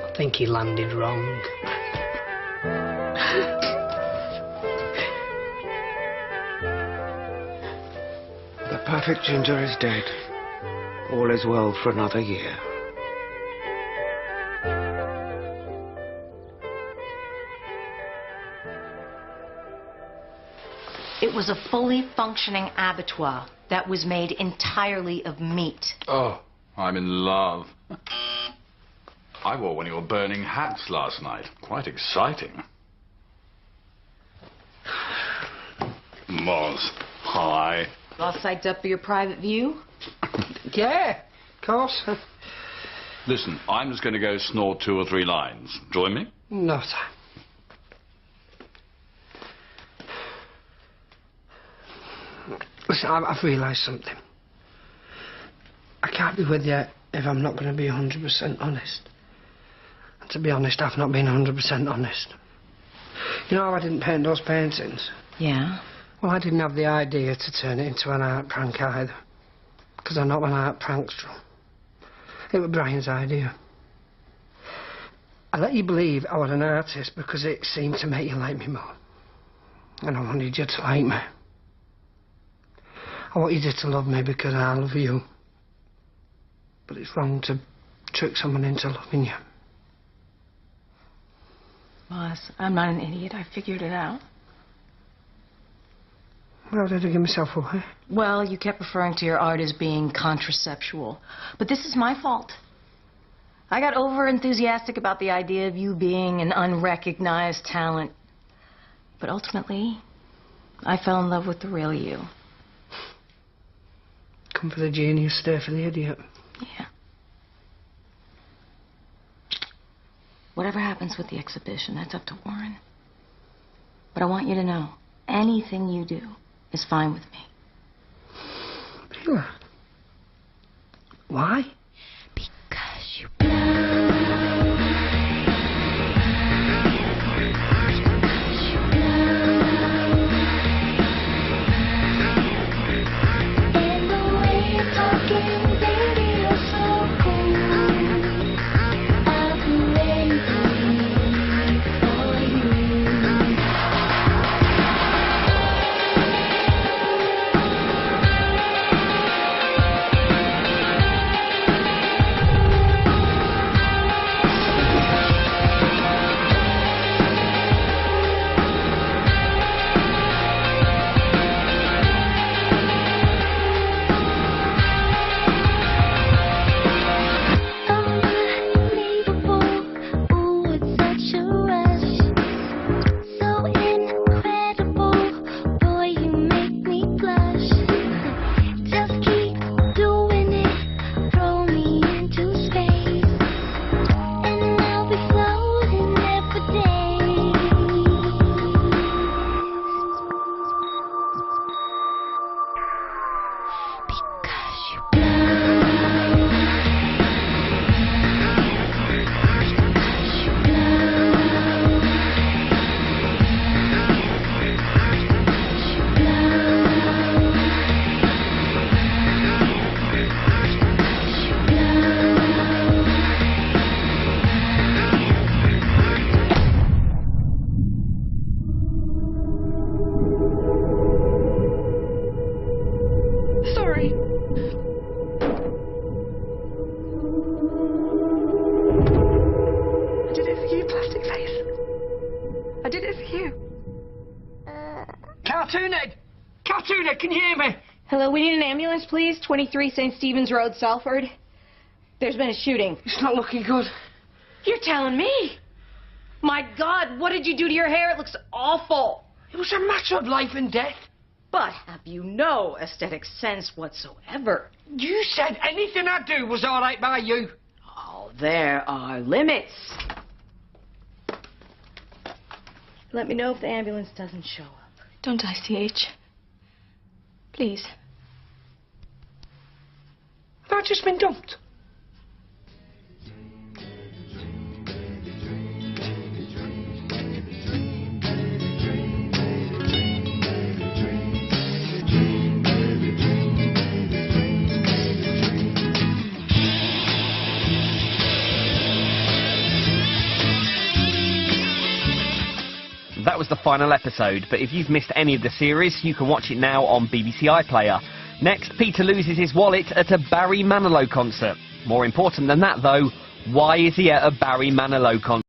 I think he landed wrong. The perfect ginger is dead. All is well for another year. It was a fully functioning abattoir that was made entirely of meat. Oh, I'm in love. I wore one of your burning hats last night. Quite exciting. Moz, hi. All psyched up for your private view? Yeah, of course. Listen, I'm just going to go snort 2 or 3 lines. Join me? No, sir. Listen, I've realised something. I can't be with you if I'm not going to be 100% honest. And to be honest, I've not been 100% honest. You know how I didn't paint those paintings? Yeah? Well, I didn't have the idea to turn it into an art prank either. Because I'm not an art prankster. It was Brian's idea. I let you believe I was an artist because it seemed to make you like me more. And I wanted you to like me. I want you to love me because I love you. But it's wrong to trick someone into loving you. Boss, I'm not an idiot. I figured it out. Well, did I give myself away? Well, you kept referring to your art as being contraceptual. But this is my fault. I got over-enthusiastic about the idea of you being an unrecognized talent. But ultimately, I fell in love with the real you. Come for the genius, stay for the idiot. Yeah. Whatever happens with the exhibition, that's up to Warren. But I want you to know, anything you do is fine with me. Sheila. Why? Because you Cartooner, can you hear me? Hello, we need an ambulance, please. 23 St. Stephen's Road, Salford. There's been a shooting. It's not looking good. You're telling me? My God, what did you do to your hair? It looks awful. It was a matter of life and death. but have you no aesthetic sense whatsoever. You said anything I do was all right by you. Oh, there are limits. Let me know if the ambulance doesn't show up. Don't die, CH. Please. Have I just been dumped? That was the final episode, but if you've missed any of the series, you can watch it now on BBC iPlayer. Next, Peter loses his wallet at a Barry Manilow concert. More important than that, though, why is he at a Barry Manilow concert?